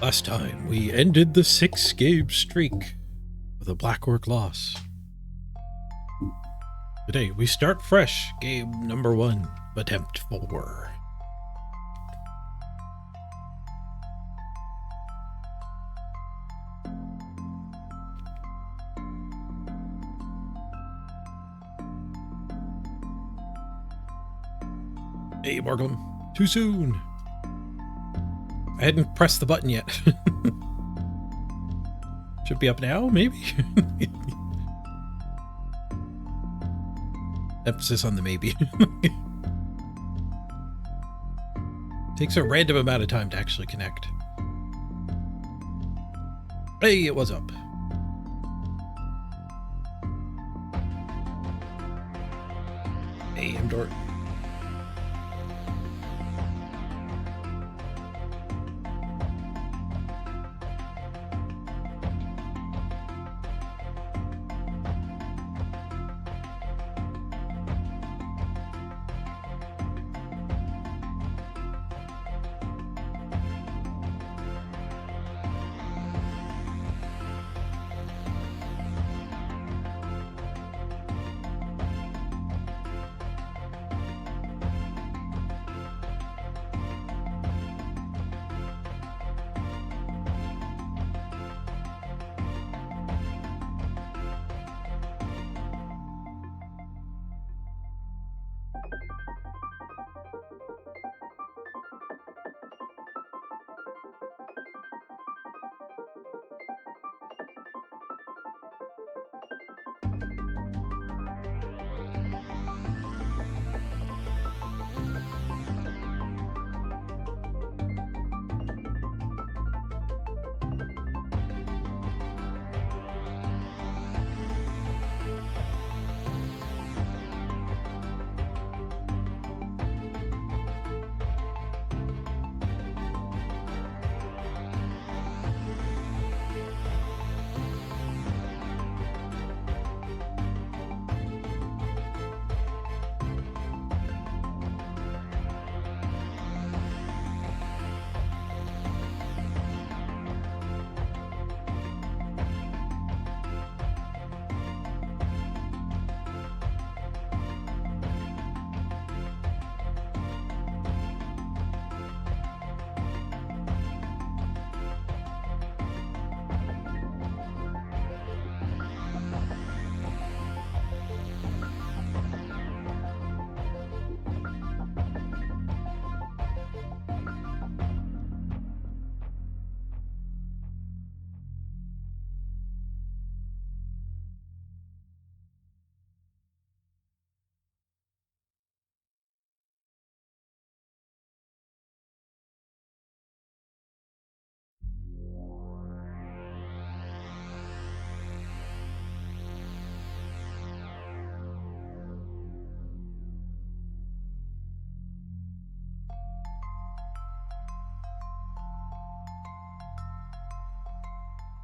Last time, we ended the 6-game streak with a Black Orc loss. Today, we start fresh, game number 1, attempt 4. Hey, Morgan, too soon. I hadn't pressed the button yet. Should be up now, maybe? Emphasis on the maybe. Takes a random amount of time to actually connect. Hey, it was up. Hey, I'm Dort.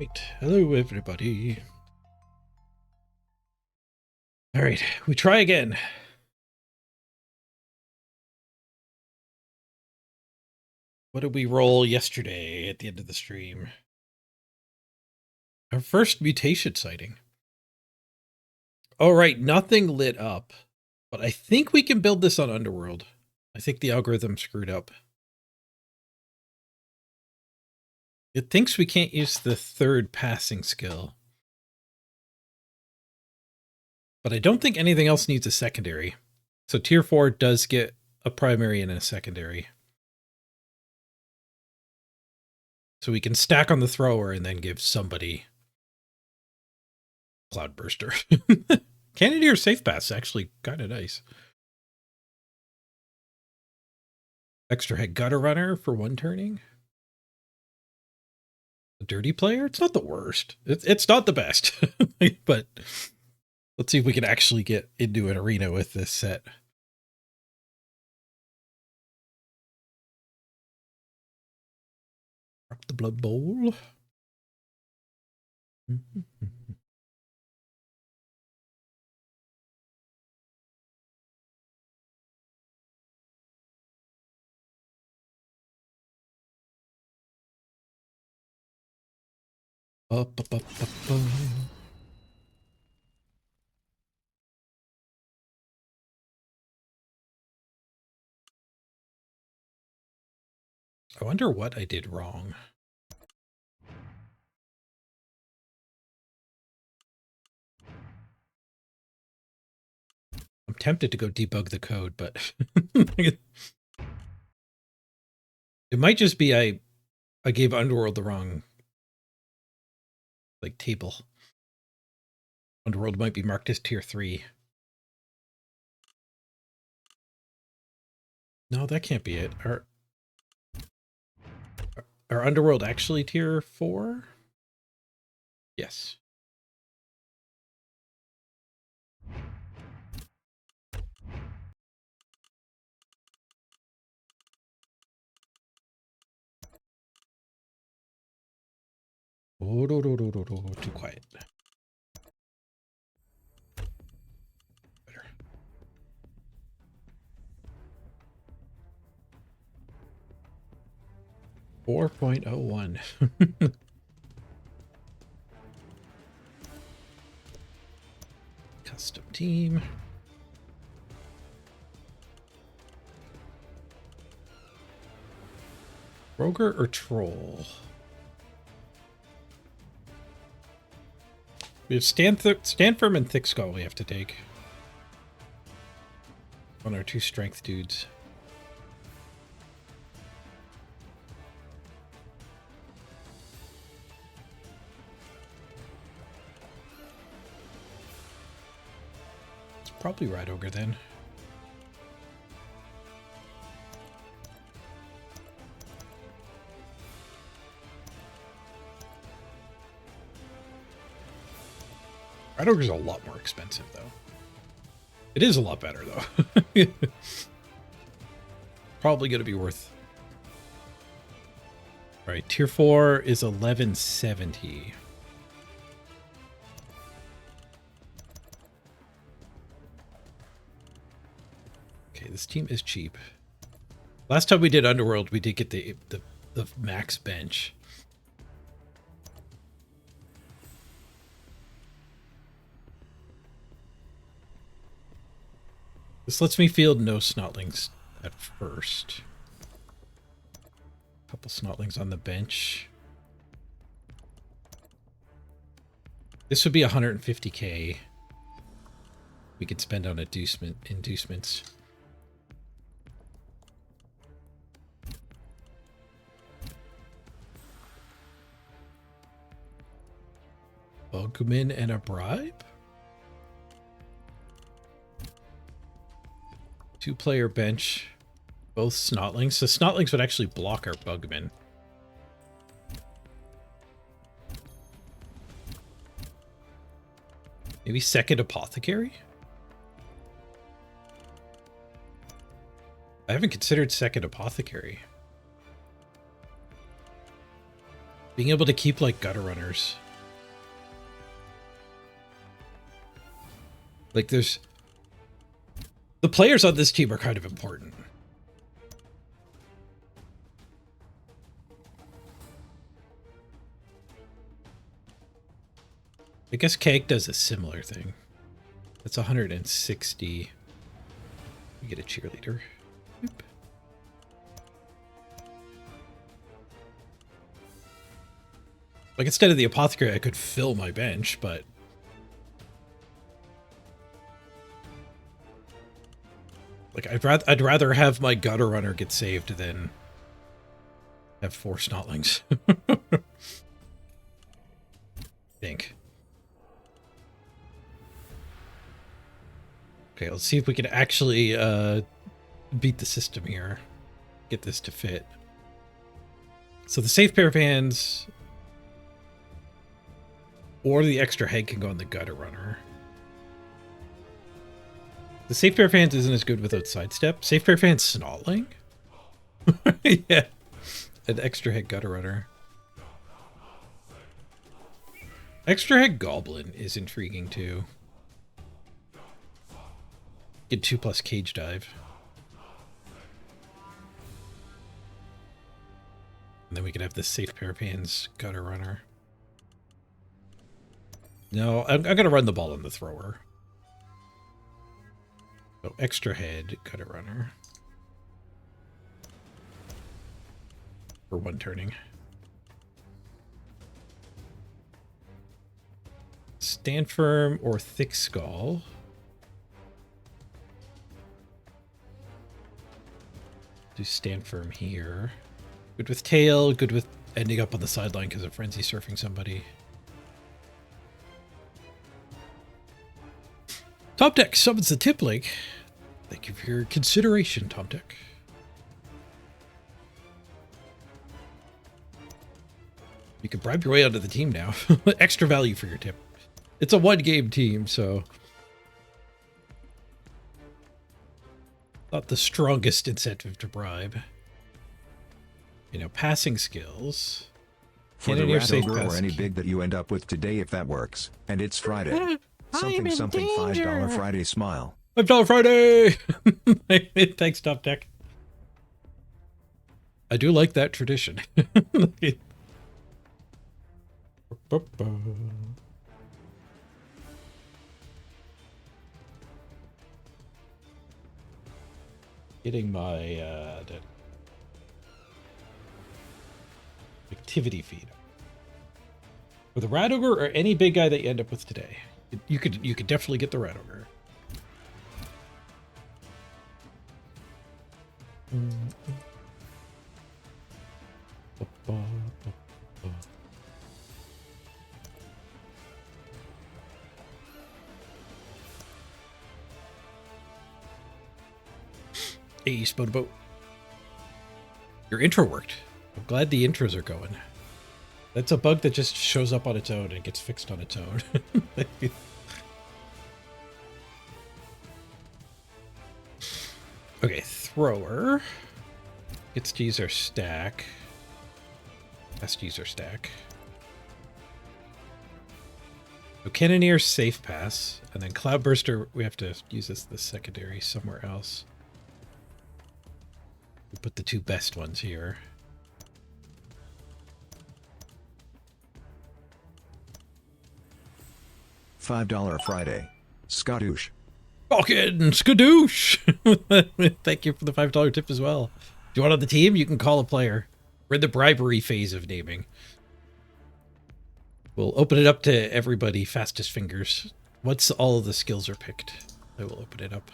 Right. Hello, everybody. All right, we try again. What did we roll yesterday at the end of the stream? Our first mutation sighting. All right, nothing lit up, but I think we can build this on Underworld. I think the algorithm screwed up. It thinks we can't use the third passing skill. But I don't think anything else needs a secondary. So tier 4 does get a primary and a secondary. So we can stack on the thrower and then give somebody Cloudburster. Cannoneer Safe Pass is actually kind of nice. Extra head Gutter Runner for one turning. A dirty player? It's not the worst. It's not the best. But let's see if we can actually get into an arena with this set. Drop the Blood Bowl. Up, up, up, up, up. I wonder what I did wrong. I'm tempted to go debug the code, but it might just be I gave Underworld the wrong like table. Underworld might be marked as tier 3. No, that can't be it. Are Underworld actually tier 4? Yes. Oh, too quiet. Better. 4.01. Custom team. Roger or Troll? We have Stand Firm and Thick Skull we have to take. On our 2 strength dudes. It's probably Rat Ogre then. Rat Ogre's a lot more expensive though. It is a lot better though. Probably going to be worth. All right, tier 4 is 1170. Okay, this team is cheap. Last time we did Underworld, we did get the max bench. This lets me field no Snotlings at first. Couple Snotlings on the bench. This would be 150k. We could spend on inducements. Bugman and a bribe? 2-player bench. Both Snotlings. So Snotlings would actually block our Bugman. Maybe second Apothecary? I haven't considered second Apothecary. Being able to keep like gutter runners. Like there's... The players on this team are kind of important. I guess Keg does a similar thing. That's 160. We get a cheerleader. Oop. Like instead of the Apothecary, I could fill my bench, but... Like I'd rather have my gutter runner get saved than have 4 Snotlings. Think. Okay, let's see if we can actually beat the system here. Get this to fit. So the safe pair of hands or the extra head can go on the gutter runner. The safe pair of hands isn't as good without sidestep. Safe pair of hands Snotling? Yeah. An extra head gutter runner. Extra head Goblin is intriguing too. Get 2+ cage dive. And then we could have this safe pair of hands gutter runner. No, I'm going to run the ball on the thrower. So extra head, cutter runner. For one turning. Stand firm or thick skull. Do stand firm here. Good with tail, good with ending up on the sideline because of frenzy surfing somebody. Top Deck summons the tip link. Thank you for your consideration, Top Deck. You can bribe your way onto the team now. Extra value for your tip. It's a one-game team, so not the strongest incentive to bribe. You know, passing skills. For the rat ogre or any big that you end up with today if that works. And it's Friday. Something $5 Friday smile. $5 Friday! Thanks, Top Deck. I do like that tradition. Getting my activity feed. For the rat ogre or any big guy that you end up with today. You could definitely get the rat ogre. Hey, Spodaboat. Your intro worked. I'm glad the intros are going. That's a bug that just shows up on its own and gets fixed on its own. Okay, thrower. Gets to use our stack. Has to use our stack. So Cannoneer safe pass, and then Cloudburster, we have to use this secondary somewhere else. We'll put the two best ones here. $5 Friday. Skadoosh. Fucking skadoosh! Thank you for the $5 tip as well. Do you want on the team? You can call a player. We're in the bribery phase of naming. We'll open it up to everybody, fastest fingers. Once all of the skills are picked, I will open it up.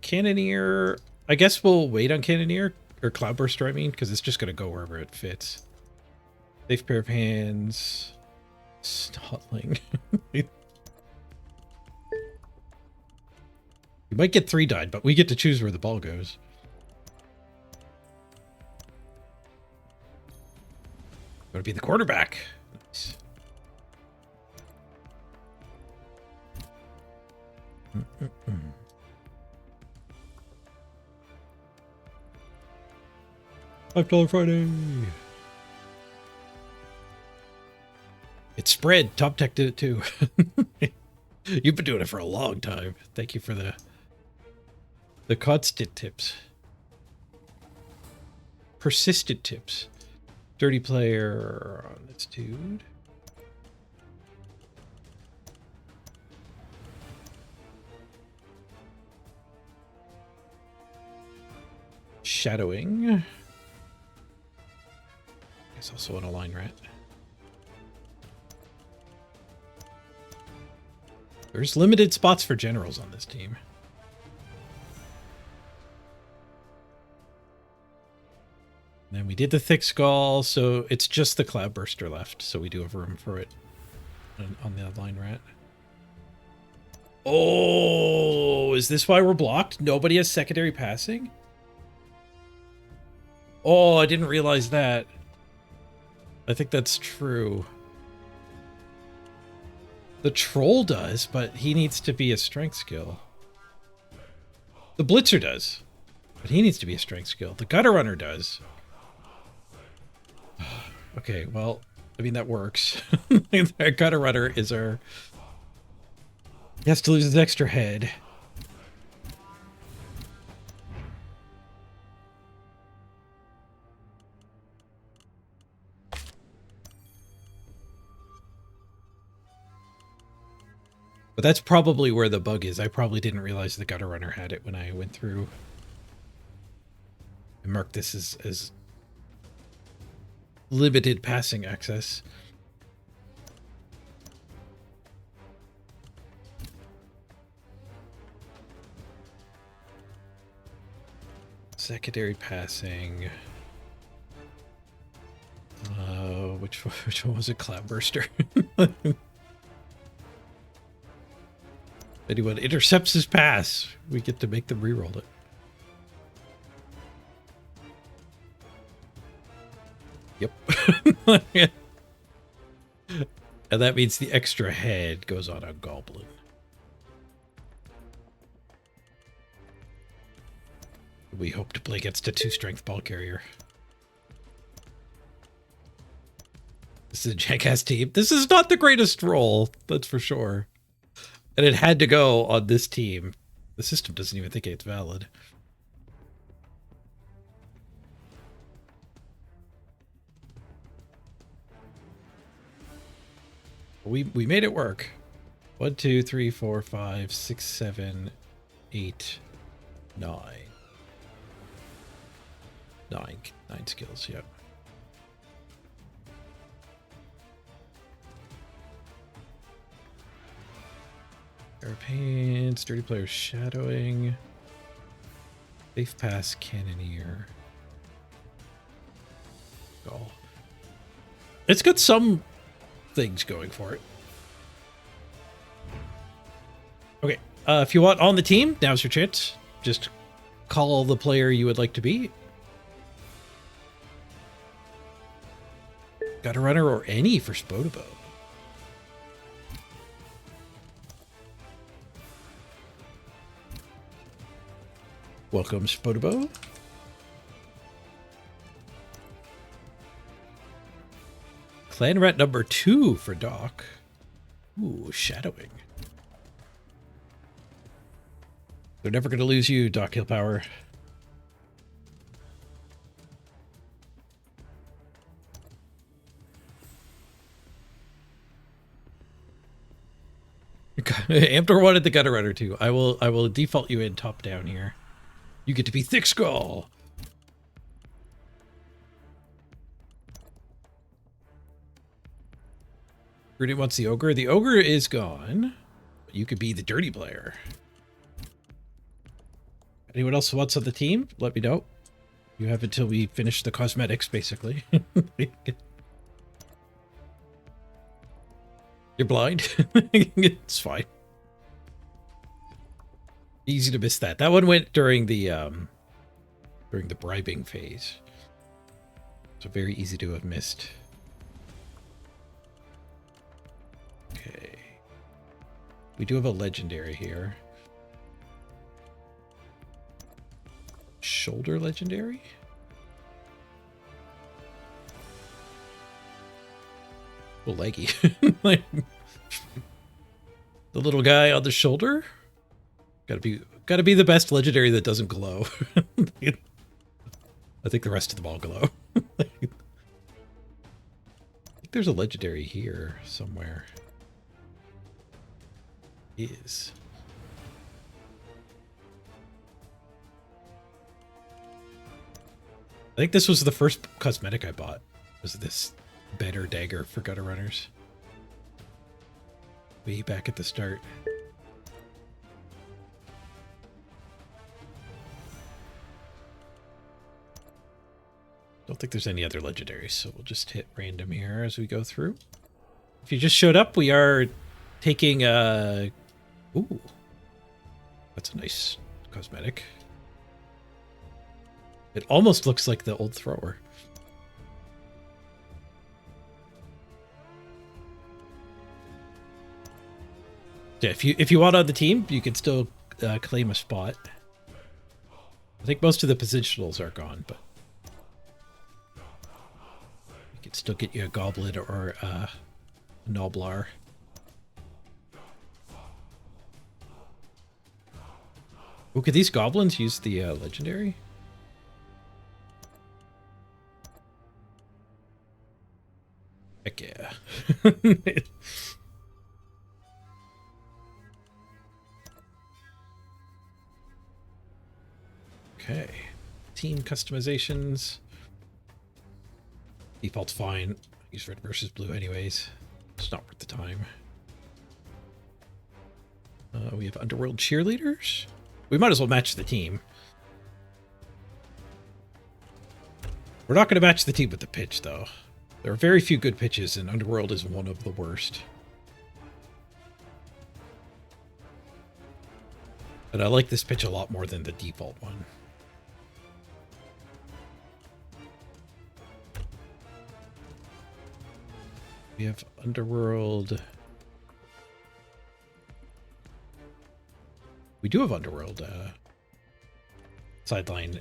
Cannoneer. I guess we'll wait on Cannoneer, or Cloudburster, I mean, because it's just going to go wherever it fits. Safe pair of hands. Snotling. You might get 3-dyed, but we get to choose where the ball goes. Going to be the quarterback. Nice. $5 Friday. It spread. Top Tech did it too. You've been doing it for a long time. Thank you for the constant tips. Persistent tips. Dirty player on this dude. Shadowing. It's also an align rat. There's limited spots for generals on this team. And then we did the thick skull, so it's just the Cloudburster left, so we do have room for it on the line rat. Oh, is this why we're blocked? Nobody has secondary passing? Oh, I didn't realize that. I think that's true. The troll does, but he needs to be a strength skill. The blitzer does, but he needs to be a strength skill. The gutter runner does. Okay, well, I mean, that works. Our gutter runner is our... He has to lose his extra head. But that's probably where the bug is. I probably didn't realize the gutter runner had it when I went through. I marked this as limited passing access. Secondary passing. Which one was it? Cloudburster. Anyone intercepts his pass, we get to make them reroll it. Yep. And that means the extra head goes on a goblin. We hope to play against a 2-strength ball carrier. This is a jackass team. This is not the greatest roll, that's for sure. And it had to go on this team. The system doesn't even think it's valid. We made it work. 1, 2, 3, 4, 5, 6, 7, 8, 9. 9 skills, yep. Air pain, sturdy player shadowing. Safe pass cannoneer. Oh. It's got some things going for it. Okay, if you want on the team, now's your chance. Just call the player you would like to be. Got a runner or any for Spodabo. Welcome, Spodabo. Clan rat number 2 for Doc. Ooh, shadowing. They're never going to lose you, Doc Hill Power. Amtor wanted the gutter runner too. I will default you in top down here. You get to be Thick Skull. Rudy wants the ogre. The ogre is gone. You could be the dirty player. Anyone else wants on the team? Let me know. You have until we finish the cosmetics, basically. You're blind? It's fine. Easy to miss that. That one went during the bribing phase. So very easy to have missed. Okay. We do have a legendary here. Shoulder legendary? A little leggy. Like, the little guy on the shoulder? Gotta be the best legendary that doesn't glow. I think the rest of them all glow. I think there's a legendary here somewhere. Is. I think this was the first cosmetic I bought. Was this better dagger for gutter runners? Way back at the start. Don't think there's any other legendaries, so we'll just hit random here as we go through. If you just showed up, we are taking ooh. That's a nice cosmetic. It almost looks like the old thrower. Yeah, if you want on the team, you can still claim a spot. I think most of the positionals are gone, but we can still get you a goblin or a Noblar. Oh, could these goblins use the legendary? Heck yeah. Okay. Team customizations. Default's fine. Use red versus blue anyways. It's not worth the time. We have Underworld cheerleaders. We might as well match the team. We're not going to match the team with the pitch, though. There are very few good pitches, and Underworld is one of the worst. But I like this pitch a lot more than the default one. We have Underworld. We do have Underworld sideline.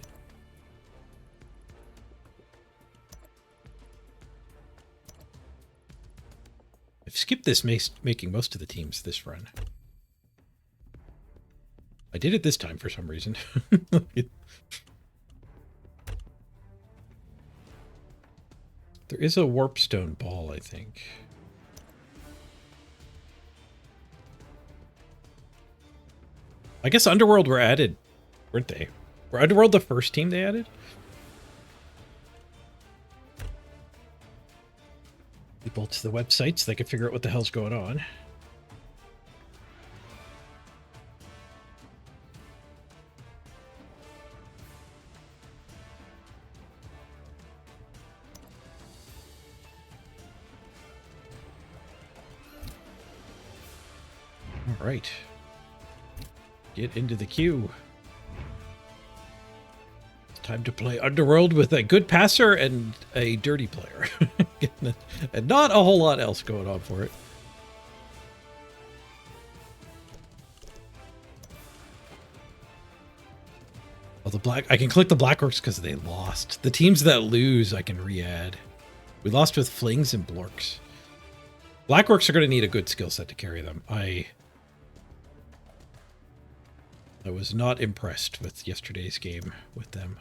I've skipped this making most of the teams this run. I did it this time for some reason. There is a warpstone ball, I think. I guess Underworld were added, weren't they? Were Underworld the first team they added? People to the website so they can figure out what the hell's going on. All right. Get into the queue. It's time to play Underworld with a good passer and a dirty player. And not a whole lot else going on for it. Oh, the black. I can click the Blackorcs because they lost. The teams that lose, I can re-add. We lost with Flings and Blorks. Blackorcs are going to need a good skill set to carry them. I was not impressed with yesterday's game with them.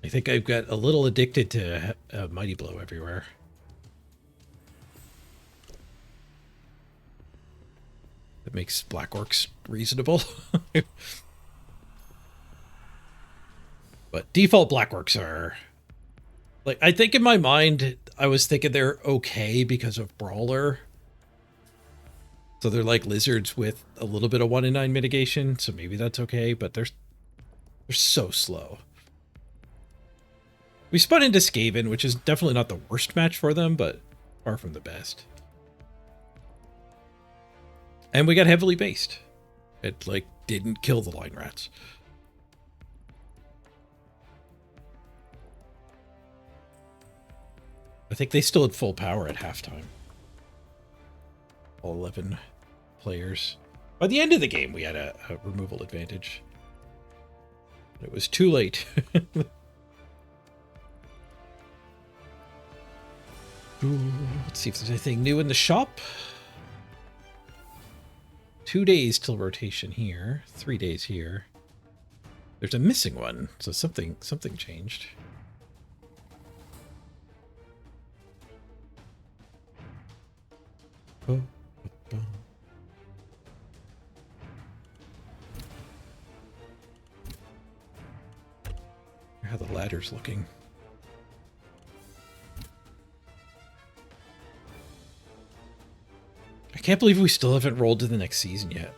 I think I've got a little addicted to Mighty Blow everywhere. That makes Blackorcs reasonable. But default Blackorcs are... Like, I think in my mind, I was thinking they're okay because of Brawler. So they're like lizards with a little bit of 1 in 9 mitigation, so maybe that's okay, but they're so slow. We spun into Skaven, which is definitely not the worst match for them, but far from the best. And we got heavily based. It, like, didn't kill the line rats. I think they still had full power at halftime. All 11 players. By the end of the game, we had a removal advantage. It was too late. Ooh, let's see if there's anything new in the shop. 2 days till rotation here. 3 days here. There's a missing one, so something changed. Oh. How the ladder's looking. I can't believe we still haven't rolled to the next season yet.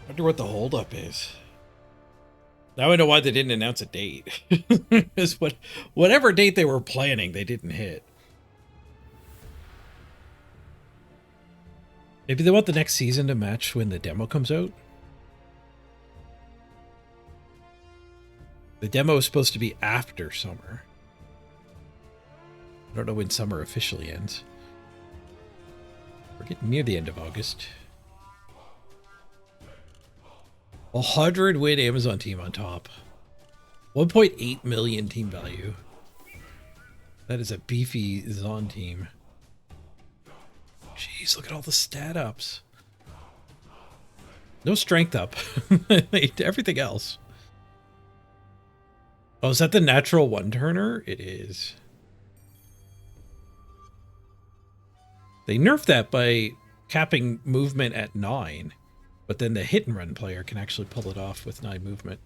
I wonder what the holdup is. Now I know why they didn't announce a date. Because whatever date they were planning, they didn't hit. Maybe they want the next season to match when the demo comes out. The demo is supposed to be after summer. I don't know when summer officially ends. We're getting near the end of August. 100 win Amazon team on top. 1.8 million team value. That is a beefy Zon team. Jeez, look at all the stat ups. No strength up. Everything else. Oh, is that the natural one-turner? It is. They nerfed that by capping movement at 9. But then the hit and run player can actually pull it off with 9 movement.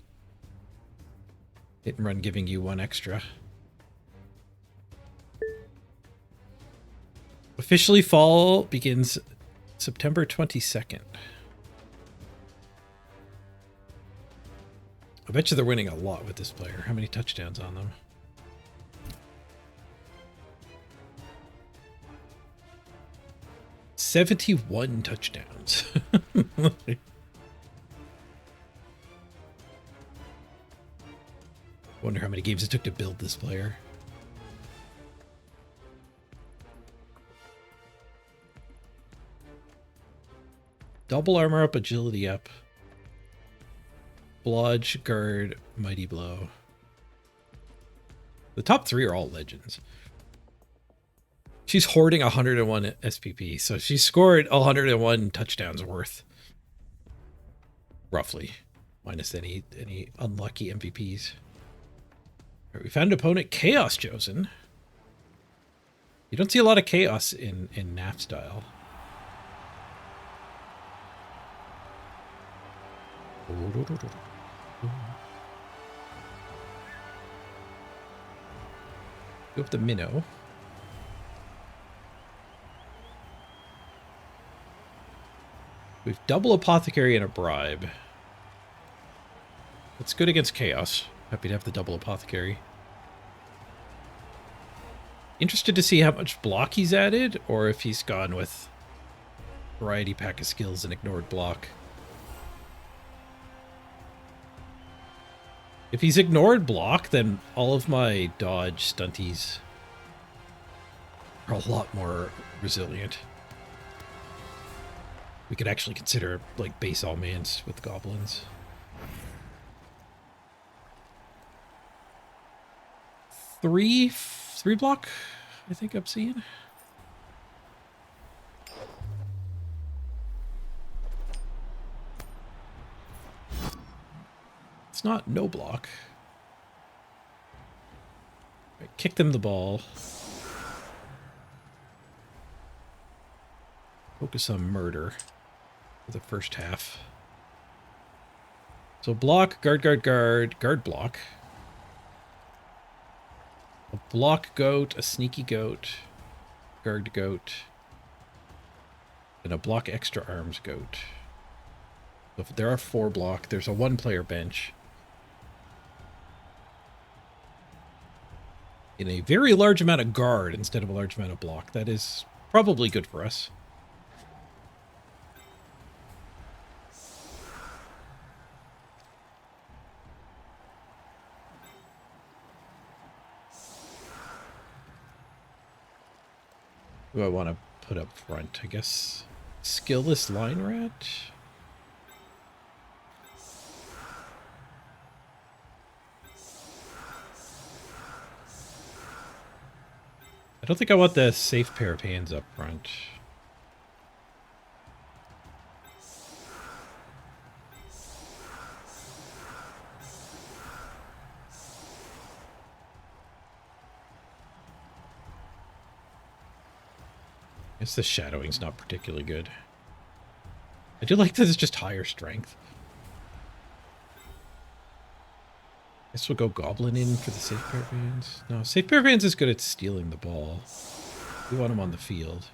Hit and run giving you 1 extra. Officially fall begins September 22nd. I bet you they're winning a lot with this player. How many touchdowns on them? $71 touchdowns. Wonder how many games it took to build this player. Double armor up, agility up. Blodge, guard, mighty blow. The top 3 are all legends. She's hoarding 101 SPP, so she scored 101 touchdowns worth. Roughly. Minus any unlucky MVPs. Right, we found an opponent, Chaos Chosen. You don't see a lot of chaos in NAF style. Go up the minnow. We've double apothecary and a bribe. That's good against chaos. Happy to have the double apothecary. Interested to see how much block he's added, or if he's gone with variety pack of skills and ignored block. If he's ignored block, then all of my dodge stunties are a lot more resilient. We could actually consider like base all mans with goblins. Three block, I think I'm seeing. It's not no block. Right, kick them the ball. Focus on murder for the first half. So block, guard, guard, guard, guard block. A block goat, a sneaky goat, guard goat, and a block extra arms goat. So if there are 4 block, there's a 1-player bench. In a very large amount of guard instead of a large amount of block. That is probably good for us. Who do I want to put up front? I guess skillless line rat. I don't think I want the safe pair of hands up front. I guess the shadowing's not particularly good. I do like that it's just higher strength. Guess we'll go goblin in for the safe pair of hands. No, safe pair of hands is good at stealing the ball. We want him on the field.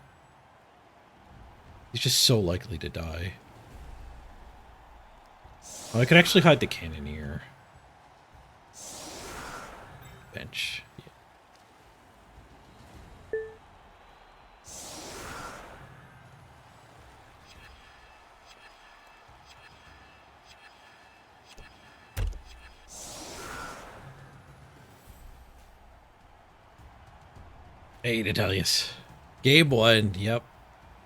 He's just so likely to die. Oh, I could actually hide the cannoneer. Bench. Yeah. Hey, Natalius. Game 1, yep.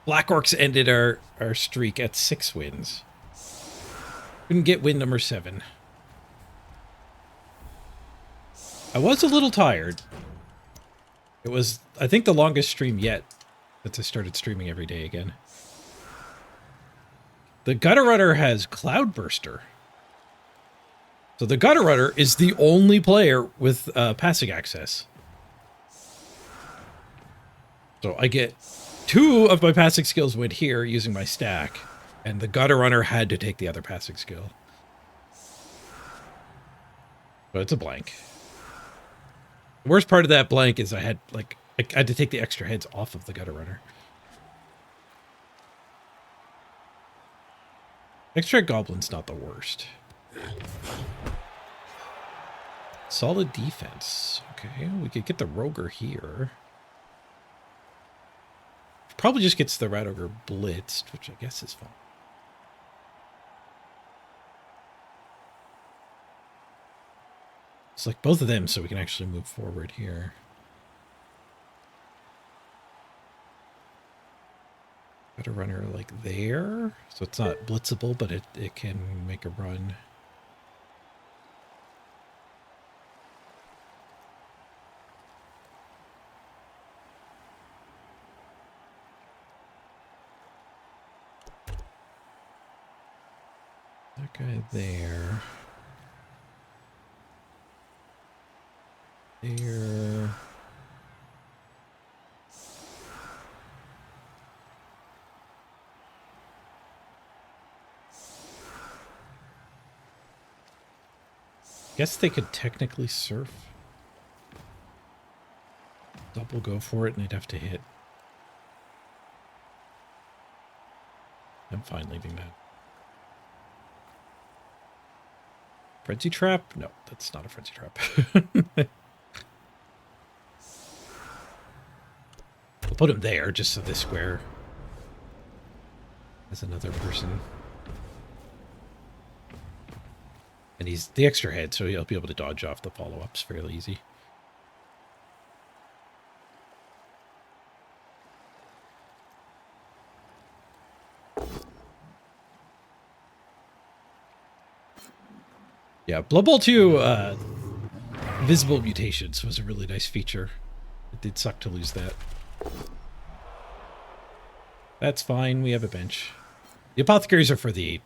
Black Orcs ended our streak at 6 wins. Couldn't get win number 7. I was a little tired. It was, I think, the longest stream yet since I started streaming every day again. The Gutter Runner has Cloudburster. So the Gutter Runner is the only player with passing access. So I get 2 of my passing skills went here using my stack. And the gutter runner had to take the other passing skill. But it's a blank. The worst part of that blank is I had to take the extra heads off of the gutter runner. Extra goblin's not the worst. Solid defense. Okay, we could get the Roger here. Probably just gets the Rat Ogre blitzed, which I guess is fine. It's like both of them so we can actually move forward here. Got a runner like there. So it's not blitzable, but it can make a run. That guy there. There. Guess they could technically surf. Double go for it and they'd have to hit. I'm fine leaving that. Frenzy trap? No, that's not a frenzy trap. We'll put him there just so this square has another person. And he's the extra head, so he'll be able to dodge off the follow-ups fairly easy. Yeah, Blood Bowl 2 visible mutations was a really nice feature. It did suck to lose that. That's fine, we have a bench. The apothecaries are for the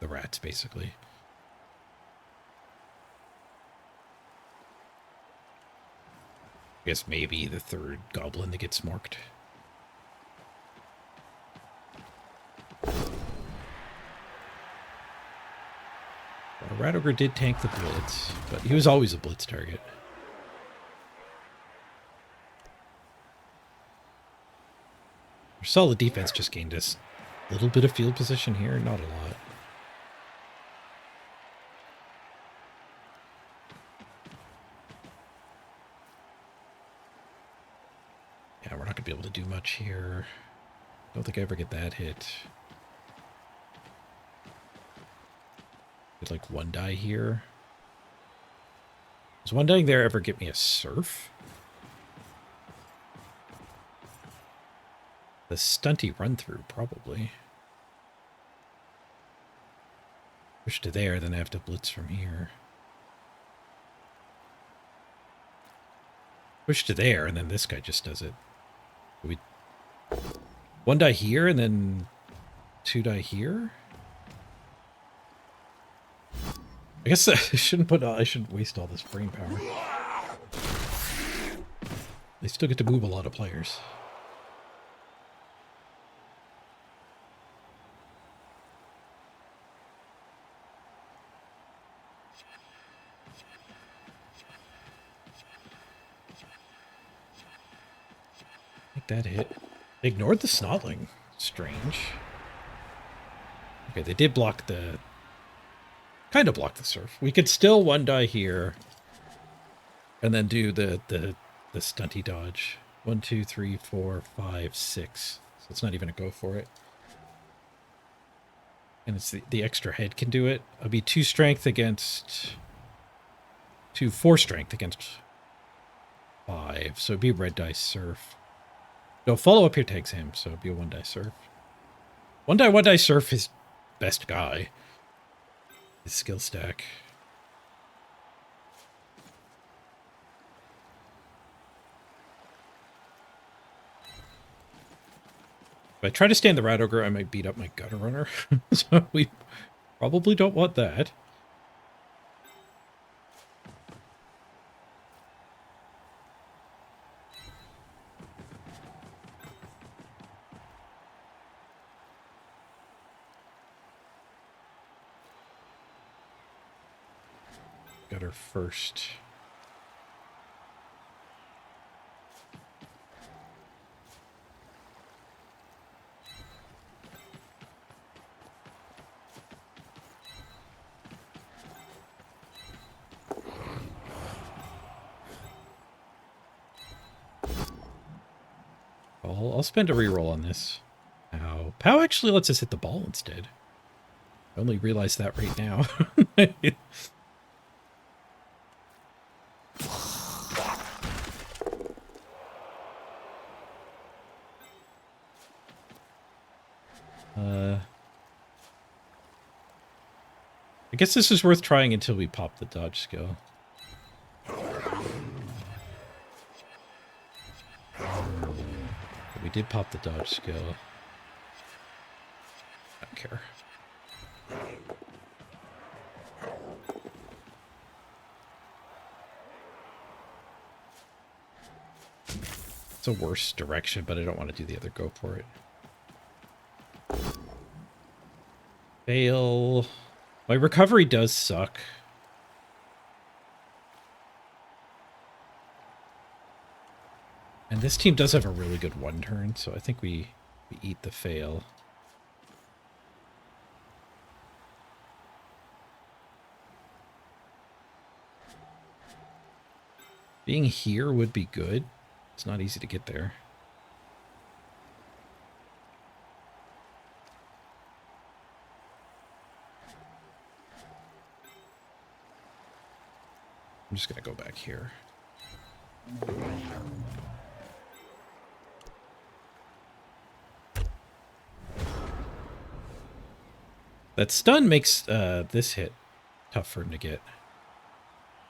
rats, basically. I guess maybe the third goblin that gets marked. Well, Rat Ogre did tank the blitz, but he was always a blitz target. Our solid defense just gained us a little bit of field position here, not a lot. Yeah, we're not going to be able to do much here. Don't think I ever get that hit. Get like one die here. Does one dying there ever get me a surf? The stunty run through, probably. Push to there, then I have to blitz from here. Push to there, and then this guy just does it. We one die here, and then two die here. I guess I shouldn't I shouldn't waste all this brain power. They still get to move a lot of players. Make that hit. They ignored the snotling. Strange. Okay, they did block the... kind of block the surf. We could still one die here. And then do the stunty dodge. 1, 2, 3, 4, 5, 6. So it's not even a go for it. And it's the extra head can do it. It'll be 2 strength against... 4 strength against 5. So it'd be red dice surf. No, follow up here takes him, so it'd be a 1 die surf. 1 die surf is best guy. His skill stack. If I try to stand the Rat Ogre, I might beat up my Gutter Runner. So we probably don't want that. Got her first. I'll spend a reroll on this. Pow. Pow actually lets us hit the ball instead. I only realized that right now. I guess this is worth trying until we pop the dodge skill. We did pop the dodge skill. I don't care. It's a worse direction, but I don't want to do the other go for it. Fail. My recovery does suck. And this team does have a really good one turn, so I think we eat the fail. Being here would be good. It's not easy to get there. I'm just going to go back here. That stun makes this hit tough for him to get.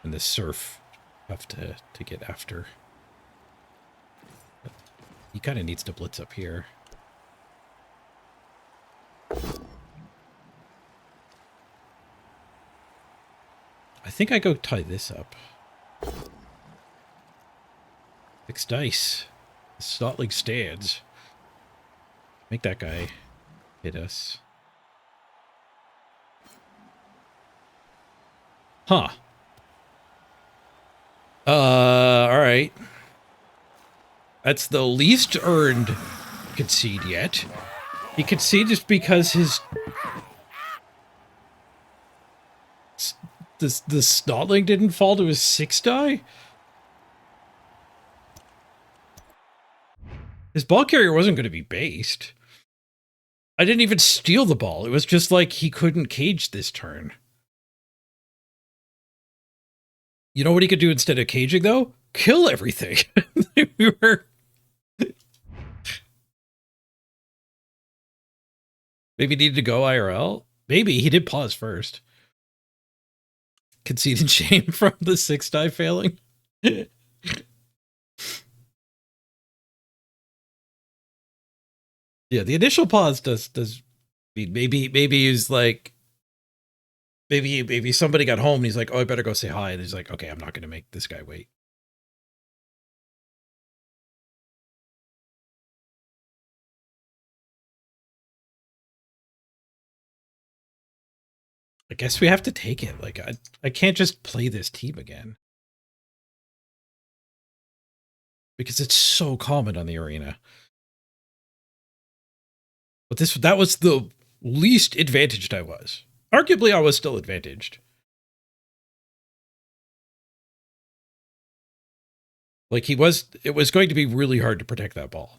And this surf tough to get after. But he kind of needs to blitz up here. I think I go tie this up. 6 dice. It's not like stands. Make that guy hit us. Huh. Alright. That's the least earned concede yet. He conceded because his... The Snotling didn't fall to his 6 die? His ball carrier wasn't going to be based. I didn't even steal the ball. It was just like he couldn't cage this turn. You know what he could do instead of caging, though? Kill everything. We were... Maybe he needed to go IRL? Maybe. He did pause first. Conceding shame from the 6 die failing. Yeah, the initial pause does maybe he's like maybe somebody got home and he's like, oh, I better go say hi, and he's like, okay, I'm not gonna make this guy wait. I guess we have to take it. Like I can't just play this team again. Because it's so common on the arena. But that was the least advantaged I was. Arguably, I was still advantaged. Like it was going to be really hard to protect that ball.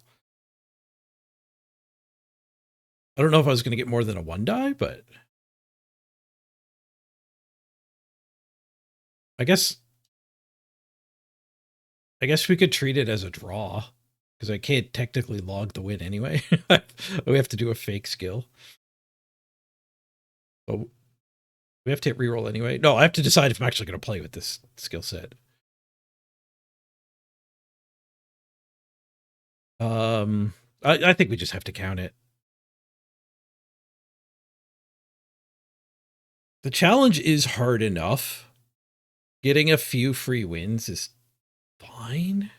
I don't know if I was going to get more than a 1 die, but I guess we could treat it as a draw, because I can't technically log the win anyway. We have to do a fake skill. Oh, we have to hit reroll anyway. No, I have to decide if I'm actually going to play with this skill set. I think we just have to count it. The challenge is hard enough. Getting a few free wins is fine.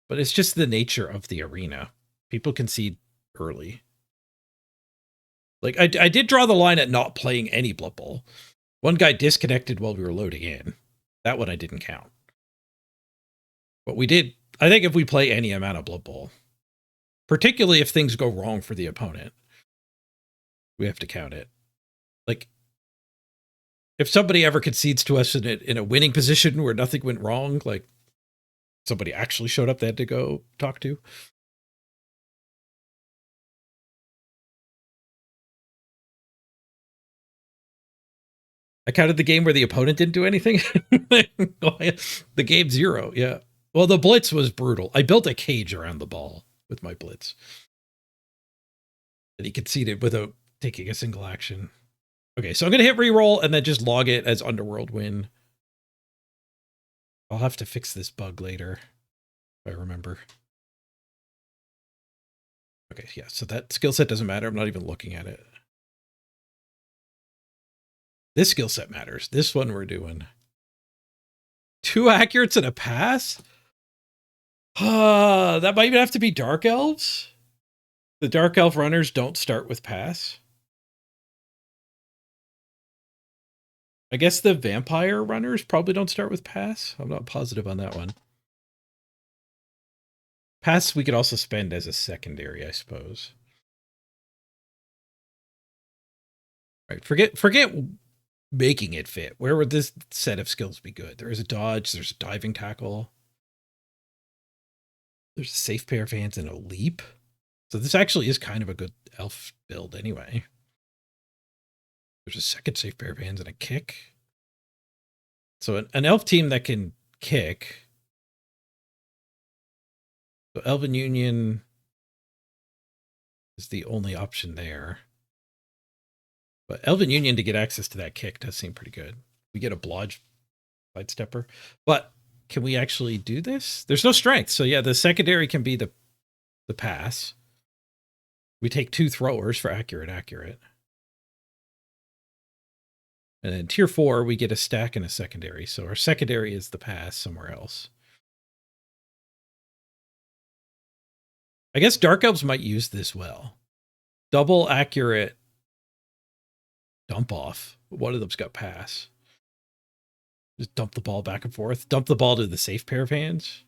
But it's just the nature of the arena. People concede early. Like, I did draw the line at not playing any Blood Bowl. One guy disconnected while we were loading in. That one I didn't count. But we did. I think if we play any amount of Blood Bowl, particularly if things go wrong for the opponent, we have to count it. Like, if somebody ever concedes to us in a winning position where nothing went wrong, like somebody actually showed up they had to go talk to. I counted the game where the opponent didn't do anything. The game 0, yeah. Well, the blitz was brutal. I built a cage around the ball with my blitz. And he conceded without taking a single action. Okay, so I'm going to hit reroll and then just log it as Underworld win. I'll have to fix this bug later, if I remember. Okay, yeah, so that skill set doesn't matter. I'm not even looking at it. This skill set matters. This one we're doing. 2 accurates and a pass? That might even have to be Dark Elves. The Dark Elf runners don't start with pass. I guess the Vampire runners probably don't start with pass. I'm not positive on that one. Pass we could also spend as a secondary, I suppose. Right, forget making it fit. Where would this set of skills be good? There is a dodge, there's a diving tackle. There's a safe pair of hands and a leap. So this actually is kind of a good elf build anyway. There's a second safe pair of hands and a kick. So an elf team that can kick. So Elven Union is the only option there. But Elven Union to get access to that kick does seem pretty good. We get a blodge sidestepper. But can we actually do this? There's no strength. So yeah, the secondary can be the pass. We take 2 throwers for accurate. And then tier 4, we get a stack and a secondary. So our secondary is the pass somewhere else. I guess Dark Elves might use this well. Double accurate dump off. One of them's got pass. Just dump the ball back and forth. Dump the ball to the safe pair of hands.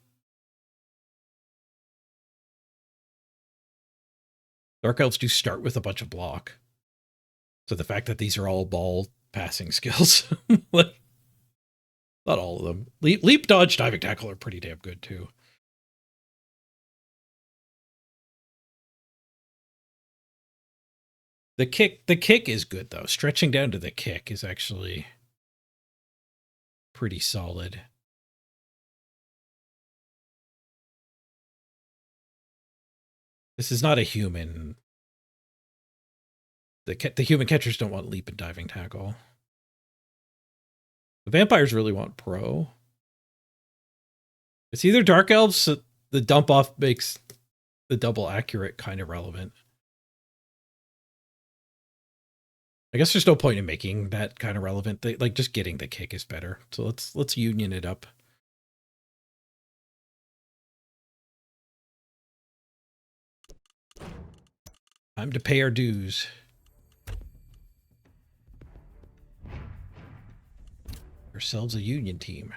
Dark Elves do start with a bunch of block. So the fact that these are all ball passing skills. Not all of them. Leap, dodge, diving tackle are pretty damn good too. The kick is good though. Stretching down to the kick is actually pretty solid. This is not a human. The human catchers don't want leap and diving tackle. The vampires really want pro. It's either Dark Elves, so the dump off makes the double accurate kind of relevant. I guess there's no point in making that kind of relevant. Like just getting the kick is better. So let's union it up. Time to pay our dues. Ourselves a union team.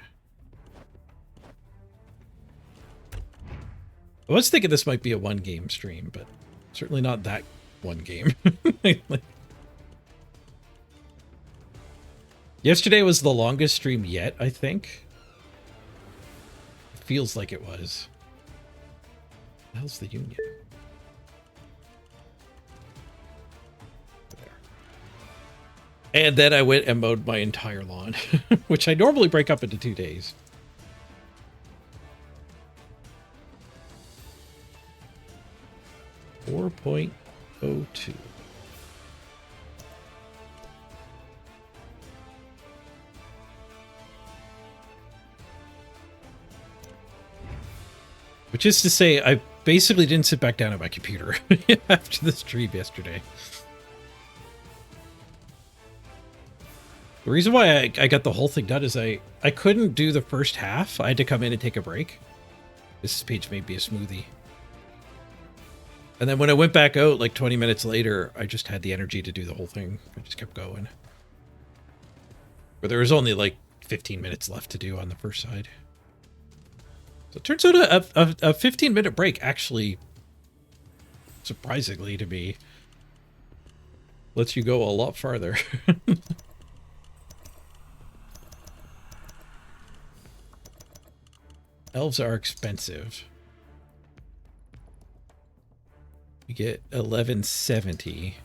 I was thinking this might be a 1-game stream, but certainly not that 1 game. Yesterday was the longest stream yet, I think. It feels like it was. How's the union? There. And then I went and mowed my entire lawn, which I normally break up into 2 days. .02. Which is to say, I basically didn't sit back down at my computer after the stream yesterday. The reason why I got the whole thing done is I couldn't do the first half. I had to come in and take a break. This page made me a smoothie. And then when I went back out, like 20 minutes later, I just had the energy to do the whole thing. I just kept going. But there was only like 15 minutes left to do on the first side. So it turns out a 15-minute break actually, surprisingly to me, lets you go a lot farther. Elves are expensive. You get 1170.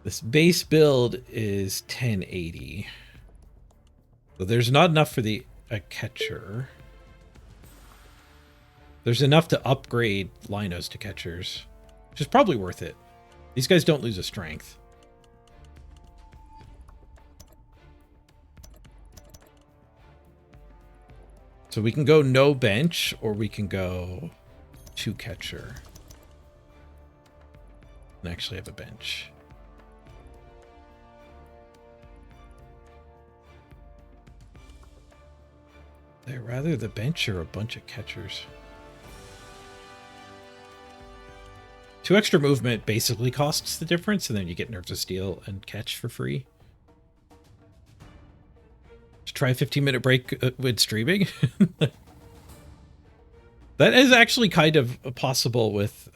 This base build is 1080. So there's not enough for a catcher. There's enough to upgrade Linos to catchers, which is probably worth it. These guys don't lose a strength. So we can go no bench, or we can go 2 catcher. And actually have a bench. I'd rather the bench or a bunch of catchers. 2 extra movement basically costs the difference, and then you get Nerves of Steel and catch for free. Try a 15-minute break with streaming. That is actually kind of possible with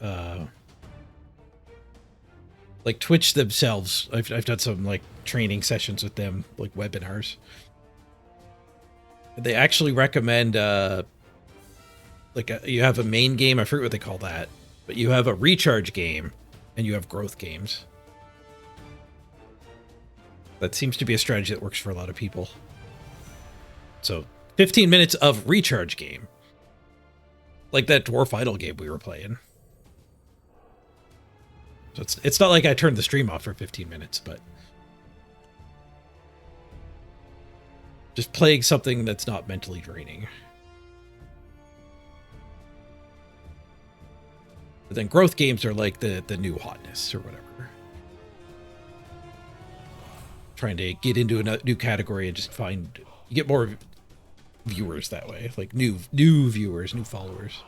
like Twitch themselves. I've done some like training sessions with them, like webinars. They actually recommend you have a main game, I forget what they call that, but you have a recharge game and you have growth games. That seems to be a strategy that works for a lot of people. So 15 minutes of recharge game. Like that Dwarf Idol game we were playing. So it's not like I turned the stream off for 15 minutes, but just playing something that's not mentally draining. But then growth games are like the new hotness or whatever. Trying to get into a new category and just find, you get more viewers that way, like new viewers, new followers.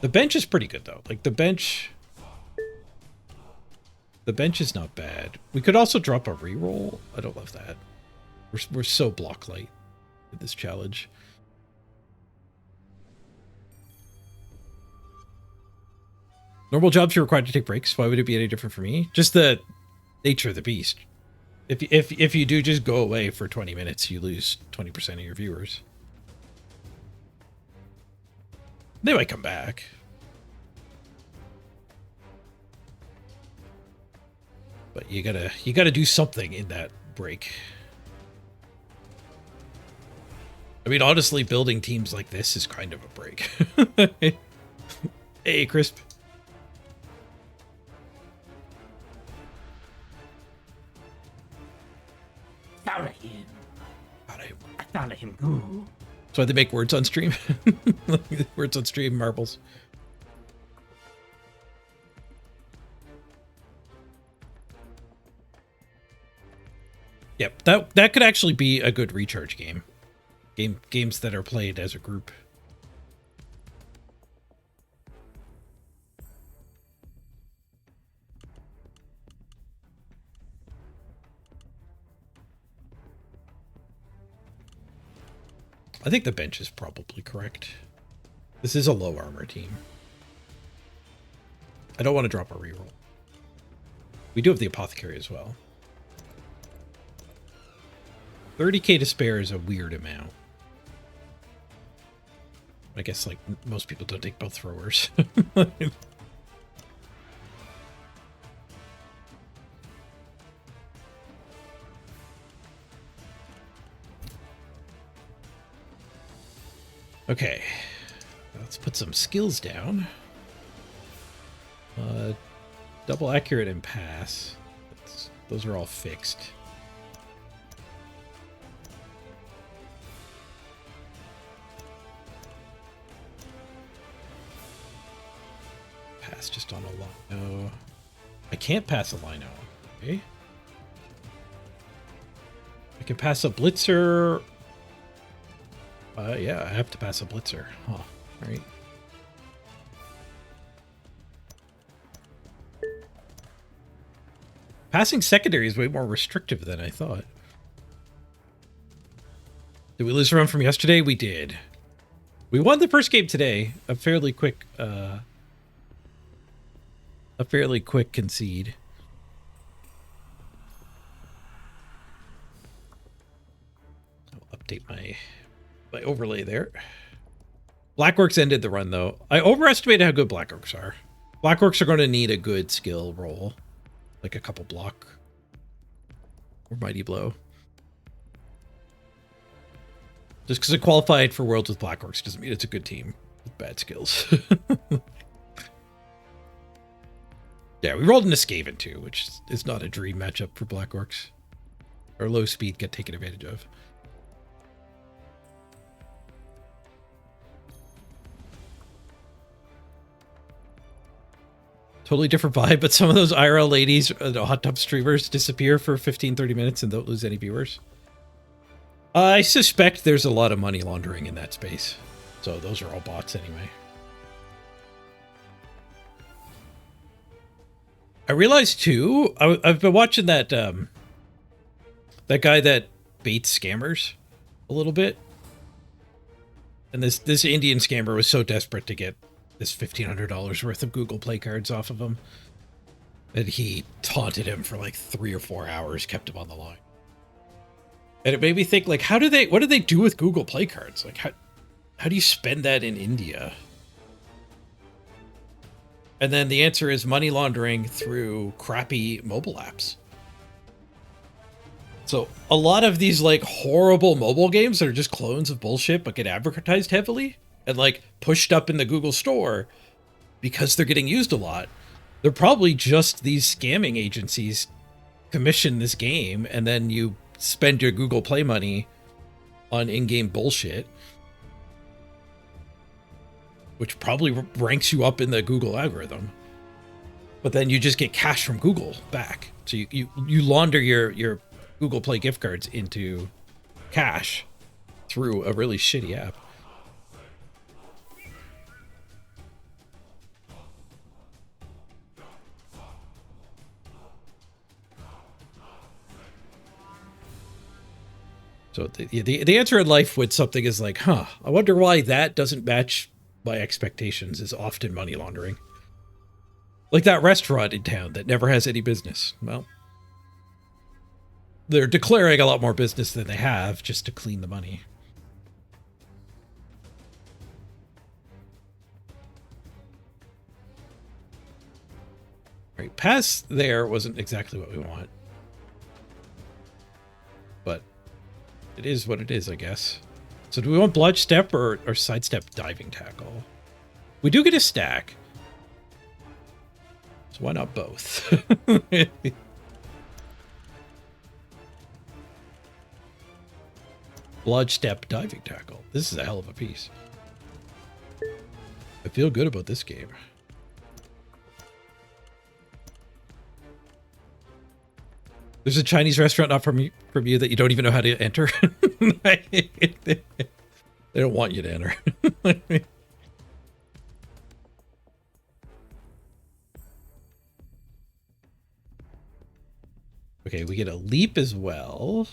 The bench is pretty good though. Like the bench is not bad. We could also drop a reroll. I don't love that. We're so block light with this challenge. Normal jobs you're required to take breaks. Why would it be any different for me? Just the nature of the beast. If you do just go away for 20 minutes, you lose 20% of your viewers. They might come back. But you gotta do something in that break. I mean, honestly, building teams like this is kind of a break. Hey, Crisp. Found him. I found him. Ooh. That's why they make words on stream. Words on stream, marbles. Yep, that could actually be a good recharge game. Games that are played as a group. I think the bench is probably correct. This is a low armor team. I don't want to drop a reroll. We do have the apothecary as well. 30k to spare is a weird amount. I guess like most people don't take both throwers. Okay, let's put some skills down. Double accurate and pass. Those are all fixed. Pass just on a lino. I can't pass a lino. Okay. I can pass a blitzer. Yeah, I have to pass a blitzer. Huh. All right. Passing secondary is way more restrictive than I thought. Did we lose a run from yesterday? We did. We won the first game today. A fairly quick concede. I'll update my overlay there. Blackworks ended the run, though. I overestimated how good Blackworks are. Blackworks are going to need a good skill roll. Like a couple block. Or Mighty Blow. Just because it qualified for Worlds with Blackworks doesn't mean it's a good team with bad skills. Yeah, we rolled into Skaven too, which is not a dream matchup for Blackworks. Our low speed get taken advantage of. Totally different vibe, but some of those IRL ladies, the hot tub streamers, disappear for 15-30 minutes and don't lose any viewers. I suspect there's a lot of money laundering in that space. So those are all bots anyway. I realized too, I've been watching that that guy that baits scammers a little bit. And this Indian scammer was so desperate to get this $1,500 worth of Google Play cards off of him that he taunted him for like 3 or 4 hours, kept him on the line. And it made me think, like, what do they do with Google Play cards? Like, how do you spend that in India? And then the answer is money laundering through crappy mobile apps. So a lot of these like horrible mobile games that are just clones of bullshit but get advertised heavily and like pushed up in the Google store because they're getting used a lot. They're probably just these scamming agencies commission this game and then you spend your Google Play money on in-game bullshit, which probably ranks you up in the Google algorithm. But then you just get cash from Google back. So you launder your Google Play gift cards into cash through a really shitty app. So the answer in life with something is like, I wonder why that doesn't match my expectations is often money laundering. Like that restaurant in town that never has any business. Well, they're declaring a lot more business than they have just to clean the money. Right, pass there wasn't exactly what we want. But it is what it is, I guess. So do we want bludge step or sidestep diving tackle? We do get a stack. So why not both? Bludge step diving tackle. This is a hell of a piece. I feel good about this game. There's a Chinese restaurant not from you that you don't even know how to enter. They don't want you to enter. Okay, we get a leap as well.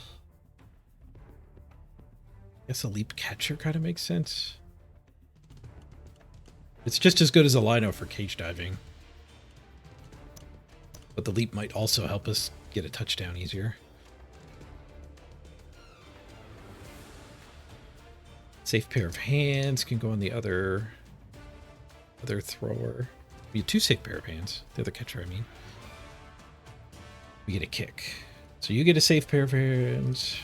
I guess a leap catcher kind of makes sense. It's just as good as a lino for cage diving. But the leap might also help us get a touchdown easier. Safe pair of hands can go on the other thrower. We get 2 safe pair of hands. The other catcher, I mean. We get a kick. So you get a safe pair of hands.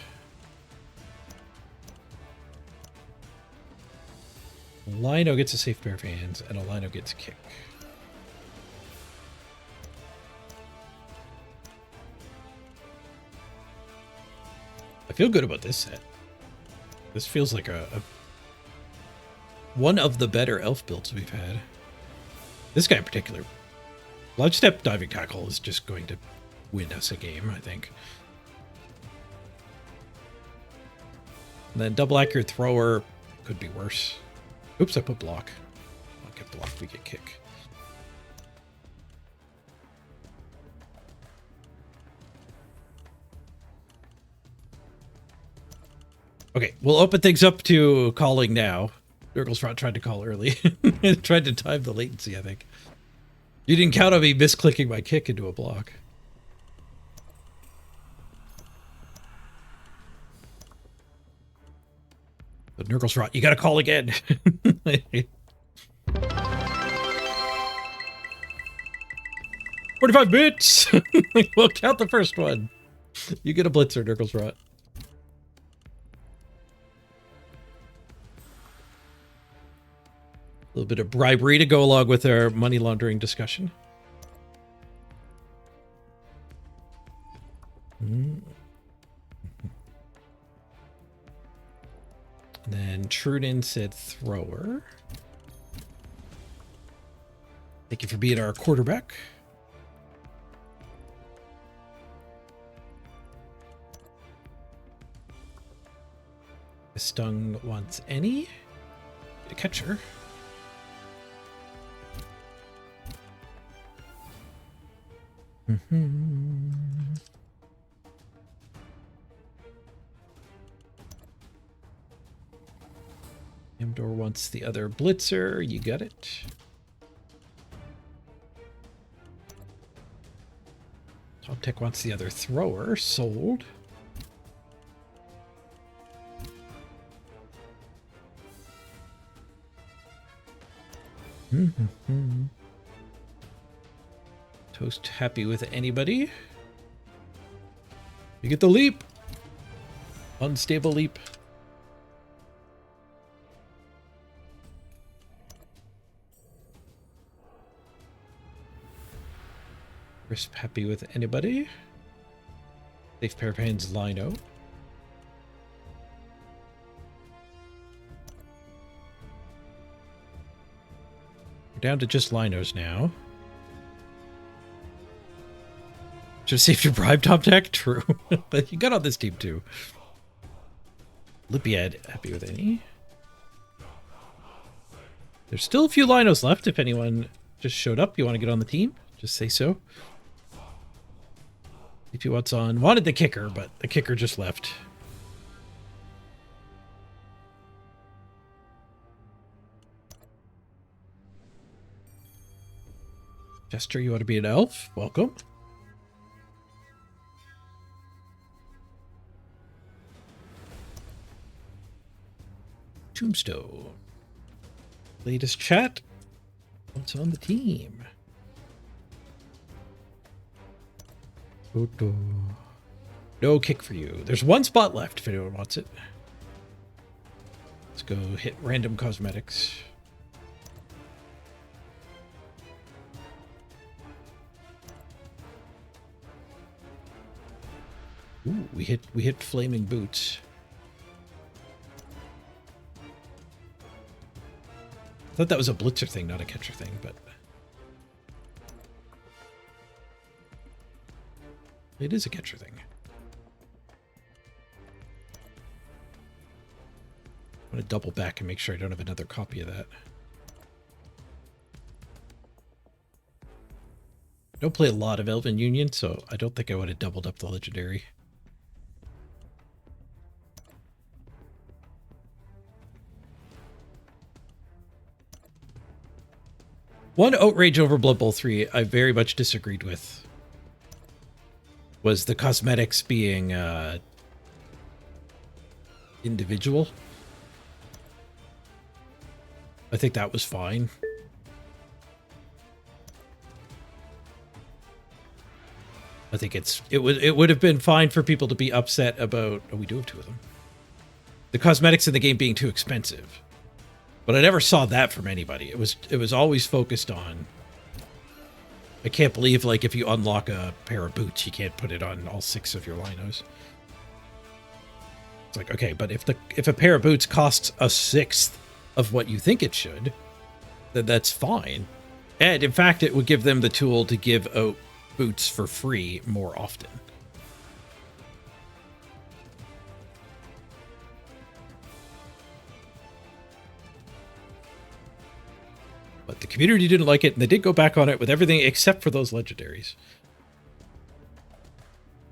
Lino gets a safe pair of hands, and a lino gets a kick. I feel good about this set. This feels like one of the better elf builds we've had. This guy in particular. Bludge step diving tackle is just going to win us a game, I think. And then double accurate thrower could be worse. Oops, I put block. I'll get block, we get kick. Okay, we'll open things up to calling now. Nurglesrot tried to call early. Tried to time the latency, I think. You didn't count on me misclicking my kick into a block. But Nurglesrot, you gotta call again. 45 bits! We'll count the first one. You get a blitzer, Nurglesrot. A little bit of bribery to go along with our money laundering discussion. And then Truden said thrower. Thank you for being our quarterback. Stung wants any. A catcher. Amdor wants the other blitzer. You got it. Top Tech wants the other thrower. Sold. Toast happy with anybody. You get the leap. Unstable leap. Crisp happy with anybody. Safe pair of hands, Lino. We're down to just Linos now. Should have saved your bribe, Top Tech? True. But you got on this team too. Lipiad, happy with any. There's still a few Linos left. If anyone just showed up, you want to get on the team, just say so. If you what's on, wanted the kicker, but the kicker just left. Jester, you want to be an elf? Welcome. Tombstone. Latest chat. What's on the team? No kick for you. There's one spot left if anyone wants it. Let's go hit random cosmetics. Ooh, we hit flaming boots. I thought that was a blitzer thing, not a catcher thing, but it is a catcher thing. I'm going to double back and make sure I don't have another copy of that. I don't play a lot of Elven Union, so I don't think I would have doubled up the legendary. One outrage over Blood Bowl 3 I very much disagreed with was the cosmetics being individual. I think that was fine. I think it would have been fine for people to be upset about, oh, we do have two of them, the cosmetics in the game being too expensive. But I never saw that from anybody. It was always focused on, I can't believe, like, if you unlock a pair of boots, you can't put it on all 6 of your Linos. It's like, okay, but if a pair of boots costs a 1/6 of what you think it should, then that's fine. And in fact, it would give them the tool to give out boots for free more often. But the community didn't like it, and they did go back on it with everything except for those legendaries.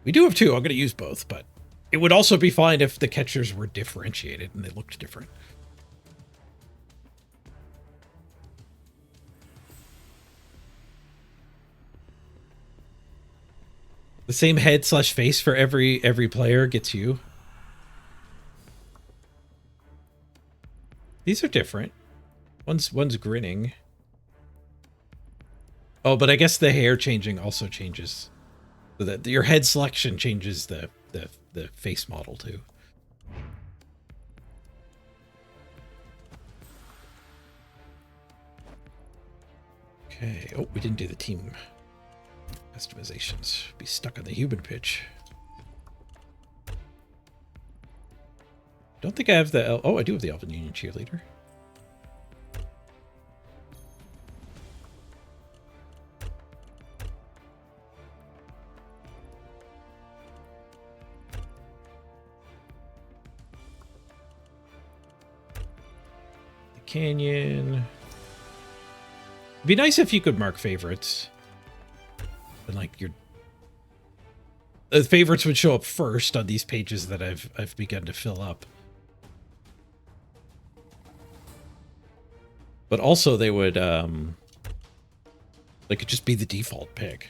We do have 2. I'm going to use both, but It would also be fine if the catchers were differentiated and they looked different. The same head slash face for every player gets you. These are different. One's grinning. Oh, but I guess the hair changing also changes. So that your head selection changes the face model too. Okay. Oh, we didn't do the team customizations. Be stuck on the human pitch. Don't think I have the... Oh, I do have the Elven Union cheerleader. The Canyon. It'd be nice if you could mark favorites. And like your... The favorites would show up first on these pages that I've begun to fill up. But also they would, they could just be the default pick.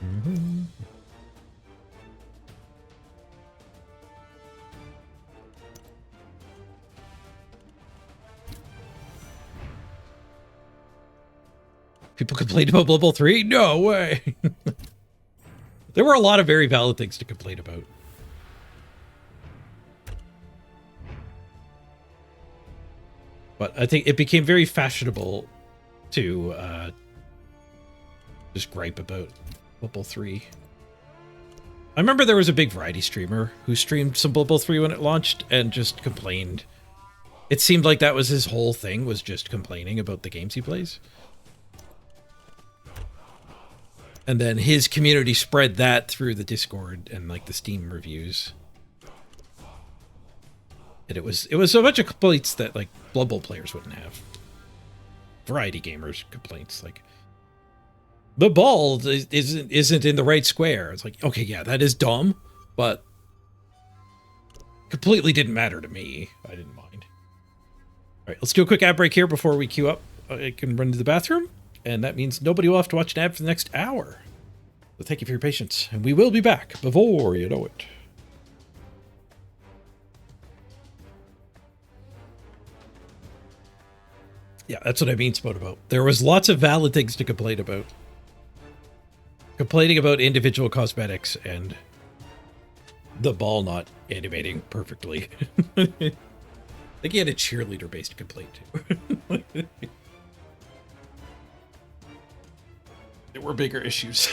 Mm-hmm. People complained about Blood Bowl 3? No way! There were a lot of very valid things to complain about. But I think it became very fashionable to just gripe about Blood Bowl 3. I remember there was a big variety streamer who streamed some Blood Bowl 3 when it launched and just complained. It seemed like that was his whole thing, was just complaining about the games he plays. And then his community spread that through the Discord and like the Steam reviews. And it was a bunch of complaints that like Blood Bowl players wouldn't have. Variety gamers complaints like the ball isn't in the right square. It's like, okay, yeah, that is dumb, but completely didn't matter to me. I didn't mind. All right, let's do a quick ad break here before we queue up. I can run to the bathroom. And that means nobody will have to watch an ad for the next hour. So thank you for your patience. And we will be back before you know it. Yeah, that's what I mean, Spot about. There was lots of valid things to complain about. Complaining about individual cosmetics and the ball not animating perfectly. I think he had a cheerleader-based complaint, too. There were bigger issues.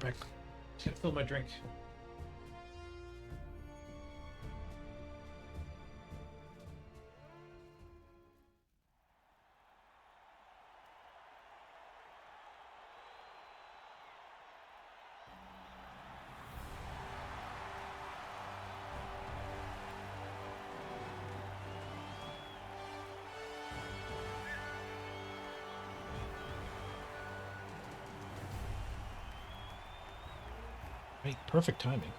right back. Just gotta fill my drink. Right, perfect timing.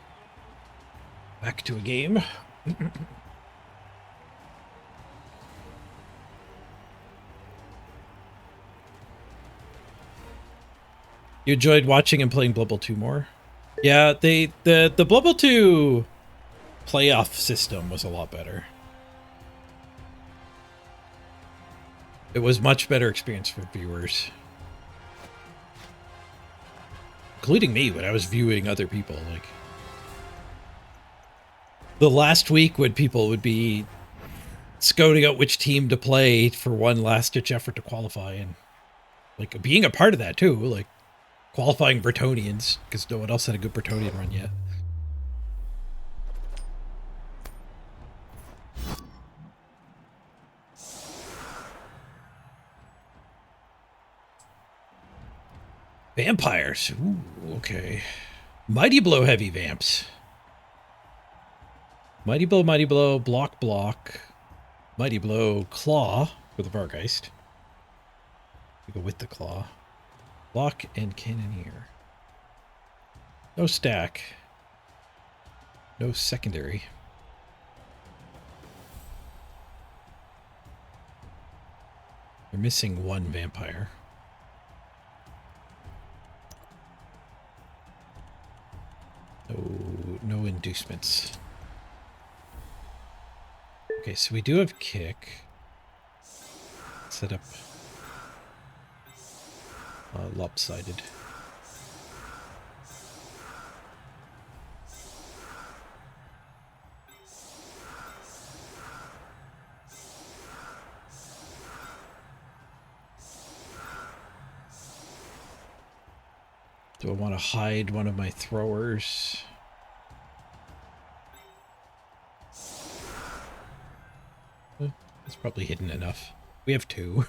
Back to a game. You enjoyed watching and playing Blood Bowl 2 more? Yeah, the Blood Bowl 2 playoff system was a lot better. It was much better experience for viewers. Including me when I was viewing other people. Like the last week when people would be scouting out which team to play for one last-ditch effort to qualify, and like being a part of that too, like qualifying Bretonians, because no one else had a good Bretonian run yet. Vampires. Ooh, okay. Mighty Blow heavy vamps. Mighty Blow, block, block. Mighty Blow, claw for the Vargeist. We go with the claw. Block and Cannoneer. No stack. No secondary. We're missing one vampire. No inducements. Okay, so we do have kick. Set up lopsided. Do I want to hide one of my throwers? It's probably hidden enough. We have two.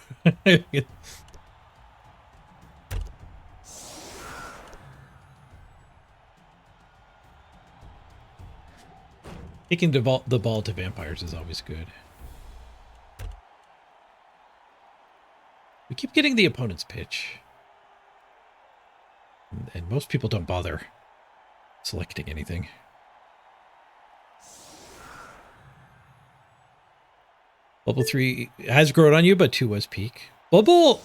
Kicking the ball to vampires is always good. We keep getting the opponent's pitch. And most people don't bother selecting anything. Bubble 3 has grown on you, but 2 was peak. Bubble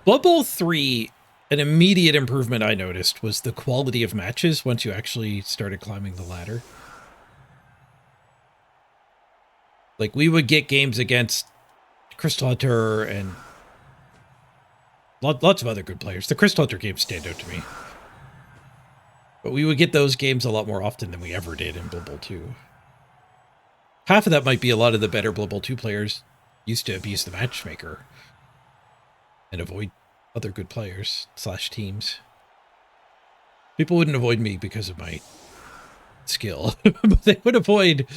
3, an immediate improvement I noticed was the quality of matches once you actually started climbing the ladder. Like, we would get games against Crystal Hunter and lots of other good players. The Crystal Hunter games stand out to me. But we would get those games a lot more often than we ever did in Blood Bowl 2. Half of that might be a lot of the better Blood Bowl 2 players used to abuse the matchmaker and avoid other good players / teams. People wouldn't avoid me because of my skill, but they would avoid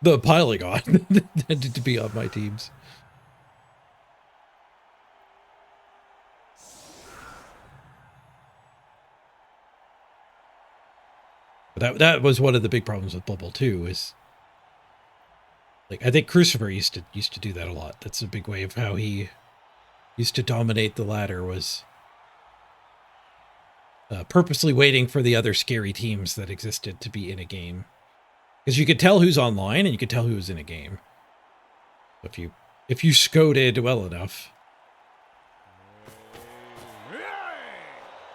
the piling on that tended to be on my teams. But that was one of the big problems with Blood Bowl 2 is, like, I think Crucifer used to do that a lot. That's a big way of how he used to dominate the ladder, was purposely waiting for the other scary teams that existed to be in a game. Because you could tell who's online and you could tell who was in a game. If you scouted well enough,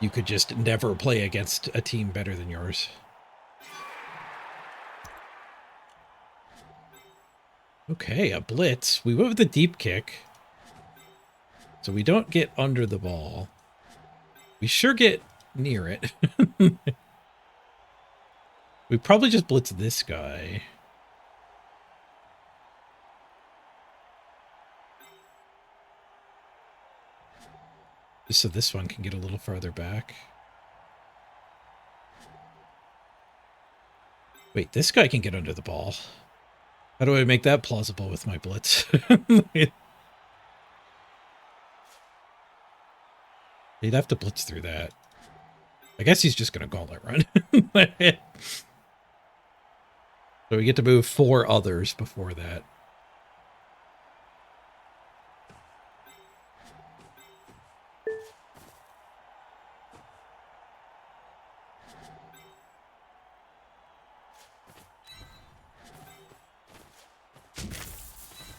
you could just never play against a team better than yours. Okay, a blitz. We went with the deep kick. So we don't get under the ball. We sure get near it. We probably just blitz this guy. Just so this one can get a little farther back. Wait, this guy can get under the ball. How do I make that plausible with my blitz? He'd have to blitz through that. I guess he's just going to gauntlet run. So we get to move 4 others before that.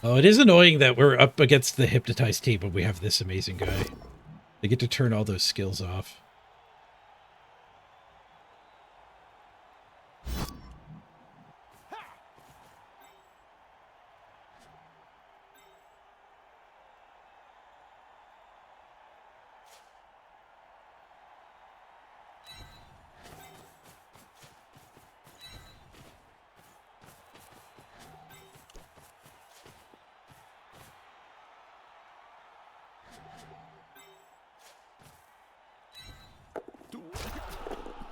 Oh, it is annoying that we're up against the hypnotized team, but we have this amazing guy. They get to turn all those skills off.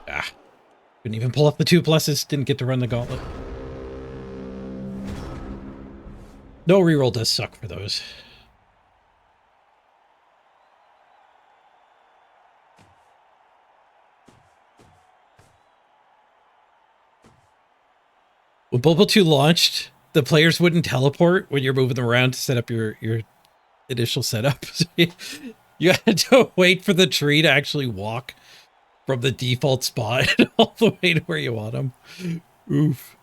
Ah, couldn't even pull off the 2+. Didn't get to run the gauntlet. No reroll does suck for those. When Bulbo 2 launched, the players wouldn't teleport when you're moving them around to set up your initial setup. So you had to wait for the tree to actually walk from the default spot all the way to where you want them. Oof.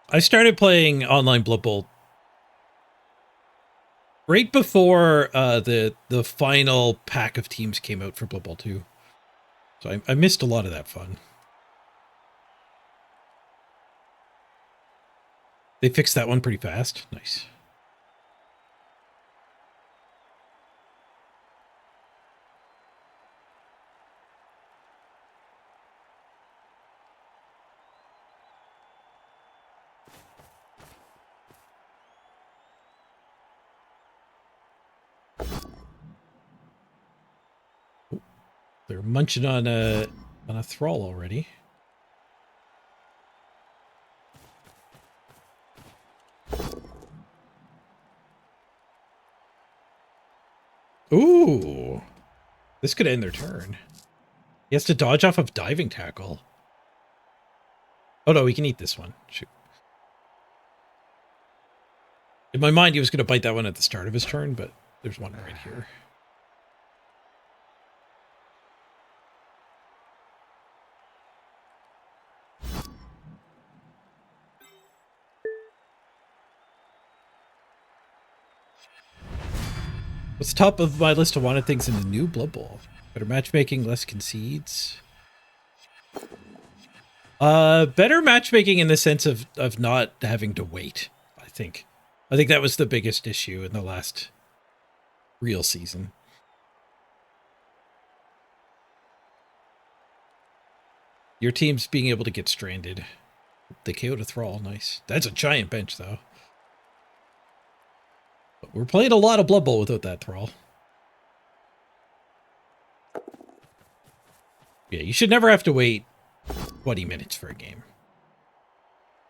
I started playing online Blood Bowl right before the final pack of teams came out for Blood Bowl 2. So I missed a lot of that fun. They fixed that one pretty fast. Nice. They're munching on a thrall already. Ooh. This could end their turn. He has to dodge off of diving tackle. Oh no, we can eat this one. Shoot. In my mind, he was going to bite that one at the start of his turn, but there's one right here. What's top of my list of wanted things in the new Blood Bowl? Better matchmaking, less concedes. Better matchmaking in the sense of not having to wait, I think. I think that was the biggest issue in the last real season. Your team's being able to get stranded. The KO to Thrall, nice. That's a giant bench, though. But we're playing a lot of Blood Bowl without that Thrall. Yeah, you should never have to wait 20 minutes for a game.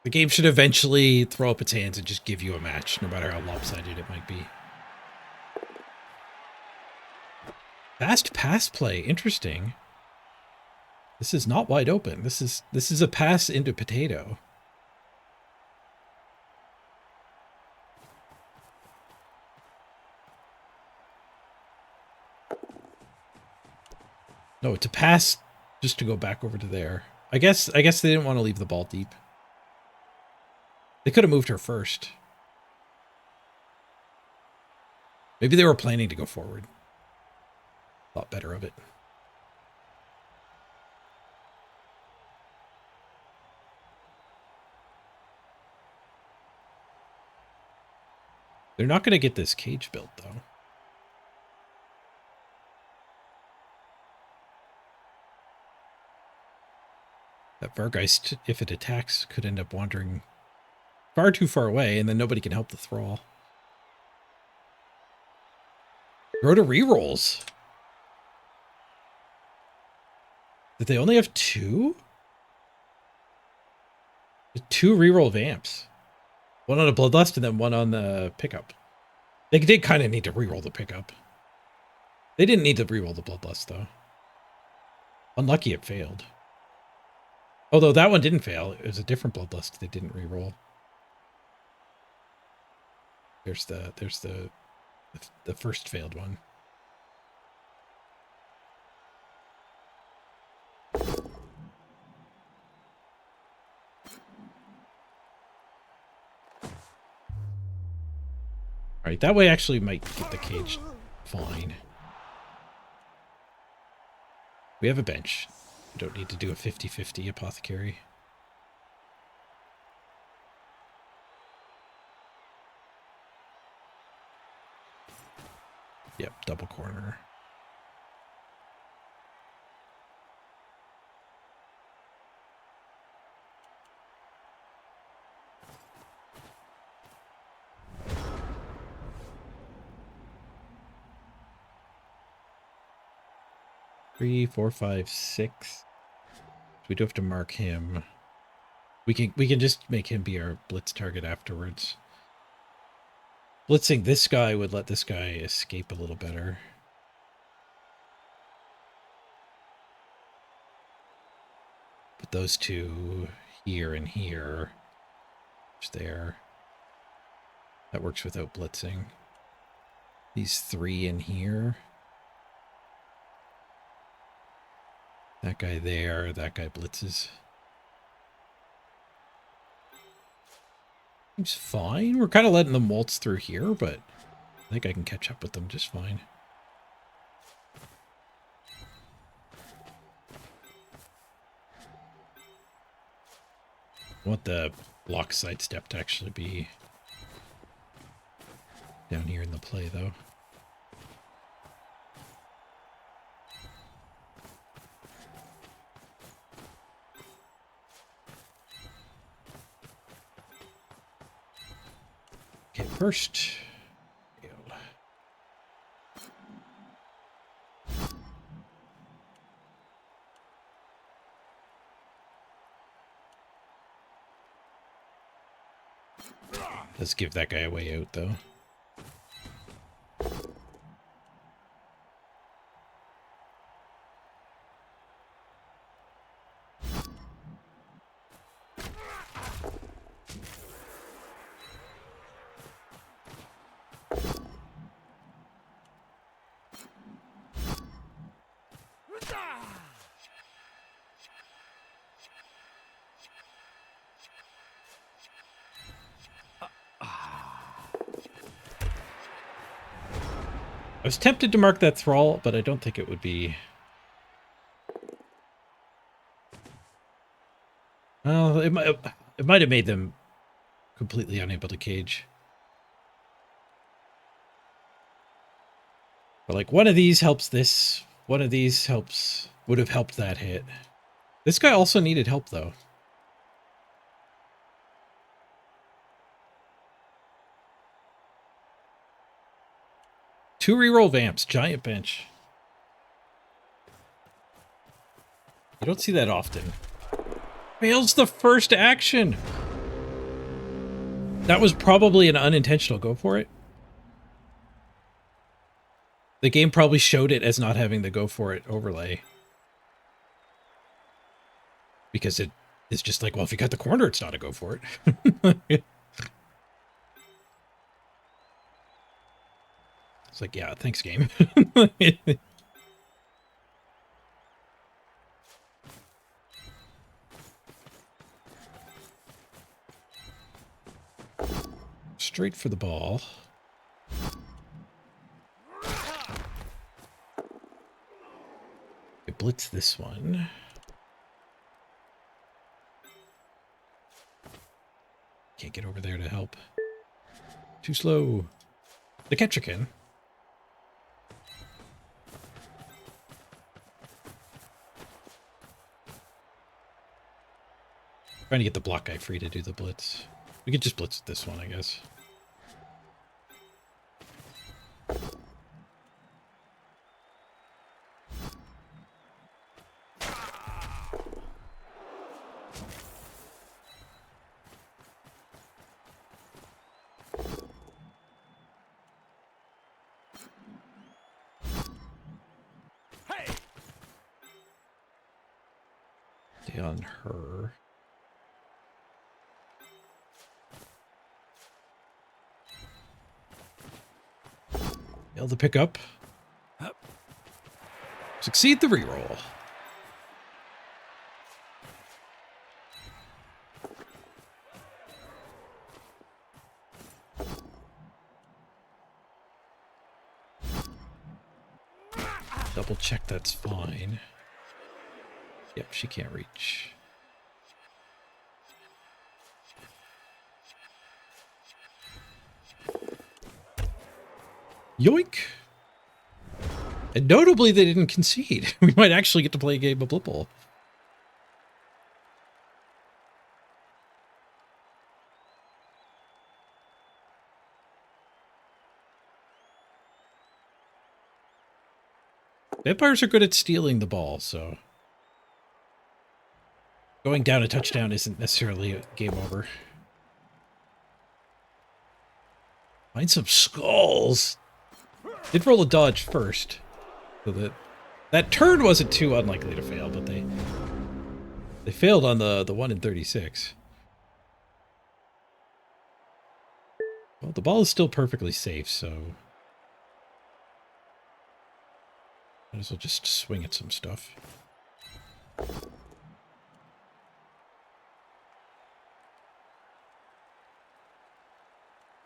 The game should eventually throw up its hands and just give you a match, no matter how lopsided it might be. Fast pass play, interesting. This is not wide open. This is a pass into potato. No, it's a pass just to go back over to there. I guess they didn't want to leave the ball deep. They could have moved her first. Maybe they were planning to go forward. Thought better of it. They're not going to get this cage built, though. That Vargeist, if it attacks, could end up wandering far too far away, and then nobody can help the Thrall. Go to rerolls. Did they only have 2? 2 reroll vamps. One on a Bloodlust and then one on the pickup. They did kind of need to reroll the pickup. They didn't need to reroll the Bloodlust, though. Unlucky it failed. Although that one didn't fail. It was a different Bloodlust they didn't reroll. There's the first failed one. All right, that way actually might get the cage fine. We have a bench. We don't need to do a 50-50 apothecary. Yep, double corner. Three, 4, 5, 6. We do have to mark him. We can just make him be our blitz target afterwards. Blitzing this guy would let this guy escape a little better. Put those 2 here and here. Just there. That works without blitzing. These 3 in here. That guy there, that guy blitzes. Seems fine. We're kind of letting them waltz through here, but I think I can catch up with them just fine. I want the block sidestep to actually be down here in the play, though. Okay, first. Let's give that guy a way out, though. I was tempted to mark that thrall, but I don't think it would be... Well, it might have made them completely unable to cage. But like one of these helps this, one of these would have helped that hit. This guy also needed help, though. Two reroll vamps, giant bench. You don't see that often. Fails the first action. That was probably an unintentional go for it. The game probably showed it as not having the go for it overlay. Because it is just like, well, if you got the corner, it's not a go for it. It's like, yeah, thanks, game. Straight for the ball. Okay, blitz this one. Can't get over there to help. Too slow. The catcher can. Trying to get the block guy free to do the blitz. We could just blitz this one, I guess. stay on her. Fail to pick up. Succeed the reroll. Double check that's fine. Yep, she can't reach. Yoink! And notably, they didn't concede. We might actually get to play a game of Blip Ball. Vampires are good at stealing the ball, so going down a touchdown isn't necessarily a game over. Find some skulls. Did roll a dodge first, so that turn wasn't too unlikely to fail, but they failed on the 1 in 36. Well, the ball is still perfectly safe, so might as well just swing at some stuff.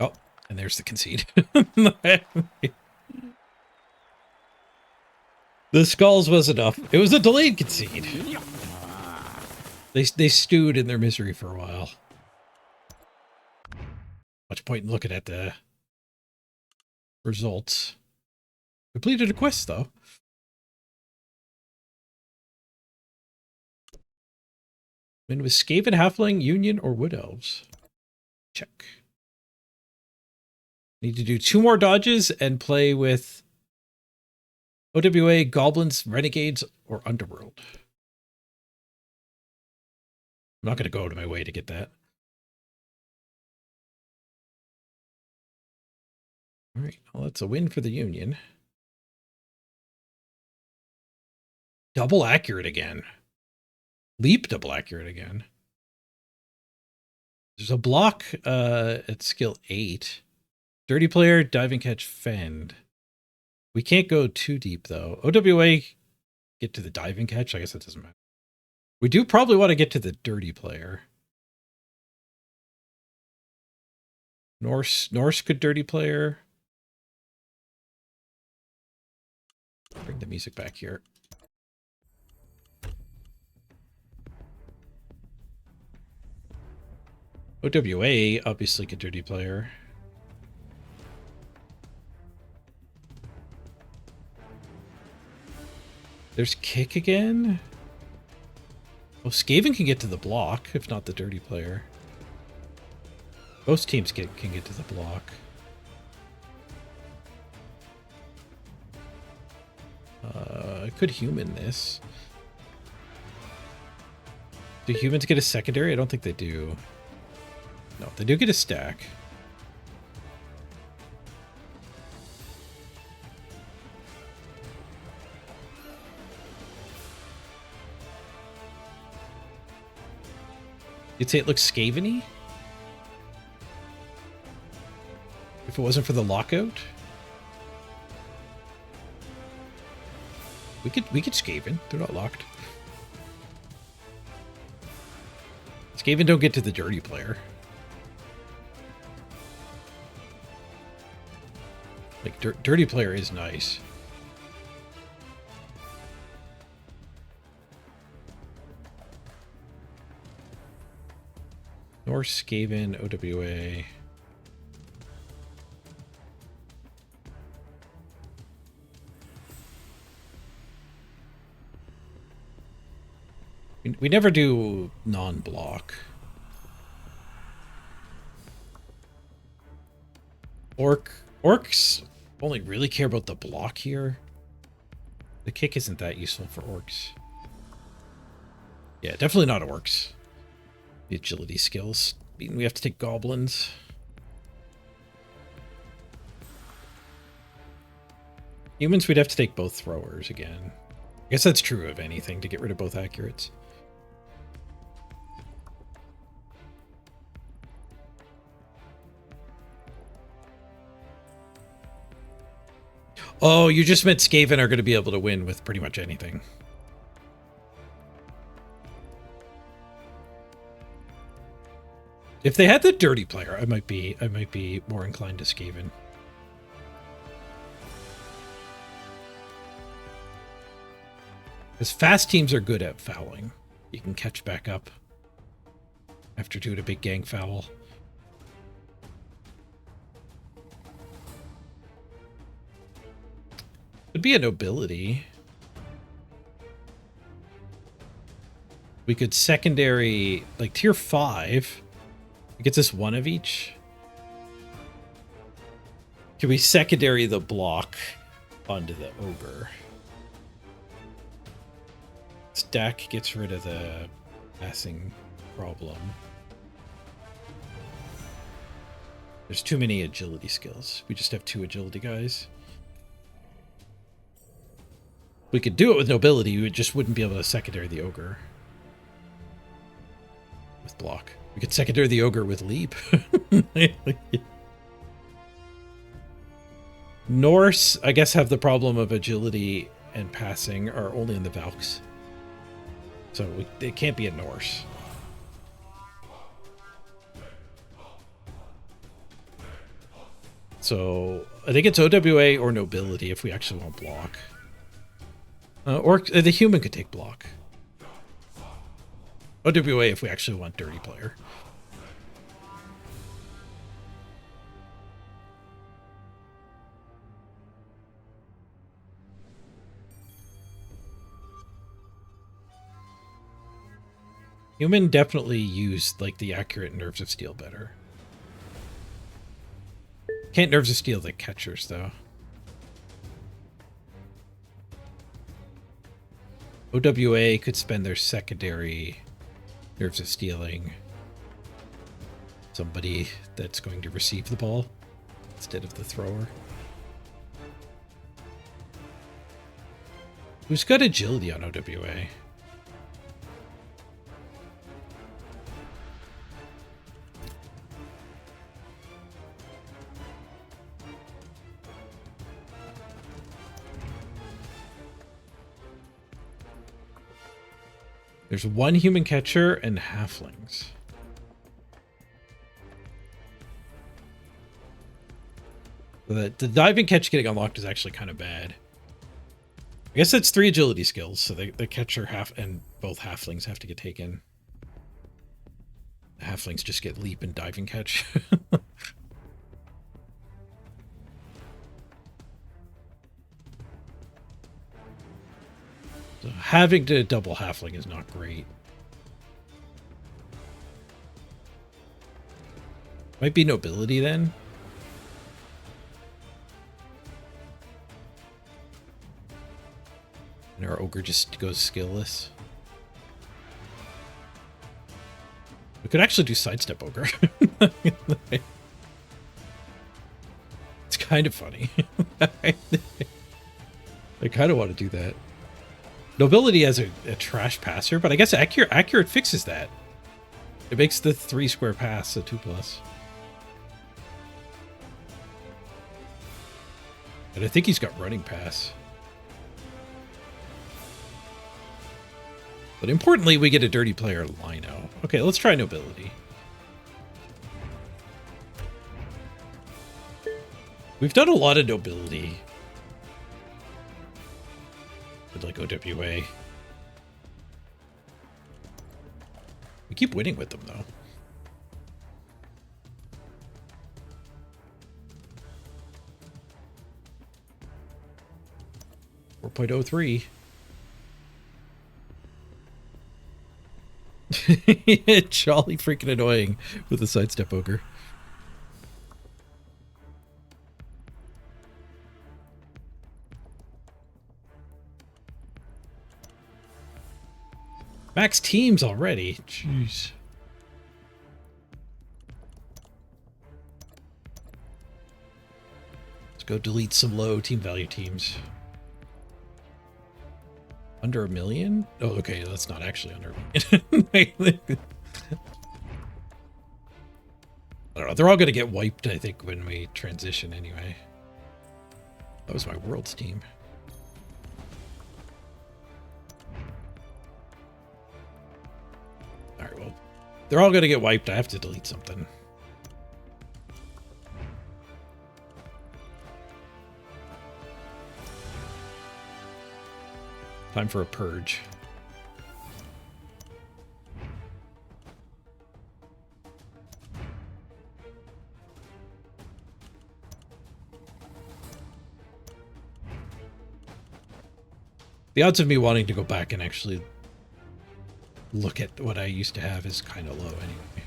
Oh, and there's the concede. The skulls was enough. It was a delayed concede. They stewed in their misery for a while. Much point in looking at the results. Completed a quest, though. Win with Skaven, Halfling, Union, or Wood Elves. Check. Need to do 2 more dodges and play with OWA, Goblins, Renegades, or Underworld. I'm not going to go out of my way to get that. All right, well, that's a win for the Union. Double accurate again. Leap double accurate again. There's a block at skill 8. Dirty player, diving catch, fend. We can't go too deep, though. OWA, get to the diving catch? I guess that doesn't matter. We do probably want to get to the dirty player. Norse could dirty player. Bring the music back here. OWA, obviously could dirty player. There's kick again. Oh, Skaven can get to the block, if not the dirty player. Most teams can get to the block. I could human this. Do humans get a secondary? I don't think they do. No, they do get a stack. You'd say it looks Skaven-y? If it wasn't for the lockout? We could Skaven. They're not locked. Skaven don't get to the dirty player. Like, dirty player is nice. Norse, Skaven, OWA. We never do non-block. Orcs only really care about the block here. The kick isn't that useful for orcs. Yeah, definitely not orcs. The agility skills. I mean, we have to take goblins. Humans, we'd have to take both throwers again. I guess that's true of anything to get rid of both accurates. Oh, you just meant Skaven are going to be able to win with pretty much anything. If they had the dirty player, I might be more inclined to Skaven. Because fast teams are good at fouling. You can catch back up after doing a big gang foul. Could be a nobility. We could secondary, like tier 5. It gets us one of each. Can we secondary the block onto the ogre? Stack gets rid of the passing problem. There's too many agility skills. We just have 2 agility guys. We could do it with nobility, we just wouldn't be able to secondary the ogre with block. We could secondary the ogre with leap. Norse, I guess, have the problem of agility and passing are only in the Valks. So it can't be a Norse. So I think it's OWA or nobility if we actually want block. Or the human could take block. OWA if we actually want dirty player. Human definitely used like the accurate Nerves of Steel better. Can't Nerves of Steel the catchers though. OWA could spend their secondary Nerves of Stealing somebody that's going to receive the ball instead of the thrower. Who's got agility on OWA? There's 1 human catcher and halflings. The diving catch getting unlocked is actually kind of bad. I guess that's 3 agility skills, so the catcher and both halflings have to get taken. The halflings just get leap and diving catch. So having to double halfling is not great. Might be nobility then. And our ogre just goes skillless. We could actually do sidestep ogre. It's kind of funny. I kind of want to do that. Nobility has a trash passer, but I guess accurate fixes that. It makes the 3 square pass a 2+. And I think he's got running pass. But importantly, we get a dirty player Lino. Okay, let's try nobility. We've done a lot of nobility. Like OWA. We keep winning with them though. .03. Jolly freaking annoying with the sidestep ogre. Max teams already. Jeez. Let's go delete some low team value teams. Under 1 million? Oh, okay, that's not actually under 1 million. I don't know. They're all going to get wiped, I think, when we transition anyway. That was my world's team. Alright, well, they're all gonna get wiped. I have to delete something. Time for a purge. The odds of me wanting to go back and actually look at what I used to have is kind of low anyway.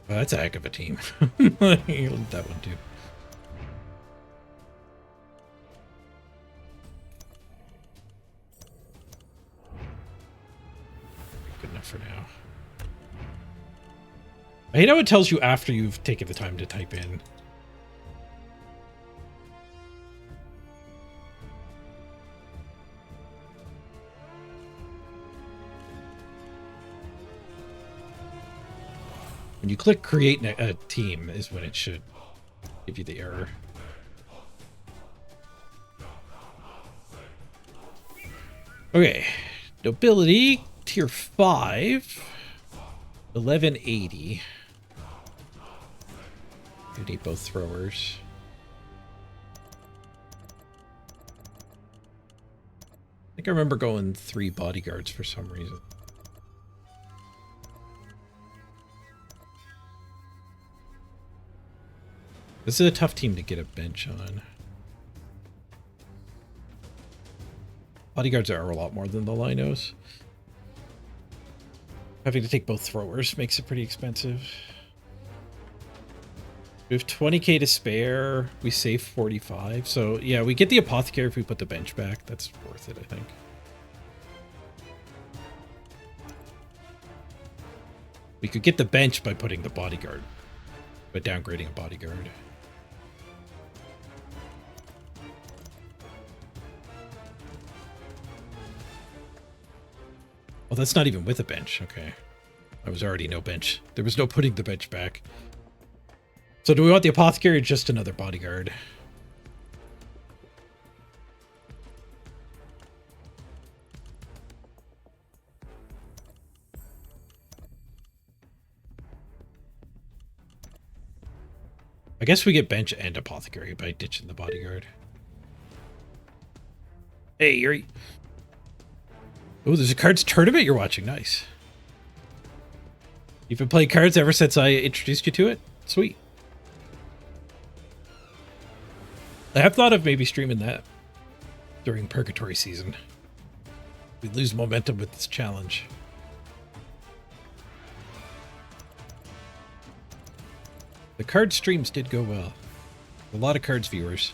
Well, that's a heck of a team. That one too. Good enough for now. I hate how it tells you after you've taken the time to type in. When you click create a team is when it should give you the error. Okay, nobility tier 5, 1180. You need both throwers. I think I remember going 3 bodyguards for some reason. This is a tough team to get a bench on. Bodyguards are a lot more than the Linos. Having to take both throwers makes it pretty expensive. We have 20k to spare. We save 45. So yeah, we get the apothecary if we put the bench back. That's worth it, I think. We could get the bench by putting the bodyguard, but downgrading a bodyguard. Oh, that's not even with a bench. Okay. I was already no bench. There was no putting the bench back. So do we want the apothecary or just another bodyguard? I guess we get bench and apothecary by ditching the bodyguard. Hey, you're... Oh, there's a cards tournament you're watching. Nice. You've been playing cards ever since I introduced you to it? Sweet. I have thought of maybe streaming that during Purgatory season. We lose momentum with this challenge. The card streams did go well. A lot of cards viewers.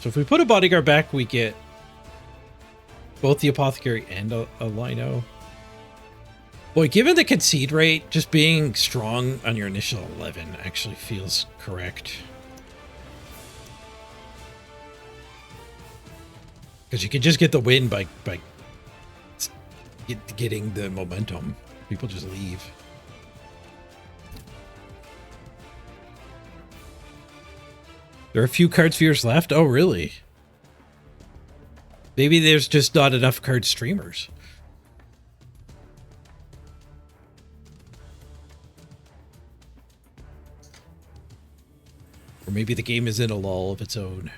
So if we put a bodyguard back, we get both the apothecary and a Lino. Boy, given the concede rate, just being strong on your initial 11 actually feels correct. Because you can just get the win by getting the momentum. People just leave. There are a few cards viewers left? Oh, really? Maybe there's just not enough card streamers. Or maybe the game is in a lull of its own.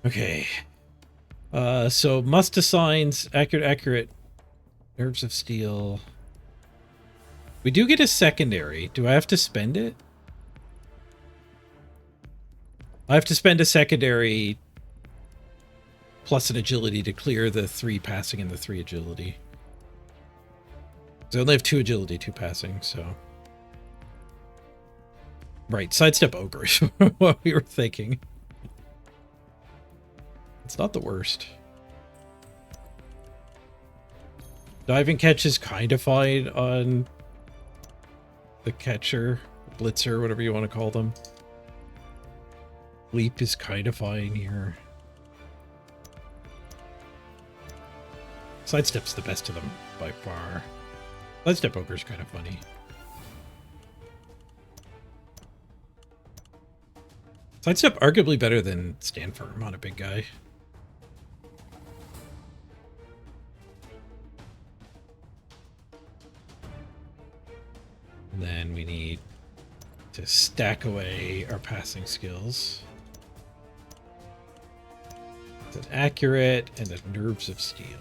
Okay. So must assigns accurate nerves of steel. We do get a secondary. Do I have to spend it? I have to spend a secondary plus an agility to clear the 3 passing and the 3 agility. I only have 2 agility, 2 passing, so. Right, sidestep ogre is what we were thinking. It's not the worst. Dive and catch is kind of fine on the catcher, blitzer, whatever you want to call them. Leap is kind of fine here. Sidestep's the best of them by far. Sidestep ogre's kind of funny. Sidestep arguably better than stand firm on a big guy. And then we need to stack away our passing skills. It's an accurate and a nerves of steel.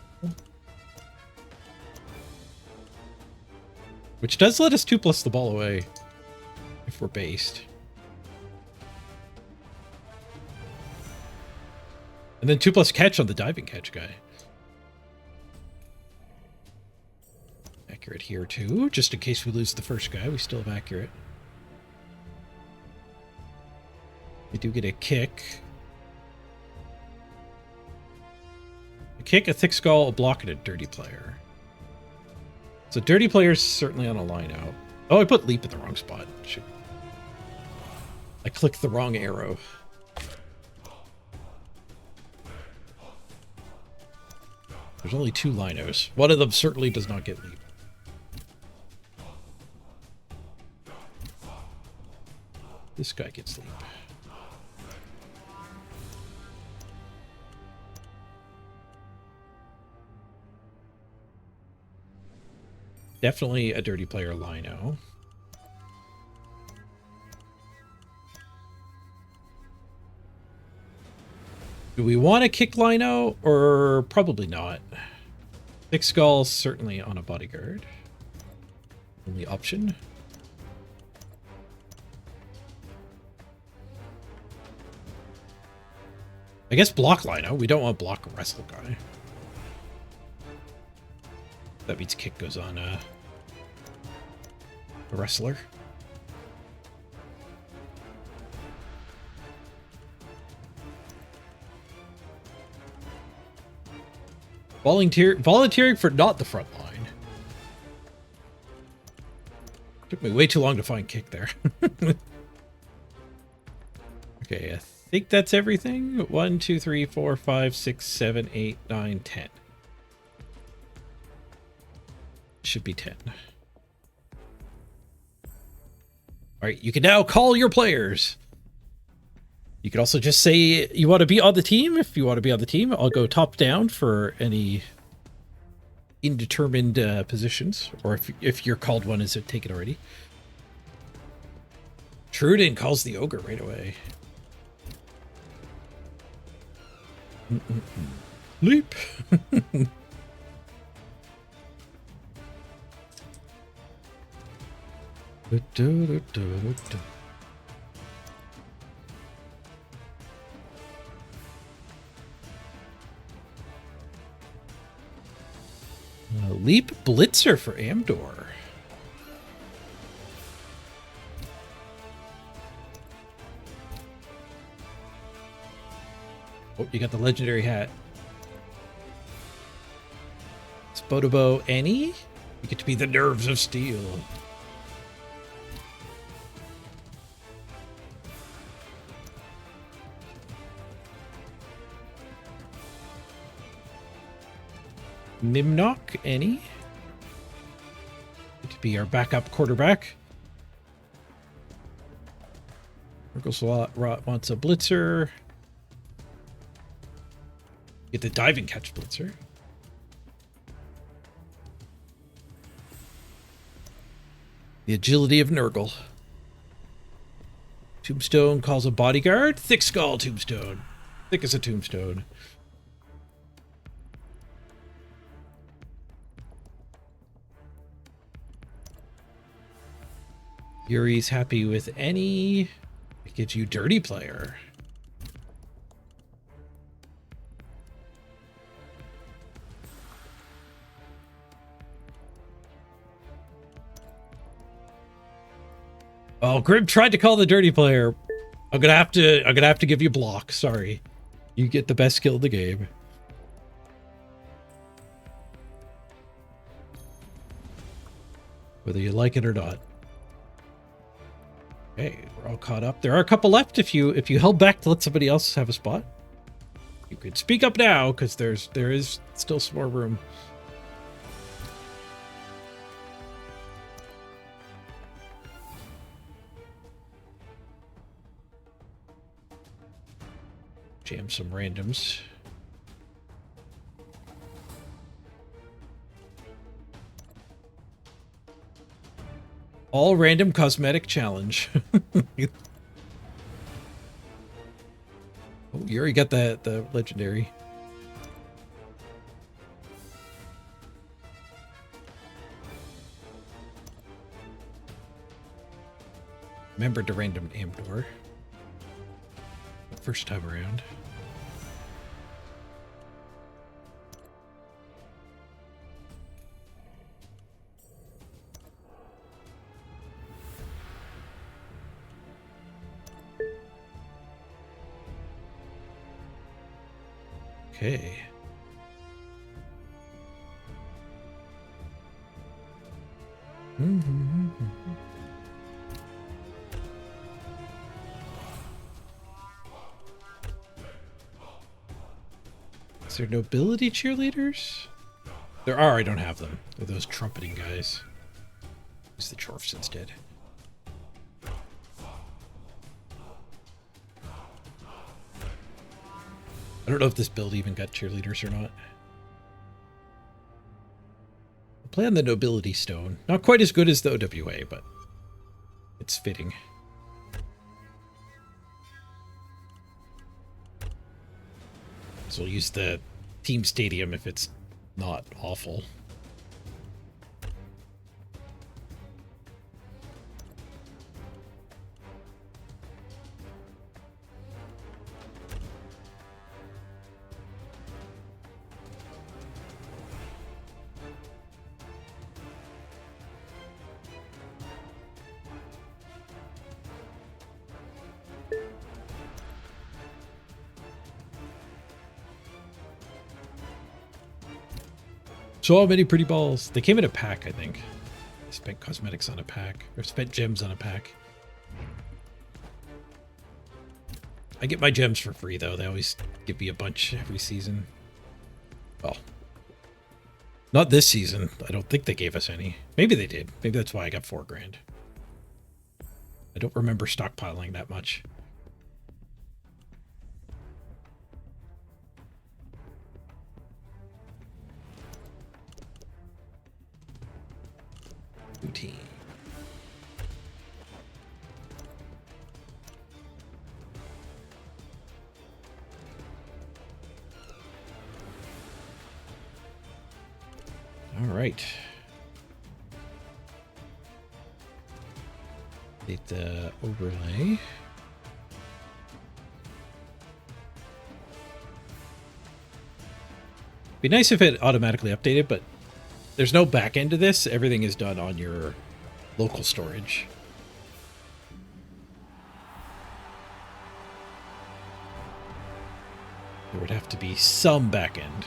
Which does let us 2+ the ball away if we're based. And then 2+ catch on the diving catch guy. Accurate here too, just in case we lose the first guy, we still have accurate. We do get a kick. A kick, a thick skull, a block, and a dirty player. So dirty player's certainly on a line out. Oh, I put leap in the wrong spot. Shoot. I clicked the wrong arrow. There's only 2 linos. One of them certainly does not get leap. This guy gets leap. Definitely a dirty player lino. Do we want to kick lino or probably not? Thick skull certainly on a bodyguard. Only option. I guess block lino. We don't want block wrestle guy. That means kick goes on a wrestler. Volunteering for not the front line. Took me way too long to find kick there. Okay, I think that's everything. 1, 2, 3, 4, 5, 6, 7, 8, 9, 10. Should be 10. All right, you can now call your players. You could also just say you want to be on the team. If you want to be on the team, I'll go top down for any indetermined positions. Or if you're called one, is it taken already? Truden calls the ogre right away. Leap. Leap Blitzer for Amdor. Oh, you got the legendary hat. Spodobo Annie? You get to be the nerves of steel. Mimnock Annie. Get to be our backup quarterback. Rot wants a blitzer. Get the diving catch blitzer. The agility of Nurgle. Tombstone calls a bodyguard. Thick skull Tombstone. Thick as a tombstone. Yuri's happy with any. It gives you dirty player. Oh, Grim tried to call the dirty player. I'm gonna have to give you block. Sorry. You get the best skill in the game. whether you like it or not. Okay, we're all caught up. There are a couple left. If you held back to let somebody else have a spot, you could speak up now, because there is still some more room. Jam some randoms. All random cosmetic challenge. Oh, you already got the legendary. Remember to random Amdor. First time around. Okay. Is there nobility cheerleaders? There are, I don't have them. They're those trumpeting guys. Use the Chorfs instead. I don't know if this build even got cheerleaders or not. I'll play on the nobility stone. Not quite as good as the OWA, but it's fitting. So we'll use the team stadium if it's not awful. So many pretty balls. They came in a pack, I think. I spent cosmetics on a pack. Or spent gems on a pack. I get my gems for free, though. They always give me a bunch every season. Well, not this season. I don't think they gave us any. Maybe they did. Maybe that's why I got 4 grand. I don't remember stockpiling that much. Team. All right. Hit the overlay. Be nice if it automatically updated, but there's no back end to this. Everything is done on your local storage. There would have to be some back end.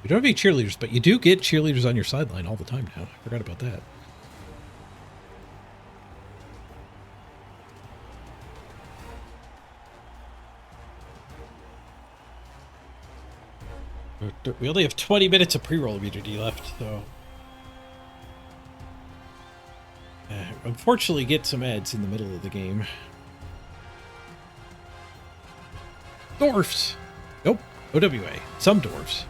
You don't have any cheerleaders, but you do get cheerleaders on your sideline all the time now. I forgot about that. We only have 20 minutes of pre-roll immunity left, so... unfortunately, get some ads in the middle of the game. Dwarfs! Nope. OWA. Some dwarfs.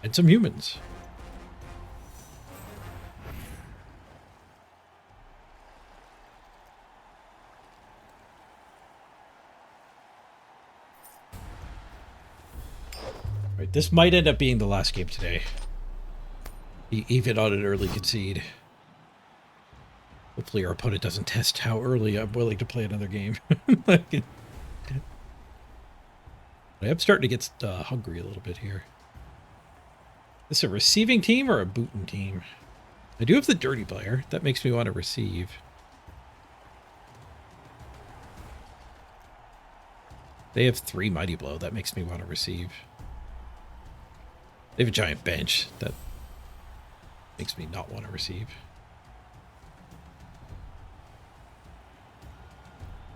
And some humans. Right, this might end up being the last game today. Even on an early concede. Hopefully our opponent doesn't test how early I'm willing to play another game. I am starting to get hungry a little bit here. Is this a receiving team or a booting team? I do have the dirty player. That makes me want to receive. They have 3 Mighty Blow. That makes me want to receive. They have a giant bench. That makes me not want to receive.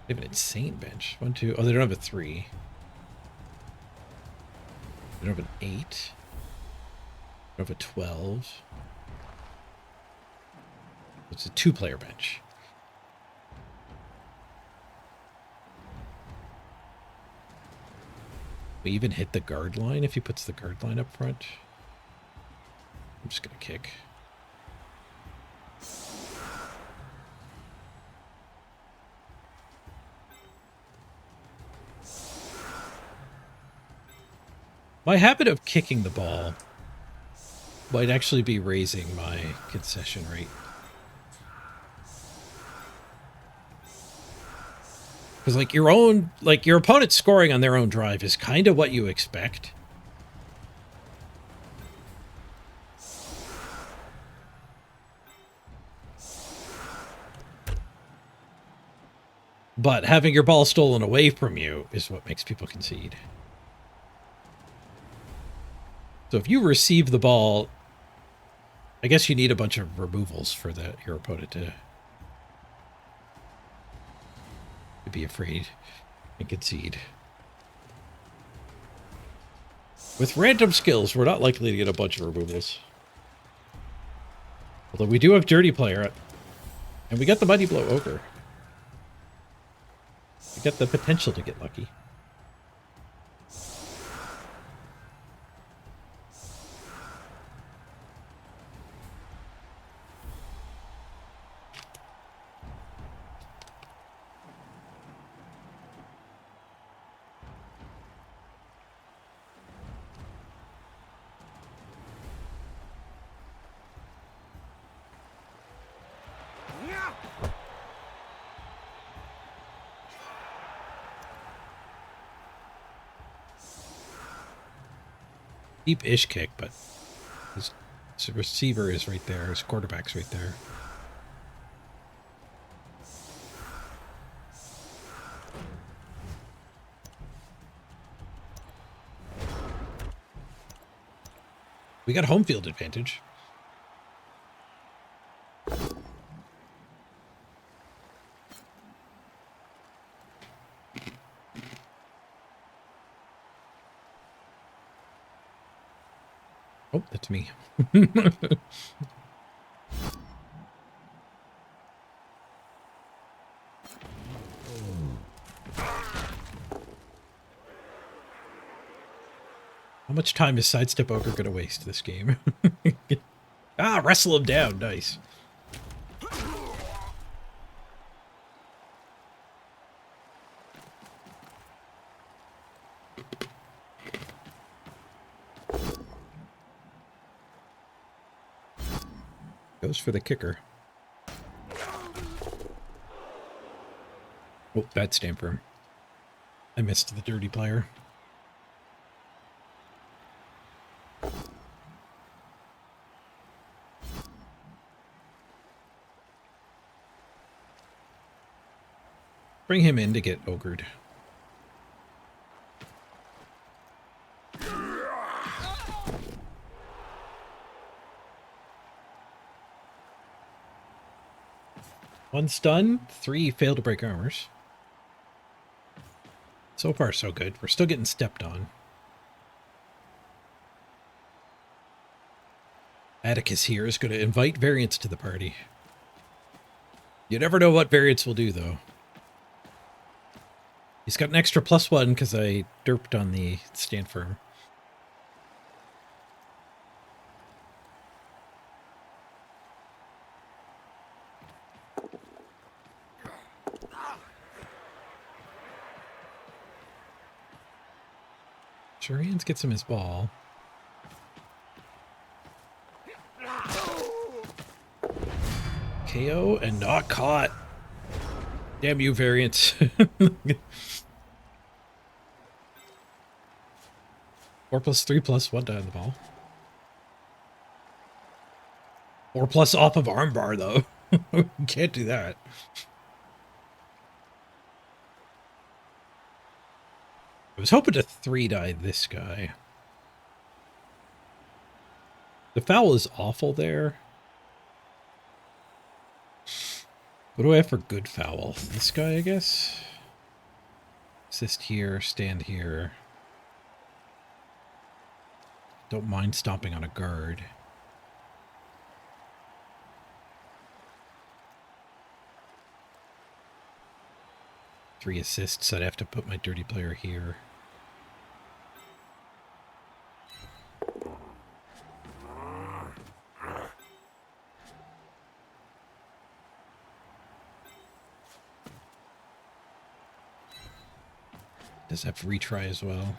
They have an insane bench. 1, 2. Oh, they don't have a 3. They don't have an 8. They don't have a 12. It's a 2-player bench. We even hit the guard line if he puts the guard line up front. I'm just gonna kick. My habit of kicking the ball might actually be raising my concession rate. Because like your opponent scoring on their own drive is kind of what you expect. But having your ball stolen away from you is what makes people concede. So if you receive the ball, I guess you need a bunch of removals for your opponent to be afraid and concede. With random skills, we're not likely to get a bunch of removals. Although we do have Dirty Player, and we got the Mighty Blow Ogre. We got the potential to get lucky. Deep-ish kick, but his receiver is right there. His quarterback's right there. We got home field advantage. Oh, that's me. How much time is Sidestep Ogre going to waste this game? Ah, wrestle him down. Nice. Goes for the kicker. Oh, bad stand for him. I missed the Dirty Player. Bring him in to get ogred. One stun, 3 fail to break armors. So far, so good. We're still getting stepped on. Atticus here is going to invite variants to the party. You never know what variants will do, though. He's got an extra +1 because I derped on the stand firm. Shurians gets him his ball. KO and not caught. Damn you, variants. 4+3+1 die on the ball. 4+ off of armbar, though. Can't do that. I was hoping to 3-die this guy. The foul is awful there. What do I have for good foul? This guy, I guess? Assist here, stand here. Don't mind stomping on a guard. Three assists, I'd have to put my dirty player here. Does have retry as well.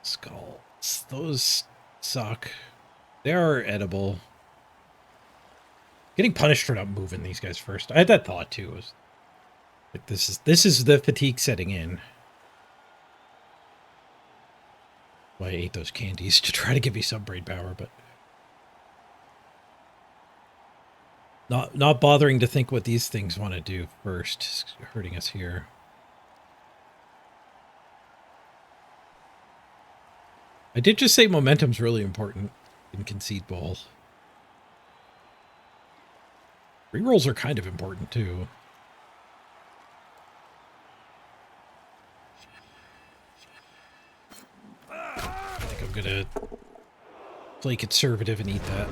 Skulls. Those suck. They are edible. Getting punished for not moving these guys first. I had that thought too. Was like this is the fatigue setting in. Well, I ate those candies to try to give me some brain power, but not bothering to think what these things want to do first is hurting us here. I did just say momentum's really important in Concede Bowl. Rerolls are kind of important too. I think I'm gonna play conservative and eat that.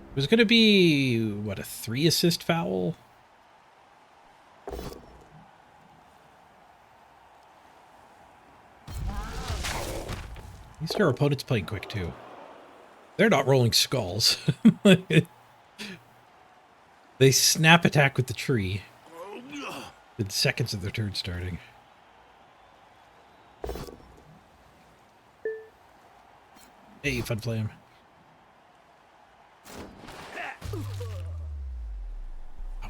It was gonna be, what, a 3 assist foul? At least our opponent's playing quick too. They're not rolling skulls. They snap attack with the tree in seconds of their turn starting. Hey, fun flame. Oh,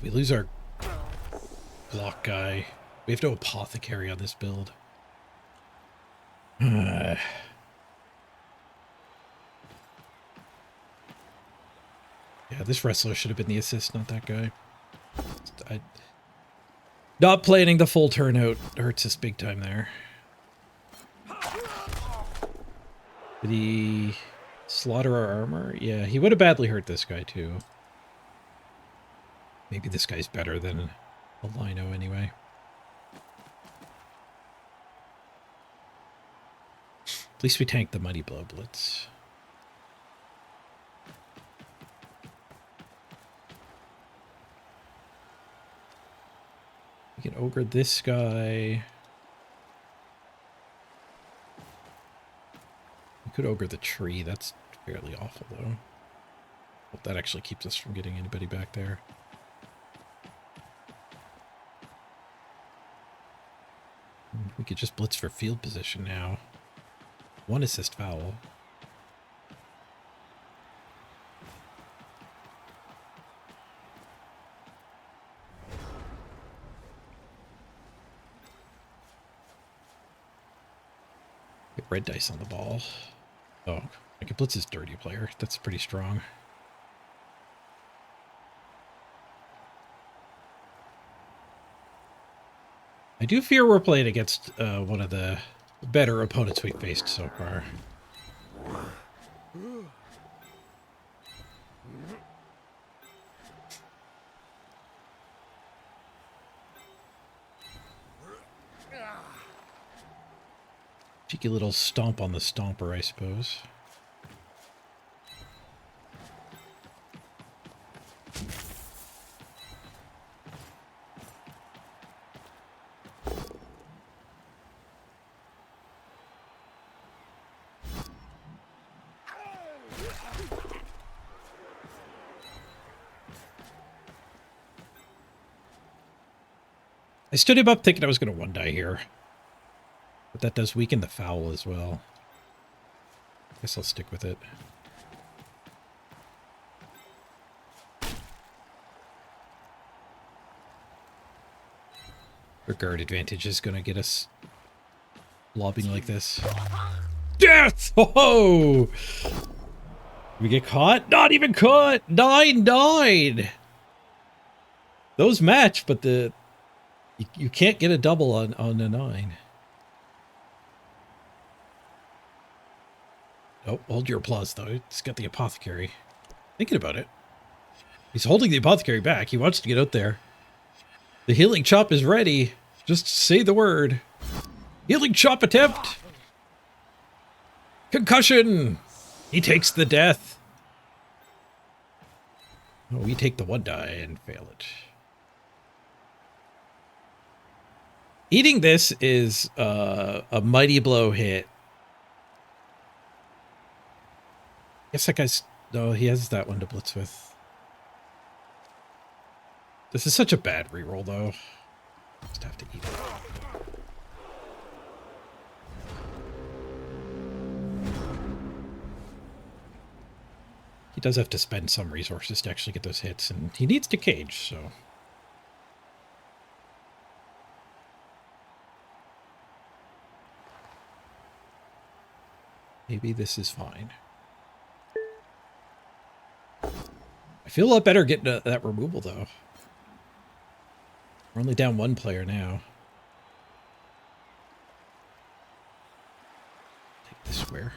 we lose our block guy. We have no apothecary on this build. Yeah, this wrestler should have been the assist, not that guy. Not planning the full turnout hurts us big time there. Did he slaughter our armor? Yeah, he would have badly hurt this guy too. Maybe this guy's better than a Lino anyway. At least we tanked the Mighty Blow Blitz. We can ogre this guy. We could ogre the tree. That's fairly awful, though. Hope that actually keeps us from getting anybody back there. We could just blitz for field position now. 1 assist foul. Get red dice on the ball. Oh, I could blitz his dirty player. That's pretty strong. I do fear we're playing against one of the better opponents we've faced so far. Cheeky little stomp on the stomper, I suppose. I stood him up thinking I was going to 1-die here. But that does weaken the foul as well. Guess I'll stick with it. Our guard advantage is going to get us lobbing like this. Death! Oh! We get caught? Not even caught! 9-9! Those match, but you can't get a double on a 9. Oh, hold your applause, though. It's got the apothecary. Thinking about it. He's holding the apothecary back. He wants to get out there. The healing chop is ready. Just say the word. Healing chop attempt. Concussion. He takes the death. Oh, we take the 1 die and fail it. Eating this is a mighty blow hit. Guess that guy's... No, he has that one to blitz with. This is such a bad reroll, though. Just have to eat it. He does have to spend some resources to actually get those hits, and he needs to cage, so... Maybe this is fine. I feel a lot better getting that removal, though. We're only down 1 player now. Take this square.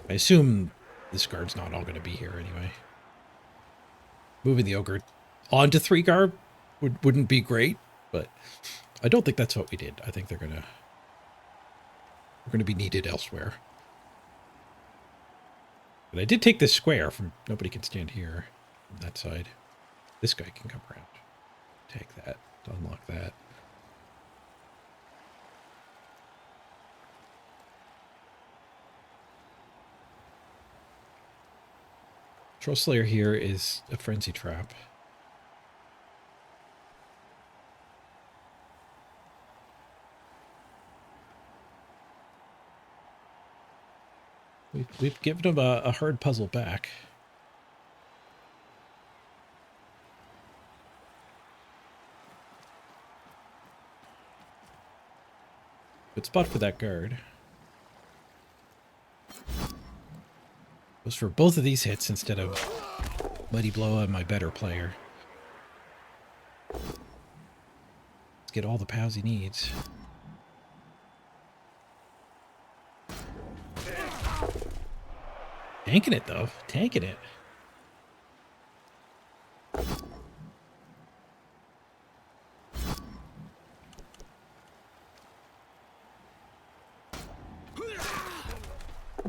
I assume this guard's not all going to be here anyway. Moving the ogre onto 3 guard wouldn't be great, but I don't think that's what we did. I think we're going to be needed elsewhere. But I did take this square from... Nobody can stand here on that side. This guy can come around. Take that. Unlock that. Troll Slayer here is a frenzy trap. We've given him a hard puzzle back. Good spot for that guard. Goes for both of these hits instead of Mighty Blow on my better player. Let's get all the pows he needs. Tanking it, though. Tanking it.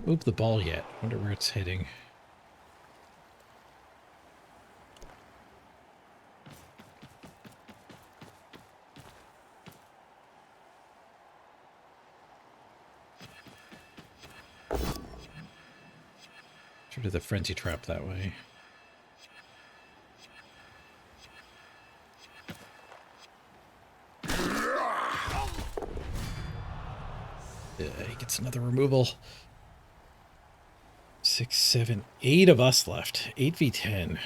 Move the ball yet. Wonder where it's hitting. Sort of the frenzy trap that way. He gets another removal. 6, 7, 8 of us left. 8v10.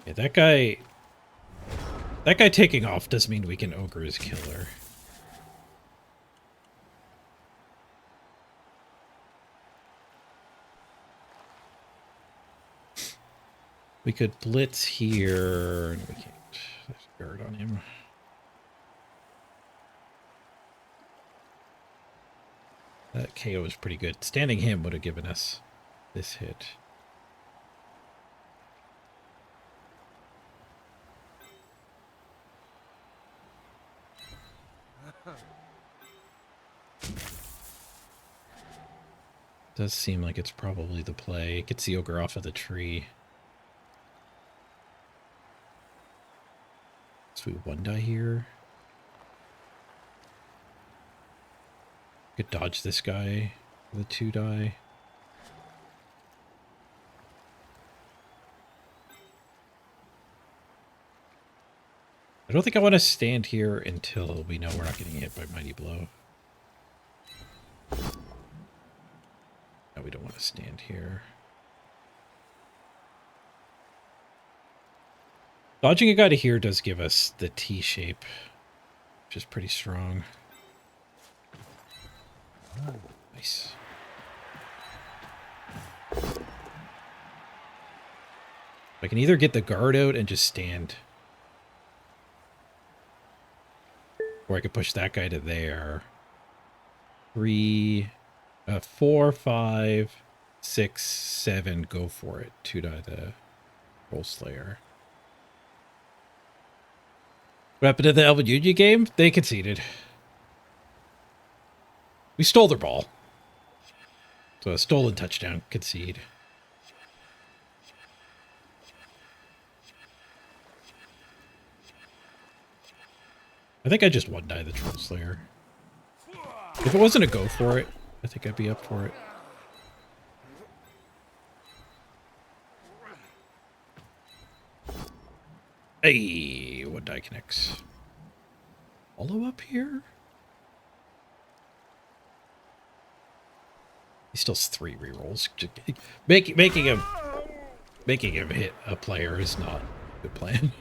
Yeah, that guy taking off does mean we can ogre his killer. We could blitz here. We can't. There's a guard on him. That KO is pretty good. Standing him would have given us this hit. Does seem like it's probably the play. Gets the ogre off of the tree. So we 1 die here. Could dodge this guy with a 2 die. I don't think I want to stand here until we know we're not getting hit by Mighty Blow. No, we don't want to stand here. Dodging a guy to here does give us the T shape which is pretty strong. Nice. I can either get the guard out and just stand, or I could push that guy to there. 4, 5, 6, 7. Go for it. 2 to the Troll Slayer. What happened to the Elven Union game? They conceded. We stole their ball. So a stolen touchdown, concede. I think I just one-die the Troll Slayer. If it wasn't a go for it, I think I'd be up for it. Hey, one-die connects. Follow up here? He still has 3 rerolls. Making him hit a player is not a good plan.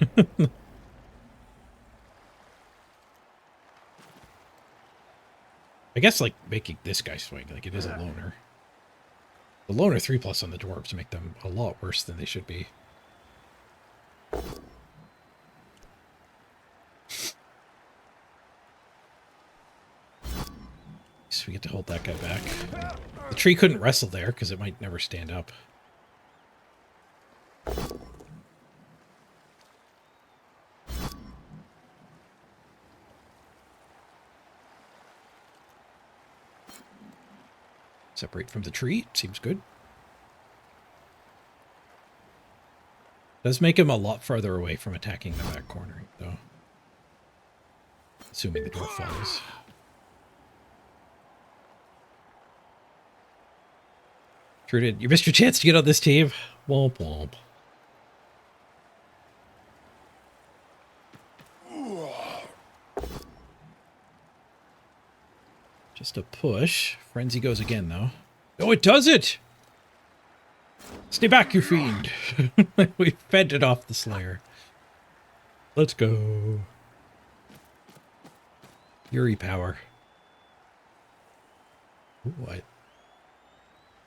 I guess, like, making this guy swing, like, it is a loner. The loner 3+ on the dwarves make them a lot worse than they should be. So we get to hold that guy back. The tree couldn't wrestle there because it might never stand up. Separate from the tree. Seems good. Does make him a lot farther away from attacking the back corner, though. Assuming the dwarf falls. True did. You missed your chance to get on this team. Womp womp. Just a push. Frenzy goes again, though. No, it doesn't! Stay back, you fiend! We fended off the Slayer. Let's go. Fury power. Ooh, I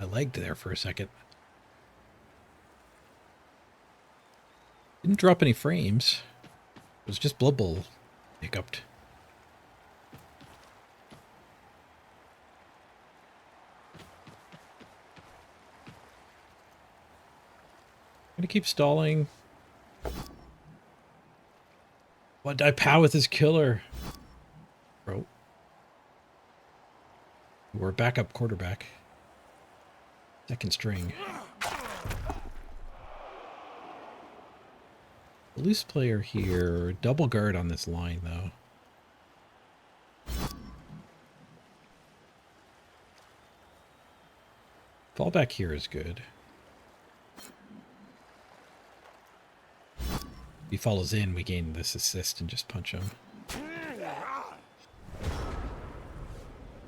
lagged there for a second. Didn't drop any frames. It was just Blood Bowl hiccuped. Gonna keep stalling. What did I pow with his killer? Bro. We're a backup quarterback. Second string. Loose player here. Double guard on this line, though. Fallback here is good. If he follows in, we gain this assist and just punch him.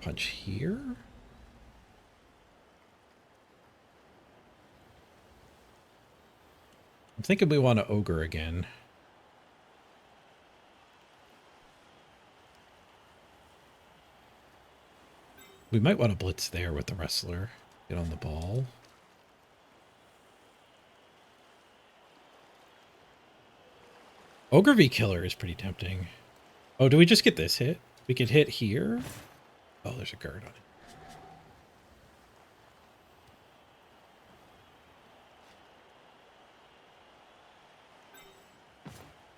Punch here? I'm thinking we want to ogre again. We might want to blitz there with the wrestler. Get on the ball. Ogre v Killer is pretty tempting. Oh, do we just get this hit? We could hit here. Oh, there's a guard on it.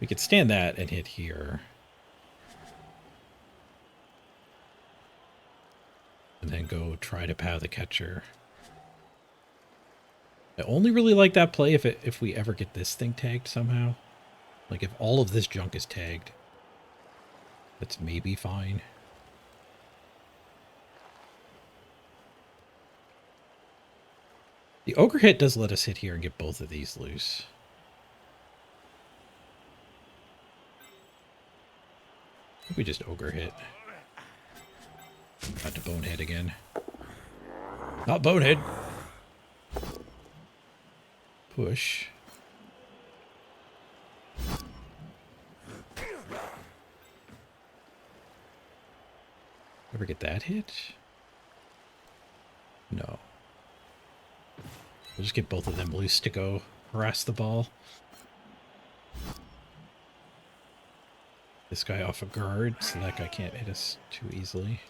We could stand that and hit here. And then go try to pow the catcher. I only really like that play if we ever get this thing tagged somehow. Like if all of this junk is tagged. That's maybe fine. The ogre hit does let us hit here and get both of these loose. I think we just ogre hit. Got to bonehead again. Not bonehead. Push. Ever get that hit? No. We'll just get both of them loose to go harass the ball. This guy off a guard, so that guy can't hit us too easily.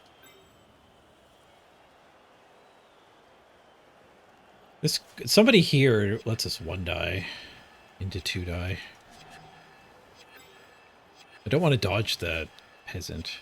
Somebody here lets us 1 die into 2 die. I don't want to dodge the peasant.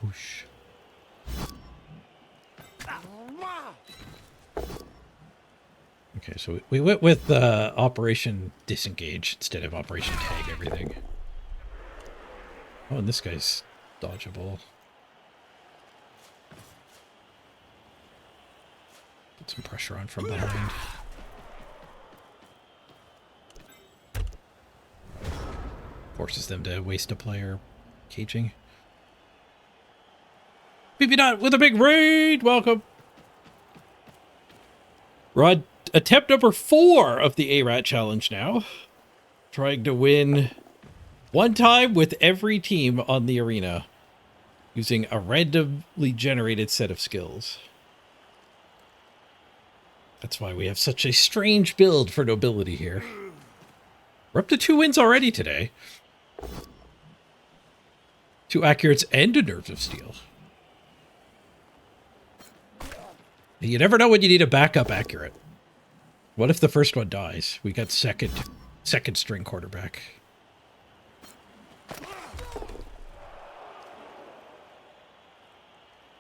Boosh. Okay, so we went with Operation Disengage instead of Operation Tag Everything. Oh, and this guy's dodgeable. Put some pressure on from behind. Forces them to waste a player caging. BB Dot with a big raid! Welcome! We're on attempt number 4 of the ARAT challenge now. Trying to win 1 time with every team on the arena. Using a randomly generated set of skills. That's why we have such a strange build for nobility here. We're up to 2 wins already today. 2 accurates and a Nerves of Steel. You never know when you need a backup accurate. What if the first one dies? We got second string quarterback.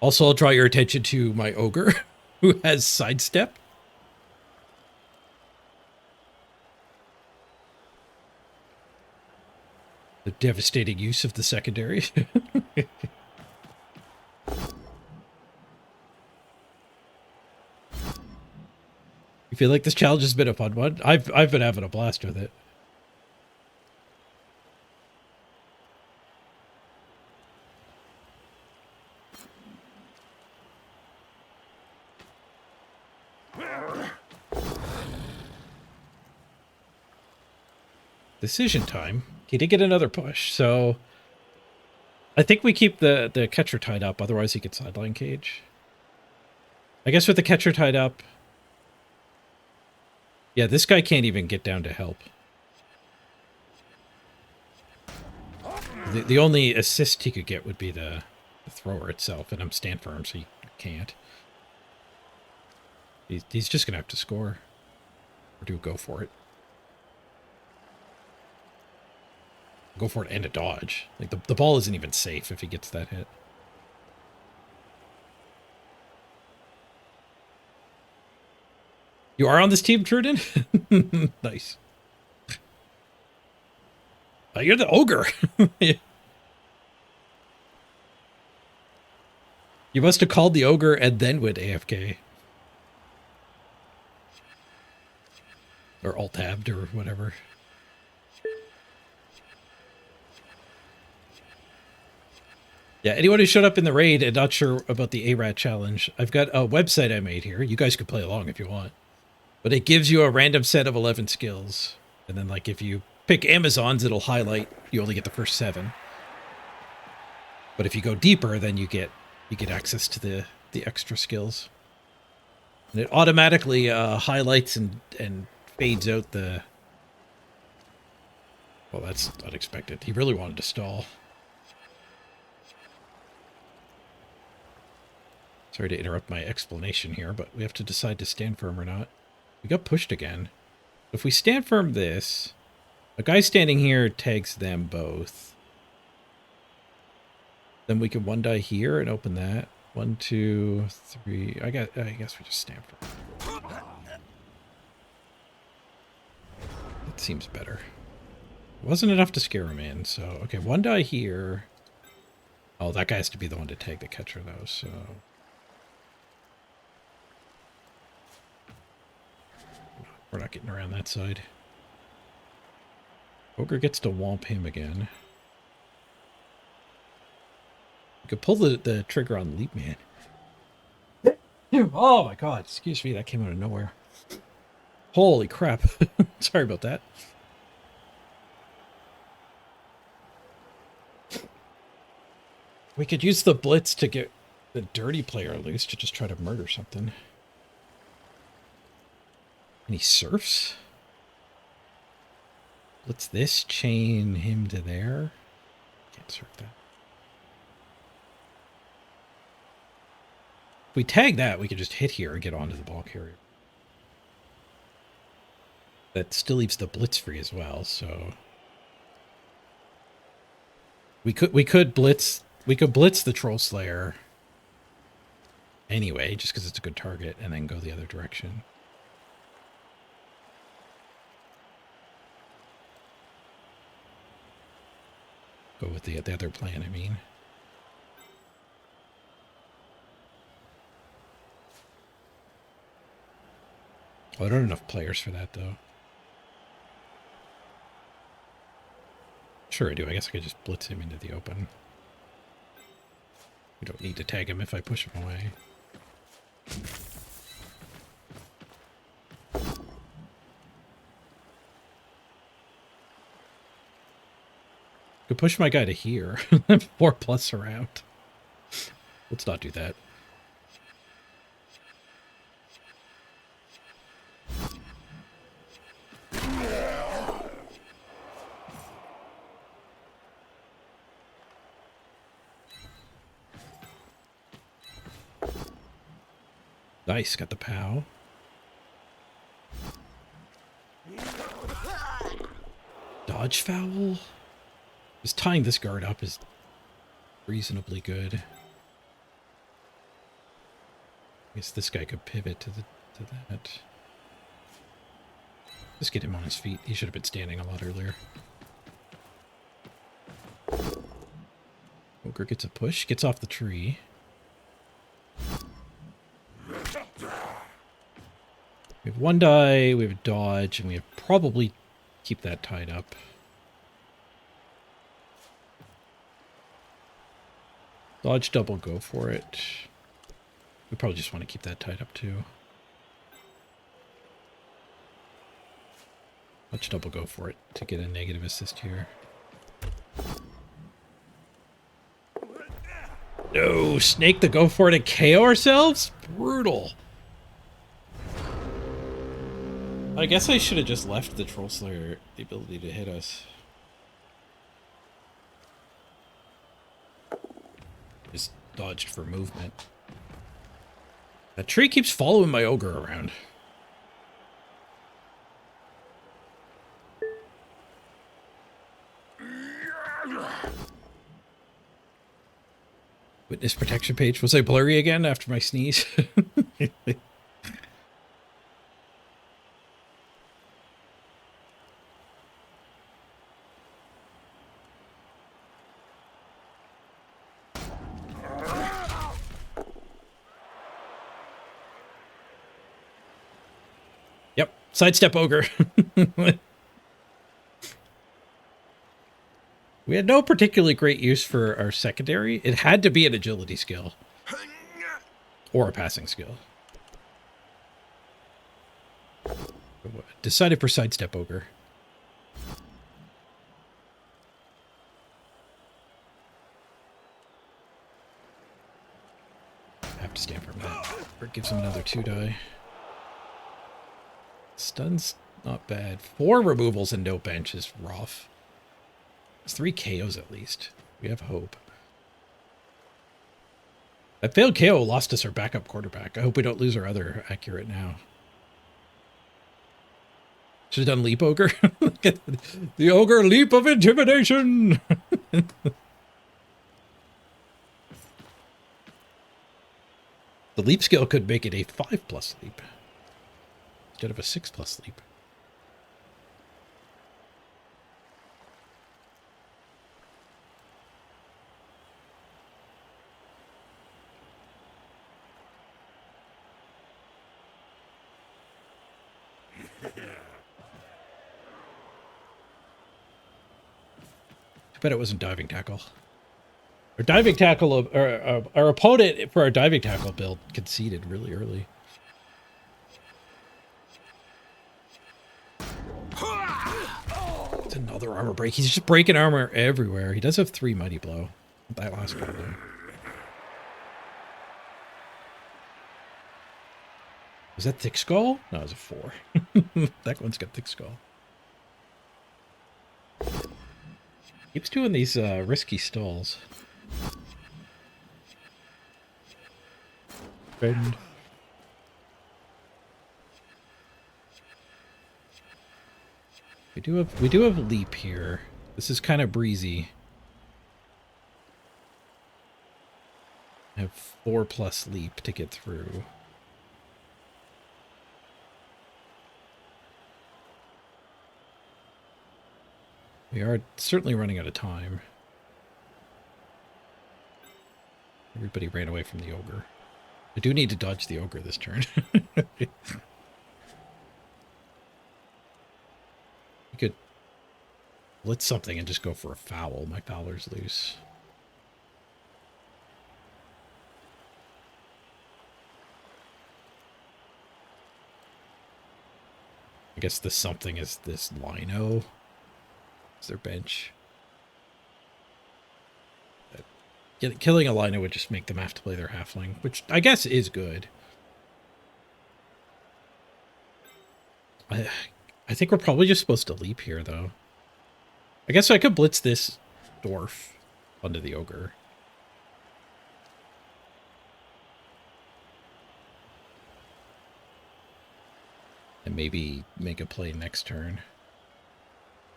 Also, I'll draw your attention to my ogre, who has sidestep. The devastating use of the secondary. You feel like this challenge has been a fun one? I've been having a blast with it. Decision time. He did get another push, so I think we keep the catcher tied up, otherwise he gets sideline cage. I guess with the catcher tied up, yeah, this guy can't even get down to help. The only assist he could get would be the thrower itself, and I'm stand firm, so he can't. He's just going to have to score. Or do go for it. Go for it and a dodge. Like, the ball isn't even safe if he gets that hit. You are on this team, Truden? Nice. You're the ogre. You must have called the ogre and then went AFK. Or alt-tabbed or whatever. Yeah, anyone who showed up in the raid and not sure about the ARAT challenge, I've got a website I made here. You guys could play along if you want. But it gives you a random set of 11 skills. And then, like, if you pick Amazon's, it'll highlight, you only get the first 7. But if you go deeper, then you get access to the extra skills. And it automatically highlights and fades out the... Well, that's unexpected. He really wanted to stall. Sorry to interrupt my explanation here, but we have to decide to stand firm or not. We got pushed again. If we stand firm this, a guy standing here tags them both. Then we can 1 die here and open that. 1, 2, 3. I guess we just stand firm. That seems better. Wasn't enough to scare him in, so okay, 1 die here. Oh, that guy has to be the one to tag the catcher though, so. We're not getting around that side. Ogre gets to womp him again. You could pull the trigger on Leap Man. Oh my god, excuse me, that came out of nowhere. Holy crap. Sorry about that. We could use the blitz to get the dirty player loose to just try to murder something. And he surfs? Let's this chain him to there. Can't surf that. If we tag that, we could just hit here and get onto the ball carrier. That still leaves the blitz free as well, so we could blitz the Troll Slayer anyway, just because it's a good target, and then go the other direction. Go with the other plan, I mean. Oh, I don't have enough players for that, though. Sure I do. I guess I could just blitz him into the open. We don't need to tag him if I push him away. Could push my guy to here. 4+ around. Let's not do that. Nice, got the POW. Dodge foul? Just tying this guard up is reasonably good. I guess this guy could pivot to that. Just get him on his feet. He should have been standing a lot earlier. Ogre gets a push, gets off the tree. We have one die, we have a dodge, and we have probably keep that tied up. Dodge double, go for it. We probably just want to keep that tied up too. Dodge double, go for it to get a negative assist here. No, snake the go for it and KO ourselves? Brutal. I guess I should have just left the Troll Slayer the ability to hit us. Just dodged for movement. That tree keeps following my ogre around. Witness protection page. Was I blurry again after my sneeze? Yep, sidestep ogre. We had no particularly great use for our secondary. It had to be an agility skill. Or a passing skill. Decided for sidestep ogre. I have to stand for that. Or it gives him another 2 die. Stun's not bad. 4 removals and no bench is rough. It's 3 KOs at least. We have hope. That failed KO lost us our backup quarterback. I hope we don't lose our other accurate now. Should have done leap ogre. The ogre leap of intimidation. The leap skill could make it a 5+ leap instead of a 6+ leap. Bet it wasn't diving tackle. Our diving tackle, our opponent for our diving tackle build conceded really early. It's another armor break. He's just breaking armor everywhere. He does have 3 mighty blow. That last one though. Was that thick skull? No, it was a 4. That one's got thick skull. Keeps doing these risky stalls. Bend. We do have leap here. This is kind of breezy. I have 4+ leap to get through. We are certainly running out of time. Everybody ran away from the ogre. I do need to dodge the ogre this turn. You could blitz something and just go for a foul. My fowler's loose. I guess the something is this lino. Is their bench. Killing a lino would just make them have to play their halfling, which I guess is good. I think we're probably just supposed to leap here, though. I guess I could blitz this dwarf onto the ogre. And maybe make a play next turn.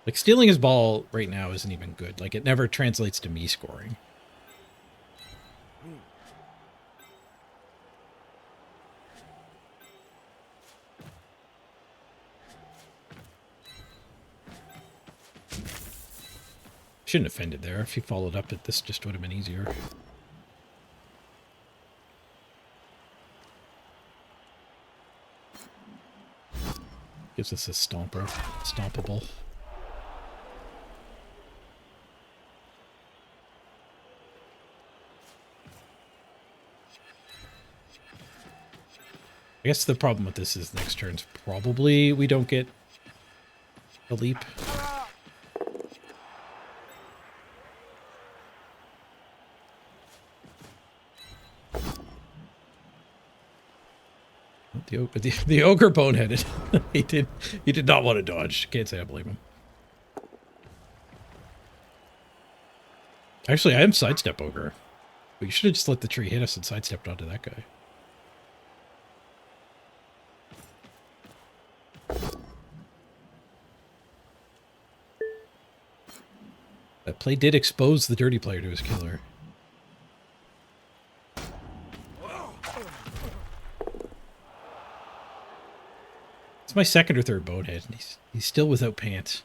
Like, stealing his ball right now isn't even good. Like, it never translates to me scoring. Shouldn't have offended there. If he followed up at this, just would have been easier. Gives us a stompable. I guess the problem with this is next turn's probably we don't get a leap. The ogre boneheaded. he did not want to dodge. Can't say I blame him. Actually, I am sidestep ogre. But you should have just let the tree hit us and sidestepped onto that guy. That play did expose the dirty player to his killer. It's my second or third bonehead, and he's still without pants.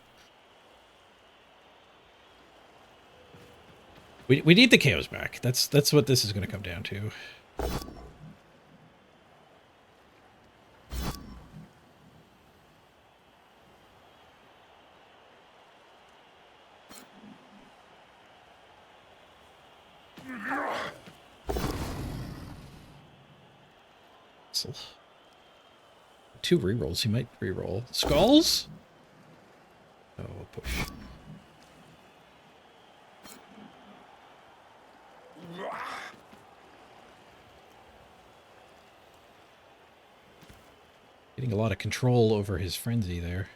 We need the KOs back. That's what this is going to come down to. Two rerolls. He might reroll. Skulls? Oh, push. Getting a lot of control over his frenzy there.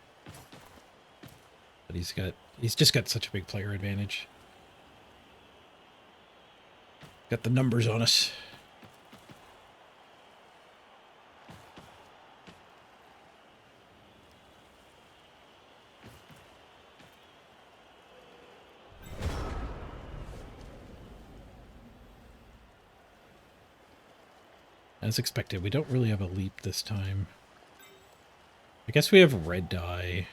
But he's just got such a big player advantage. Got the numbers on us. As expected, we don't really have a leap this time. I guess we have red die.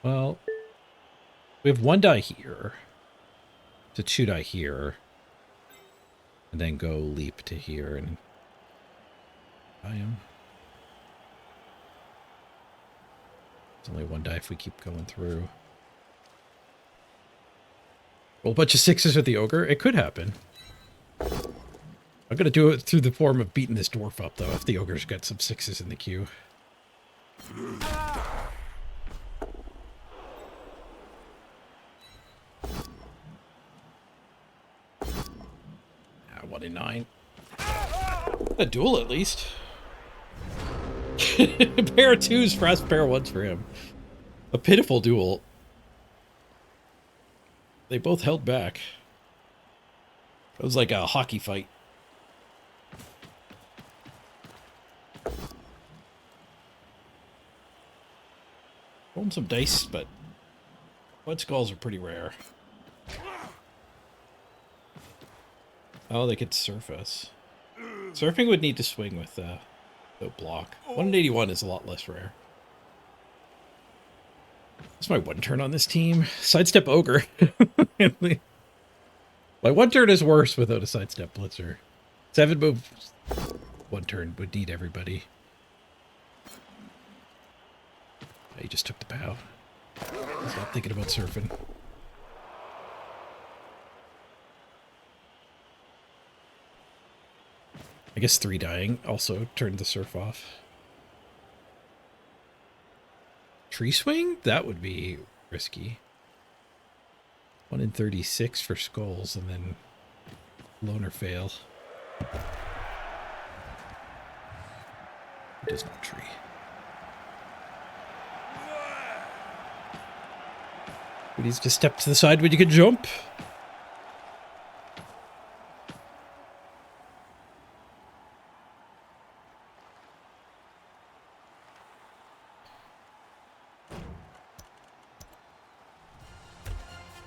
Well, we have 1 die here. To 2 die here. And then go leap to here and die him. It's only one die if we keep going through. Roll a bunch of 6s with the ogre. It could happen. I'm going to do it through the form of beating this dwarf up, though, if the ogre's got some 6s in the queue. 1 in 9. A duel, at least. A pair of 2s for us, pair of 1s for him. A pitiful duel. They both held back. It was like a hockey fight. Rolling some dice, but blood skulls are pretty rare. Oh, they could surf us. Surfing would need to swing with the block. 181 is a lot less rare. That's my one turn on this team. Sidestep ogre. My one turn is worse without a sidestep blitzer. 7 moves. One turn would need everybody. He just took the POW. He's not thinking about surfing. I guess 3 dying also turned the surf off. Tree swing? That would be risky. 1 in 36 for skulls and then loner fail. It is not tree. Who needs to step to the side when you can jump?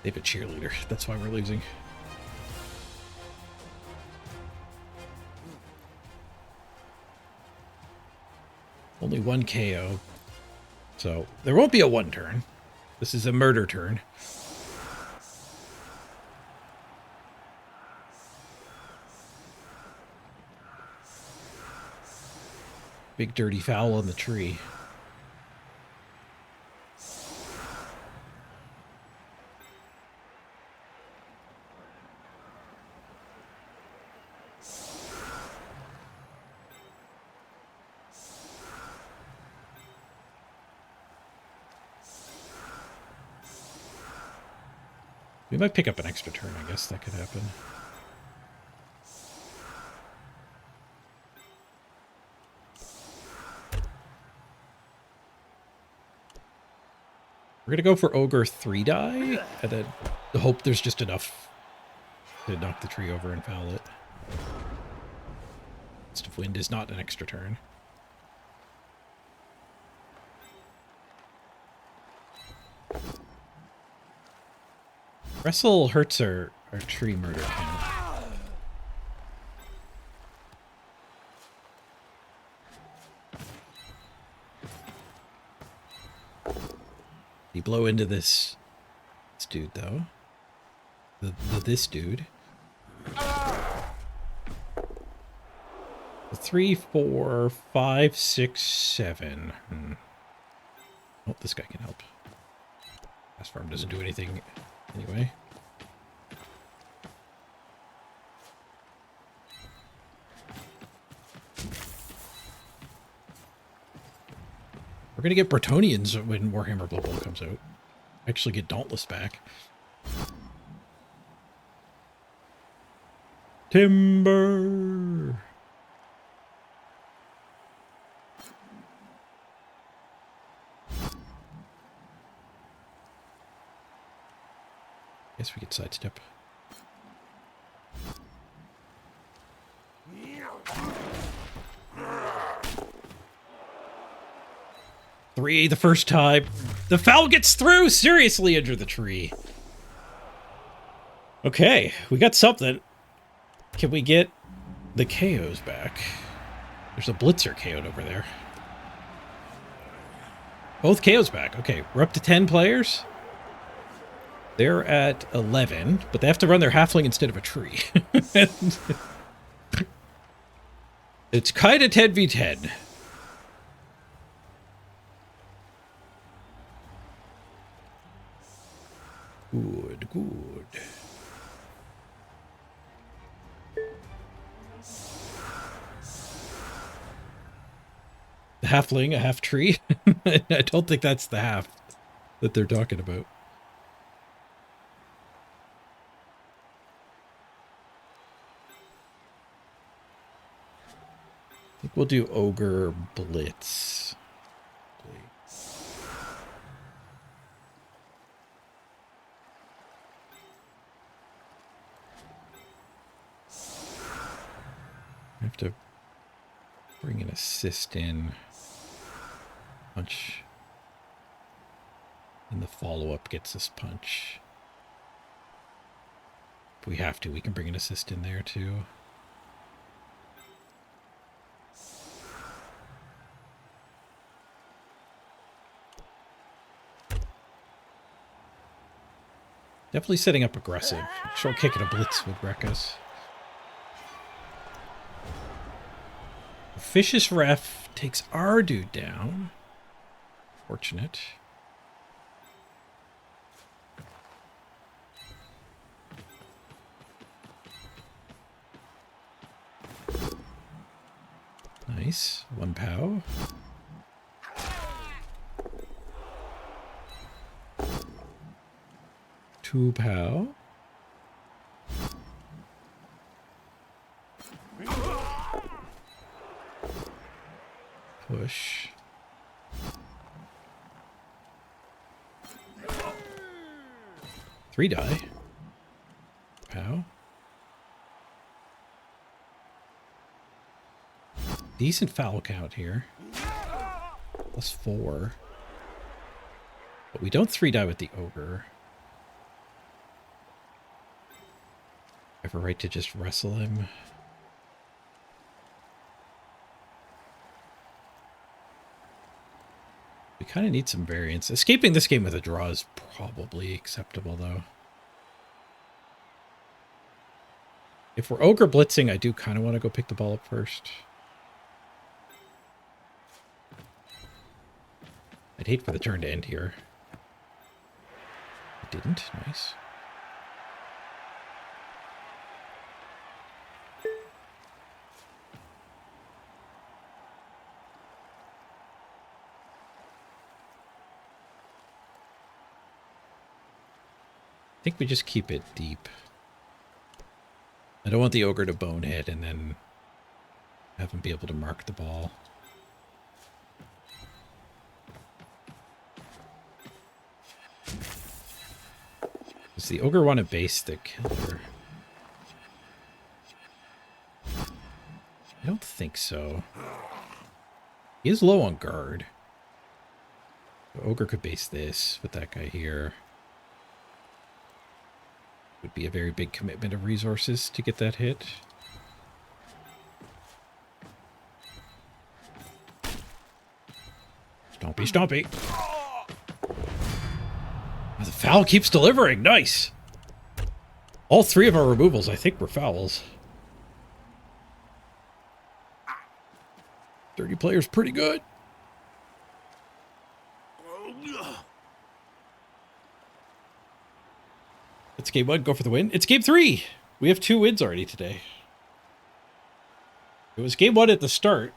They have a cheerleader. That's why we're losing. Only 1 KO. So there won't be a 1 turn. This is a murder turn. Big dirty foul on the tree. We might pick up an extra turn, I guess that could happen. We're gonna go for Ogre 3 die, and then hope there's just enough to knock the tree over and foul it. Gust of Wind is not an extra turn. Wrestle hurts our tree murder count. You blow into this dude, though. This dude. 3, 4, 5, 6, 7. Oh, this guy can help. Fast Farm doesn't do anything anyway. We're gonna get Bretonians when Warhammer Blood Bowl comes out. Actually get Dauntless back. Timber! Guess we could sidestep. Three the first time. The foul gets through! Seriously injure the tree. Okay, we got something. Can we get the KOs back? There's a Blitzer KO'd over there. Both KOs back. Okay, we're up to 10 players. They're at 11, but they have to run their halfling instead of a tree. It's kind of 10v10. The halfling, a half tree. I don't think that's the half that they're talking about. I think we'll do ogre blitz. I have to bring an assist in. Punch. And the follow-up gets us punch. If we have to, we can bring an assist in there too. Definitely setting up aggressive. Short kick and a blitz would wreck us. Vicious ref takes our dude down. Fortunate. Nice. 1 POW. Two POW. Push. Three die. POW. Decent foul count here. +4. But we don't 3 die with the ogre. I have a right to just wrestle him. We kind of need some variance. Escaping this game with a draw is probably acceptable, though. If we're ogre blitzing, I do kind of want to go pick the ball up first. I'd hate for the turn to end here. It didn't. Nice. I think we just keep it deep. I don't want the ogre to bonehead and then have him be able to mark the ball. Does the ogre want to base the killer? I don't think so. He is low on guard. The ogre could base this with that guy here. Would be a very big commitment of resources to get that hit. Stompy, stompy. Oh, the foul keeps delivering. Nice. All 3 of our removals, I think, were fouls. 30 players, pretty good. It's game 1, go for the win. It's game 3. We have 2 wins already today. It was game 1 at the start.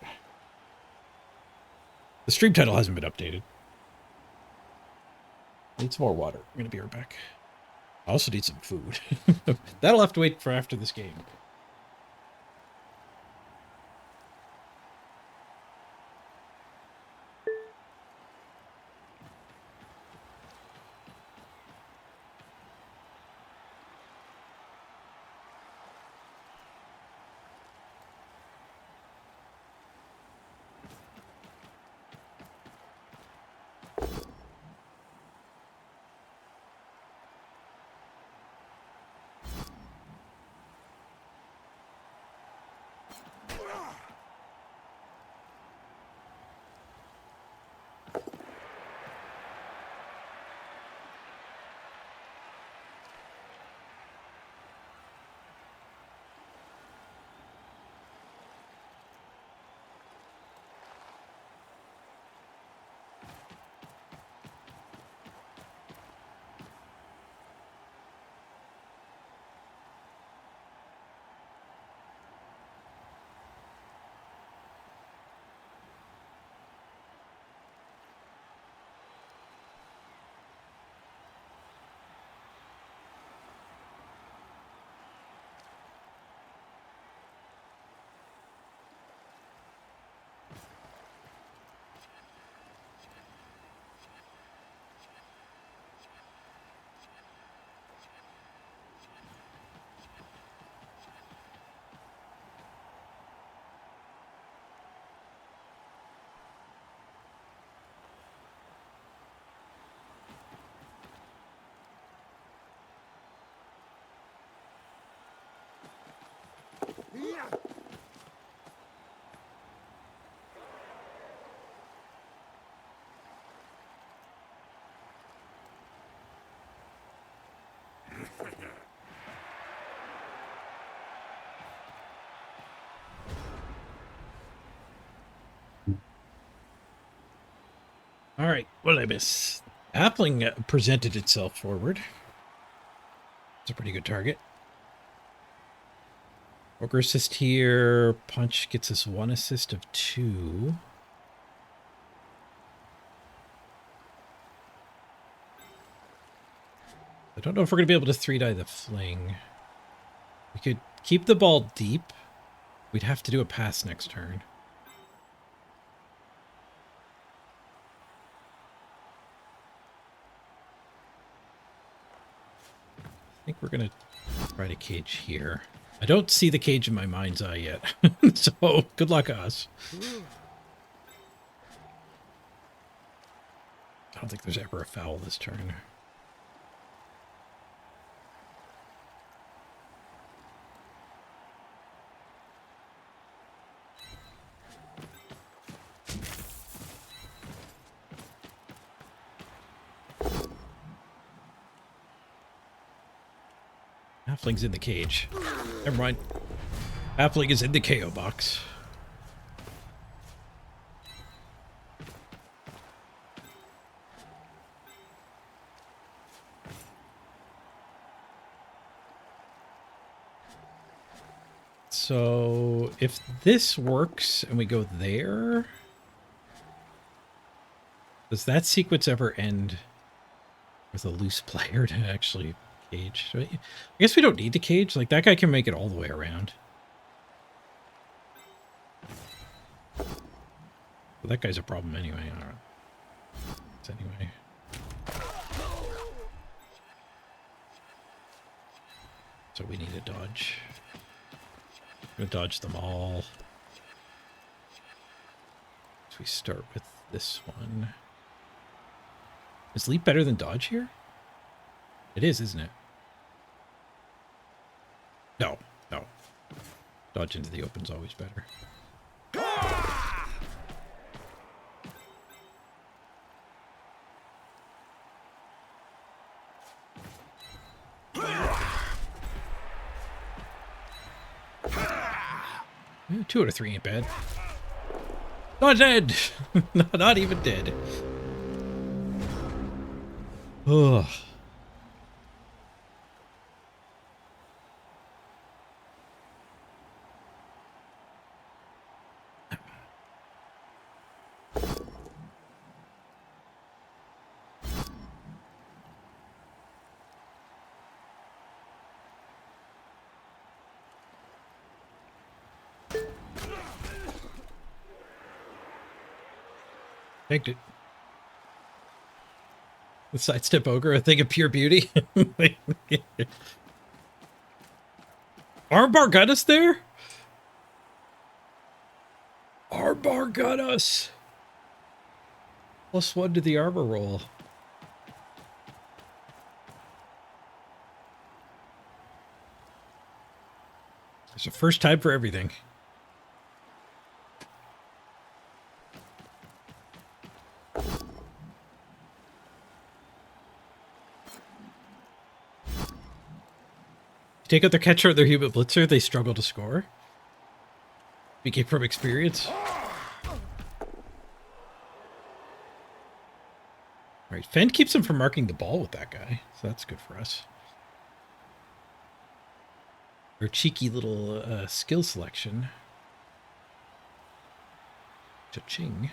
The stream title hasn't been updated. Need some more water. I'm going to be right back. I also need some food. That'll have to wait for after this game. All right, what did I miss? Appling presented itself forward. It's a pretty good target. Ogre assist here. Punch gets us 1 assist of 2. I don't know if we're going to be able to 3-die the fling. We could keep the ball deep. We'd have to do a pass next turn. I think we're going to try to cage here. I don't see the cage in my mind's eye yet. So, good luck us. I don't think there's ever a foul this turn. Halfling's in the cage. Never mind. Halfling is in the KO box. So if this works and we go there, does that sequence ever end with a loose player to actually cage? I guess we don't need to cage. Like, that guy can make it all the way around. But that guy's a problem anyway. All right. Anyway. So we need a dodge. I'm gonna dodge them all. So we start with this one. Is leap better than dodge here? It is, isn't it? No, no. Dodge into the open's always better. Yeah, 2 out of 3 ain't bad. Not dead! Not even dead. Ugh. Tanked it. The sidestep ogre, a thing of pure beauty. Armbar got us there? Armbar got us. +1 to the armor roll. There's a first time for everything. Take out their catcher or their human blitzer, they struggle to score. Speaking from experience. Alright, Fend keeps him from marking the ball with that guy, so that's good for us. Our cheeky little skill selection. Cha-ching.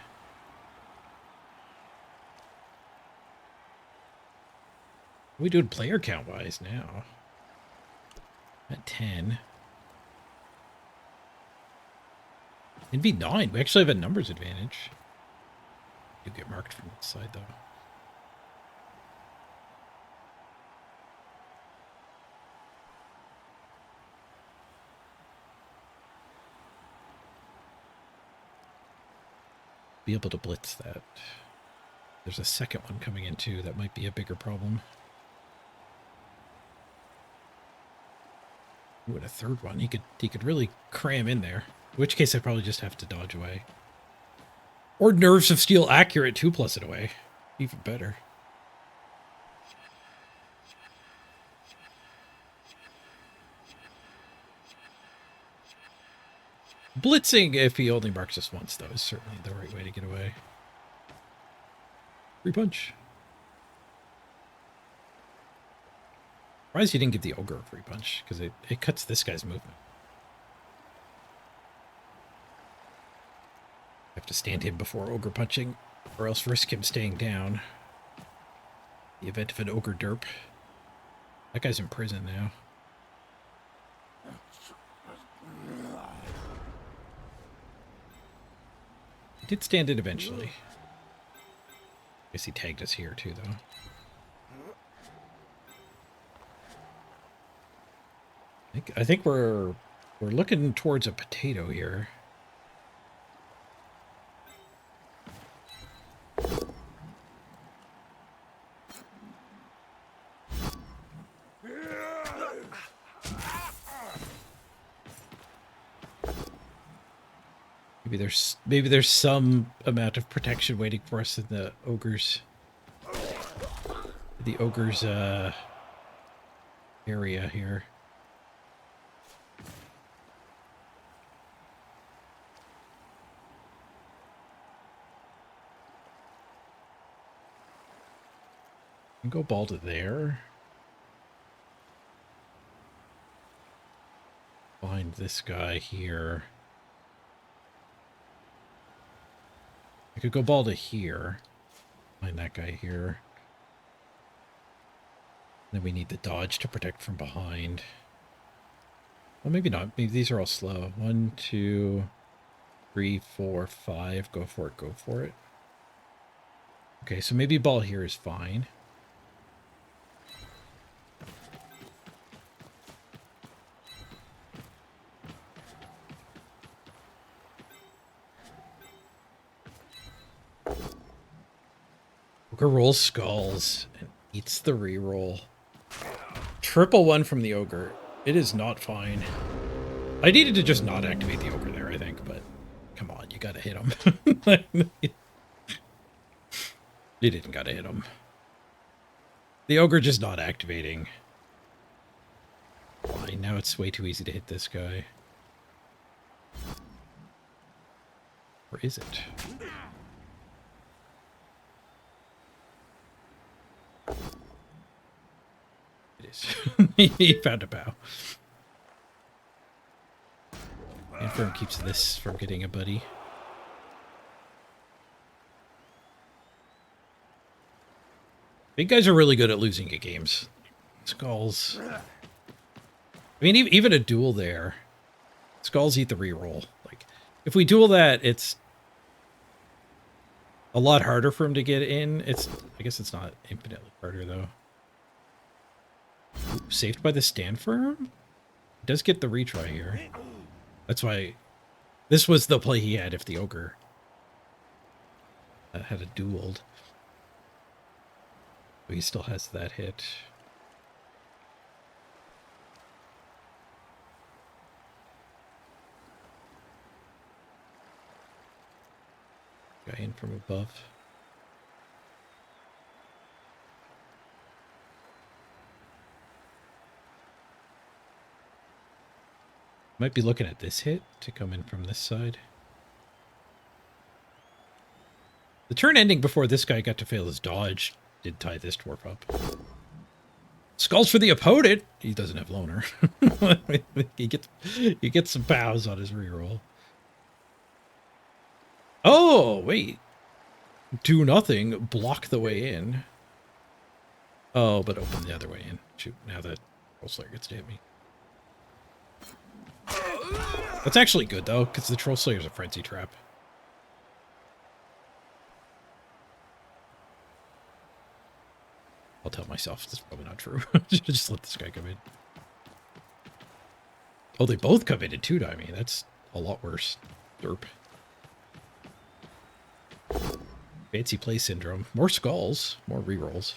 What are we doing player count-wise now? At 10. In V9, we actually have a numbers advantage. You get marked from this side, though. Be able to blitz that. There's a second one coming in, too. That might be a bigger problem. Ooh, and a third one. He could really cram in there. In which case I'd probably just have to dodge away. Or Nerves of Steel accurate 2+ it away. Even better. Blitzing, if he only marks us once, though, is certainly the right way to get away. Free punch. Surprised you didn't give the ogre a free punch, because it cuts this guy's movement. Have to stand him before ogre punching, or else risk him staying down. In the event of an ogre derp. That guy's in prison now. He did stand it eventually. Guess he tagged us here too, though. I think we're looking towards a potato here. Maybe there's some amount of protection waiting for us in the ogre's area here. And go ball to there. Find this guy here. I could go ball to here. Find that guy here. Then we need the dodge to protect from behind. Well, maybe not. Maybe these are all slow. 1, 2, 3, 4, 5. Go for it. Go for it. Okay, so maybe ball here is fine. Ogre rolls skulls and eats the reroll. Triple 1 from the ogre. It is not fine. I needed to just not activate the ogre there, I think, but come on, you gotta hit him. You didn't gotta hit him. The ogre just not activating. Fine, now it's way too easy to hit this guy. Or is it? It is. He found a bow. Infirm keeps this from getting a buddy. Big guys are really good at losing at games. Skulls. I mean, even a duel there. Skulls eat the reroll. Like, if we duel that, it's a lot harder for him to get in. I guess it's not infinitely harder, though. Ooh, saved by the stand firm? He does get the retry here. That's why this was the play he had if the ogre had a dueled. But he still has that hit. Guy in from above. Might be looking at this hit to come in from this side. The turn ending before this guy got to fail his dodge did tie this dwarf up. Skulls for the opponent. He doesn't have loner. he gets some bows on his reroll. Oh, wait. Do nothing. Block the way in. Oh, but open the other way in. Shoot, now that Troll Slayer gets to hit me. That's actually good, though, because the Troll Slayer's a frenzy trap. I'll tell myself that's probably not true. Just let this guy come in. Oh, they both come in at 2-diming. That's a lot worse. Derp. Fancy play syndrome. More skulls. More rerolls.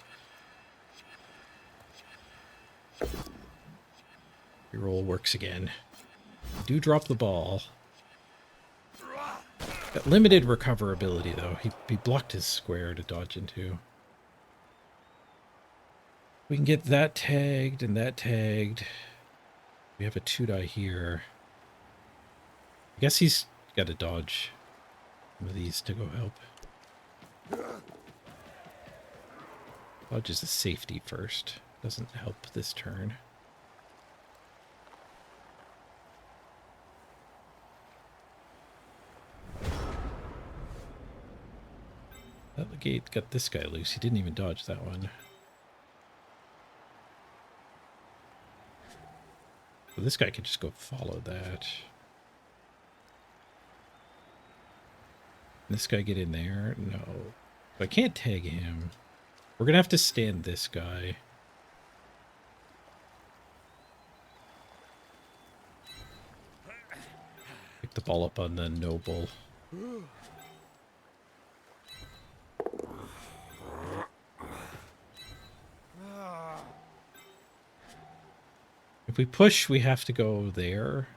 Reroll works again. Do drop the ball. Got limited recoverability, though. He blocked his square to dodge into. We can get that tagged and that tagged. We have a 2-die here. I guess he's got to dodge some of these to go help. Dodge is a safety first. Doesn't help this turn. That the gate got this guy loose. He didn't even dodge that one. So this guy could just go follow that. This guy get in there? No. But I can't tag him. We're going to have to stand this guy. Pick the ball up on the noble. If we push, we have to go there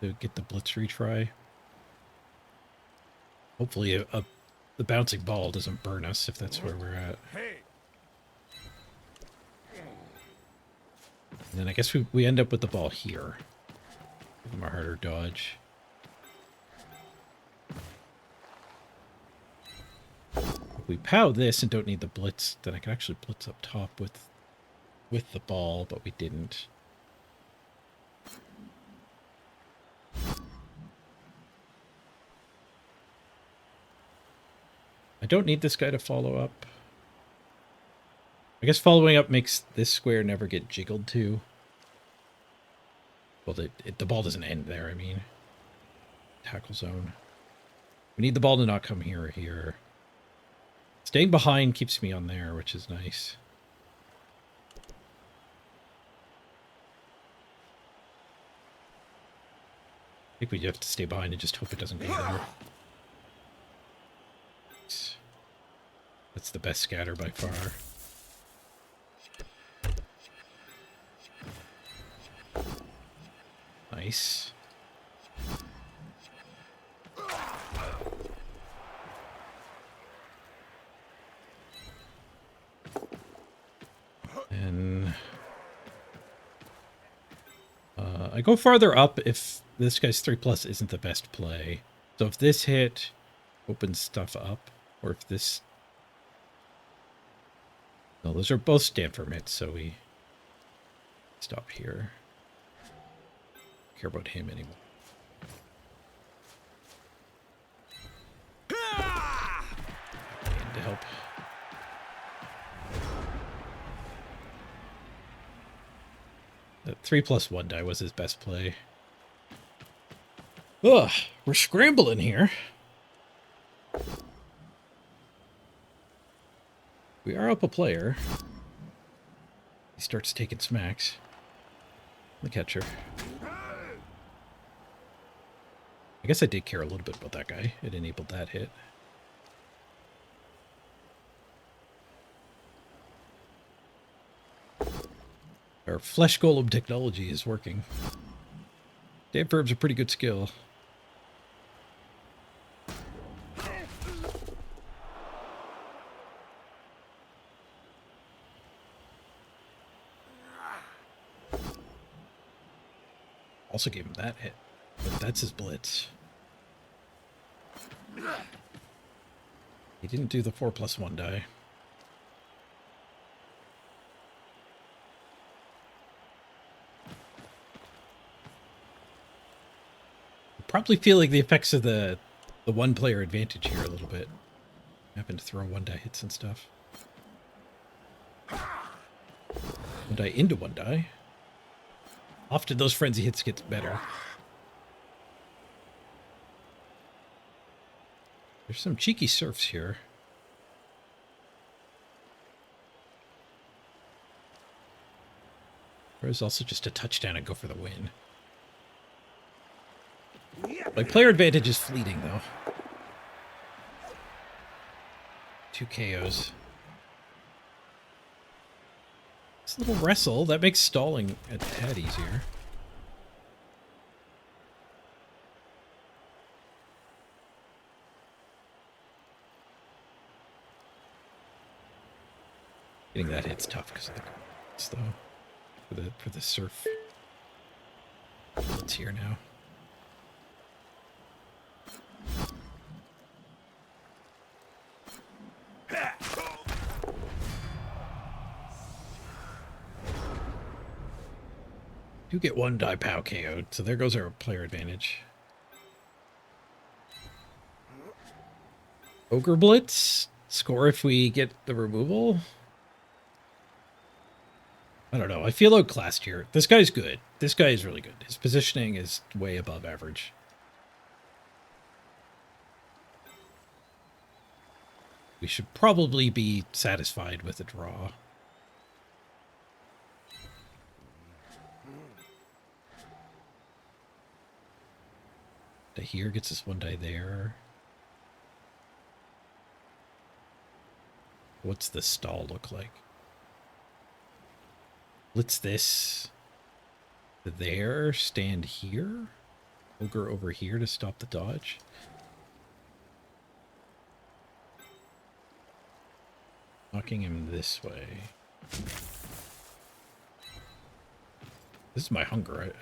to get the blitz retry. Hopefully the bouncing ball doesn't burn us if that's where we're at. And then I guess we end up with the ball here. Give him a harder dodge. If we pow this and don't need the blitz, then I can actually blitz up top with the ball, but we didn't. I don't need this guy to follow up. I guess following up makes this square never get jiggled to. Well, the ball doesn't end there, I mean. Tackle zone. We need the ball to not come here or here. Staying behind keeps me on there, which is nice. I think we have to stay behind and just hope it doesn't go there. That's the best scatter by far. Nice. And I go farther up if this guy's 3+ isn't the best play. So if this hit opens stuff up, or if this... No, those are both stand firm hits, so we stop here. Don't care about him anymore. And to help. That 3+1 die was his best play. Ugh, we're scrambling here. We are up a player. He starts taking smacks. The catcher. I guess I did care a little bit about that guy. It enabled that hit. Our flesh golem technology is working. Damn verb's a pretty good skill. Also gave him that hit, but that's his blitz. He didn't do the 4+1 die. Probably feeling the effects of the one player advantage here a little bit. Happen to throw 1 die hits and stuff. 1 die into 1 die. Often those frenzy hits get better. There's some cheeky surfs here. There's also just a touchdown and go for the win. Like, player advantage is fleeting, though. 2 KOs. Nice little wrestle. That makes stalling a tad easier. Getting that hit's tough because of the cards, though. For the surf. It's here now. Do get one die pow KO'd, so there goes our player advantage. Ogre Blitz? Score if we get the removal? I don't know. I feel outclassed here. This guy's good. This guy is really good. His positioning is way above average. We should probably be satisfied with a draw. Die here gets us one die there. What's the stall look like? Blitz this there, stand here, ogre over here to stop the dodge. Knocking him this way. This is my hunger.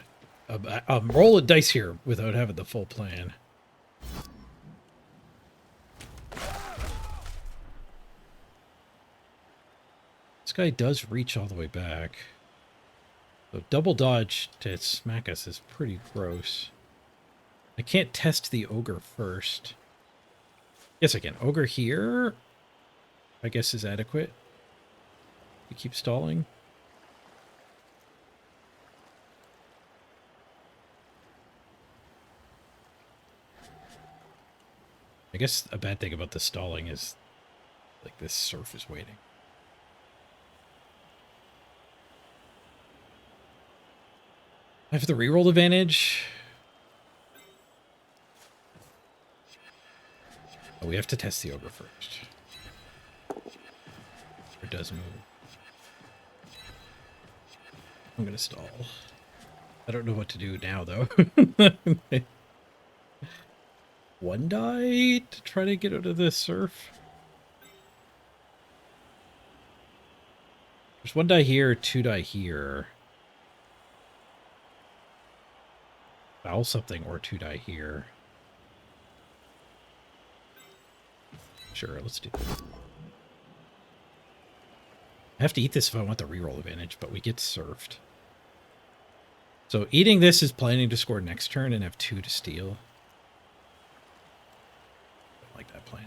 I'm rolling dice here without having the full plan. This guy does reach all the way back. So double dodge to smack us is pretty gross. I can't test the ogre first. Yes, I can. Ogre here, I guess, is adequate. We keep stalling. I guess a bad thing about the stalling is, like, this surf is waiting. I have the reroll advantage. Oh, we have to test the ogre first. It does move. I'm gonna stall. I don't know what to do now, though. One die to try to get out of the surf. There's one die here, two die here. Foul something or two die here. Sure, let's do that. I have to eat this if I want the reroll advantage, but we get surfed. So eating this is planning to score next turn and have 2 to steal. Don't like that plan.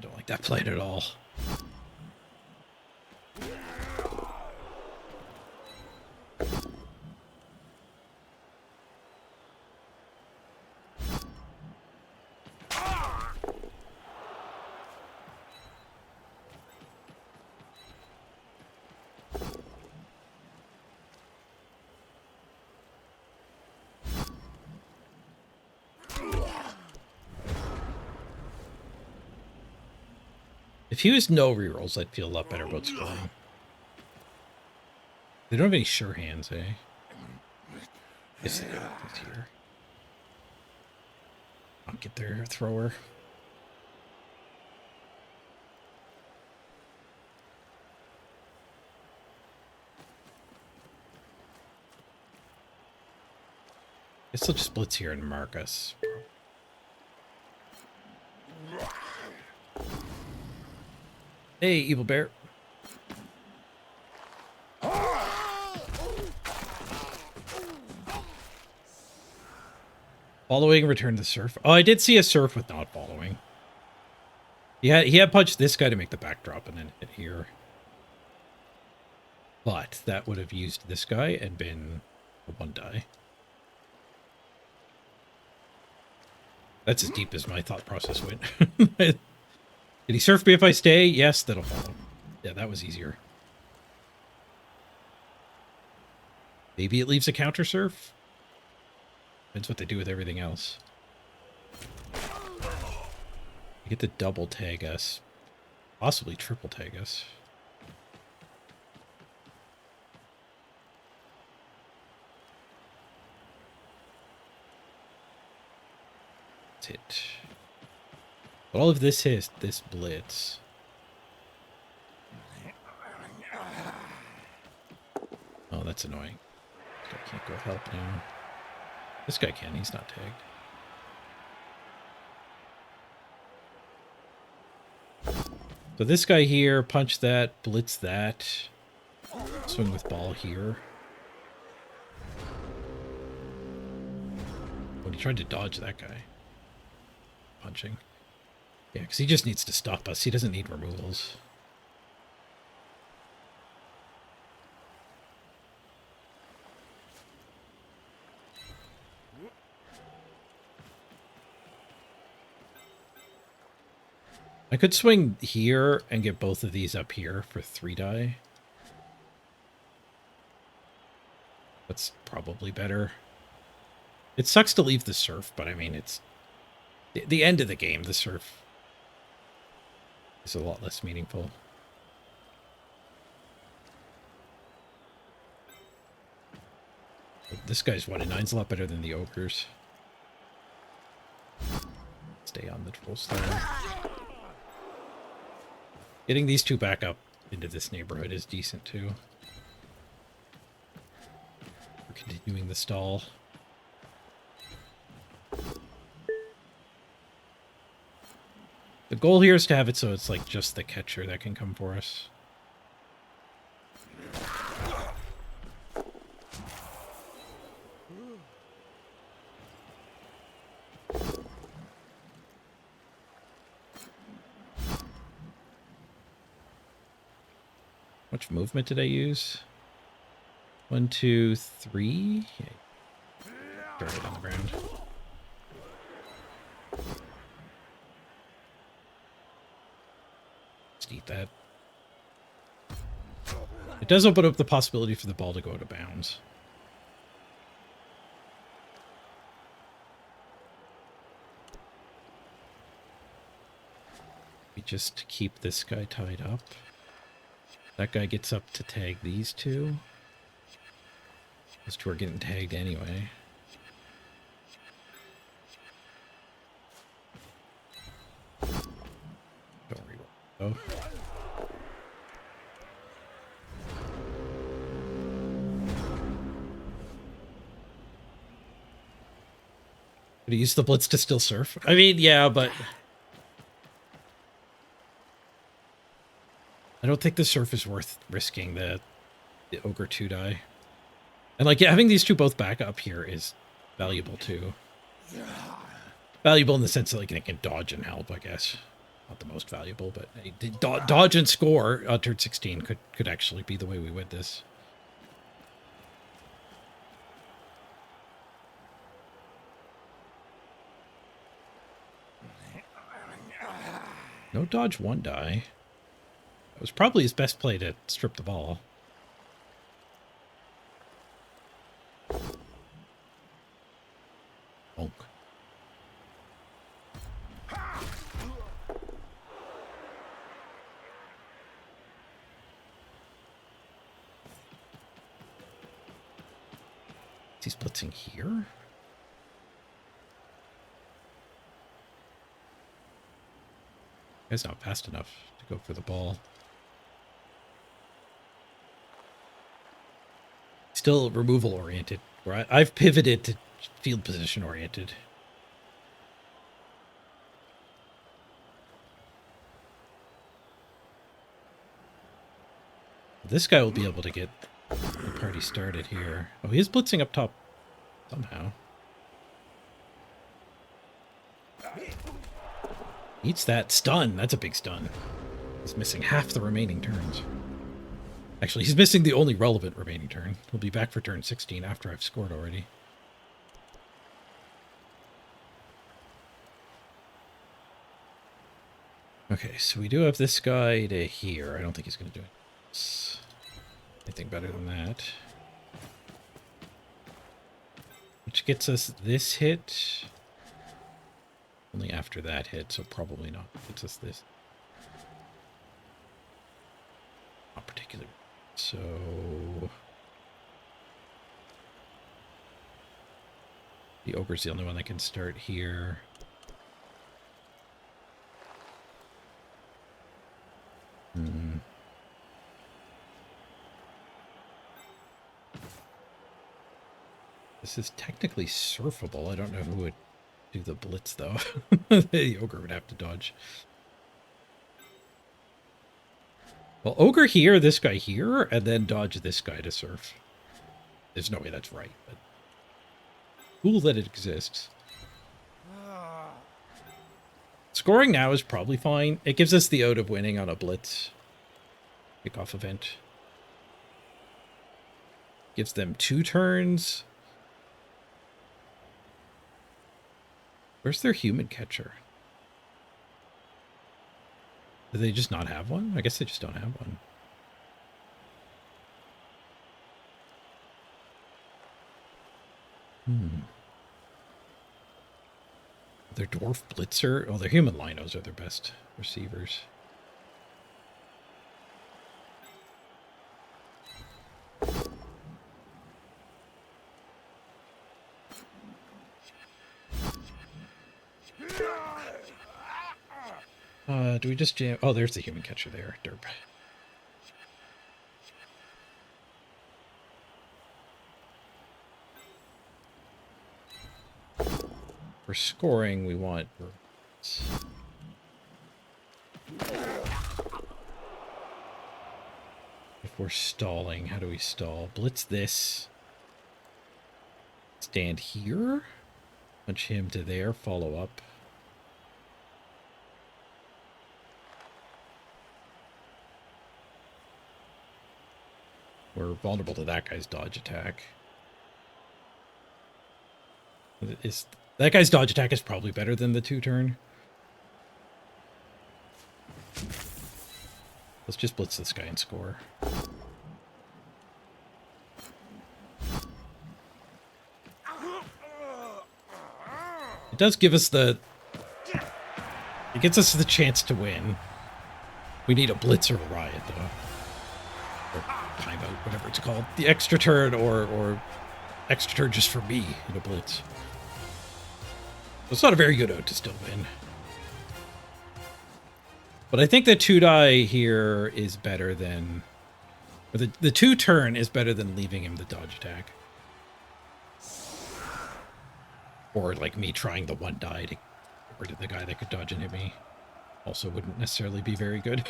Don't like that plan at all. If he was no rerolls, I'd feel a lot better about scoring. They don't have any sure hands, eh? Yes, they got this here. I'll get their thrower. Guess they'll just blitz here and mark us. Hey, evil bear. Following, return to the surf. Oh, I did see a surf with not following. He had punched this guy to make the backdrop and then hit here. But that would have used this guy and been a 1 die. That's as deep as my thought process went. Did he surf me if I stay? Yes, that'll follow. Yeah, that was easier. Maybe it leaves a counter surf? Depends what they do with everything else. You get to double tag us. Possibly triple tag us. Let's hit. But all of this hits this blitz. Oh, that's annoying. This guy can't go help now. This guy can, he's not tagged. So this guy here, punch that, blitz that, swing with ball here. When he tried to dodge that guy. Punching. Yeah, because he just needs to stop us. He doesn't need removals. I could swing here and get both of these up here for 3 die. That's probably better. It sucks to leave the surf, but I mean, it's the end of the game. The surf is a lot less meaningful. But this guy's 1 in 9's a lot better than the ogres. Stay on the troll star. Getting these two back up into this neighborhood is decent too. We're continuing the stall. The goal here is to have it so it's like just the catcher that can come for us. How much movement did I use? 1, 2, 3. Yeah. Throw it on the ground. Just eat that. It does open up the possibility for the ball to go out of bounds. We just keep this guy tied up. That guy gets up to tag these two. Those two are getting tagged anyway. Don't reroll. Oh. Did he use the blitz to still surf? I mean, yeah, but I don't think the surf is worth risking the ogre 2 die. And like, yeah, having these two both back up here is valuable too. Valuable in the sense that like they can dodge and help, I guess. Not the most valuable, but dodge and score on turn 16 could actually be the way we win this. No dodge 1 die. It was probably his best play to strip the ball. Bonk. Is he blitzing here? Guy's not fast enough to go for the ball. Still removal oriented. Right? I've pivoted to field position oriented. This guy will be able to get the party started here. Oh, he is blitzing up top somehow. Eats that stun. That's a big stun. He's missing half the remaining turns. Actually, he's missing the only relevant remaining turn. He'll be back for turn 16 after I've scored already. Okay, so we do have this guy to here. I don't think he's going to do anything better than that. Which gets us this hit. Only after that hit, so probably not. Gets us this. Not particularly. So the ogre's the only one that can start here. This is technically surfable. I don't know who would do the blitz, though. The ogre would have to dodge. Well, ogre here, this guy here, and then dodge this guy to surf. There's no way that's right, but cool that it exists. Scoring now is probably fine. It gives us the out of winning on a blitz kickoff event. Gives them 2 turns. Where's their human catcher? Do they just not have one? I guess they just don't have one. Their dwarf blitzer. Oh, their human linos are their best receivers. Do we just jam? Oh, there's the human catcher there. Derp. For scoring, we want... If we're stalling, how do we stall? Blitz this. Stand here. Punch him to there. Follow up. We're vulnerable to that guy's dodge attack. That guy's dodge attack is probably better than the 2-turn. Let's just blitz this guy and score. It does give us the... It gets us the chance to win. We need a blitz or a riot, though. Or timeout, whatever it's called. The extra turn or extra turn just for me in a blitz. It's not a very good out to still win. But I think the 2-die here is better than... Or the 2-turn is better than leaving him the dodge attack. Or like me trying the 1-die to get rid of the guy that could dodge and hit me. Also wouldn't necessarily be very good.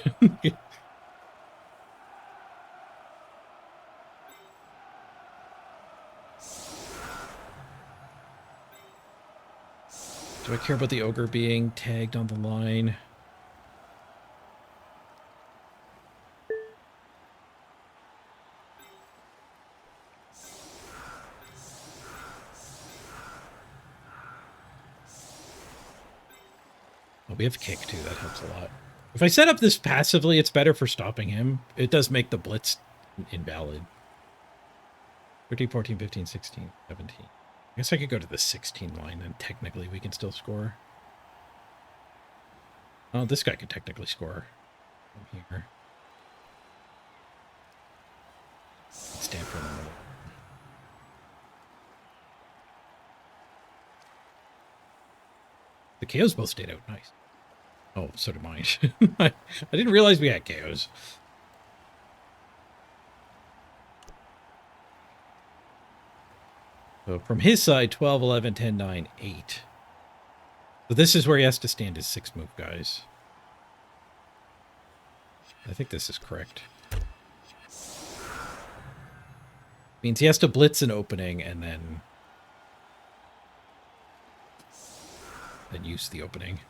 Do I care about the ogre being tagged on the line? Oh, we have kick too, that helps a lot. If I set up this passively, it's better for stopping him. It does make the blitz invalid. 13, 14, 15, 16, 17. I guess I could go to the 16 line, and technically we can still score. Oh, this guy could technically score from here. Stand for a moment. The KOs both stayed out. Nice. Oh, so did mine. I didn't realize we had KOs. So from his side, 12, 11, 10, 9, 8. So this is where he has to stand his 6-move guys. I think this is correct. Means he has to blitz an opening and then use the opening.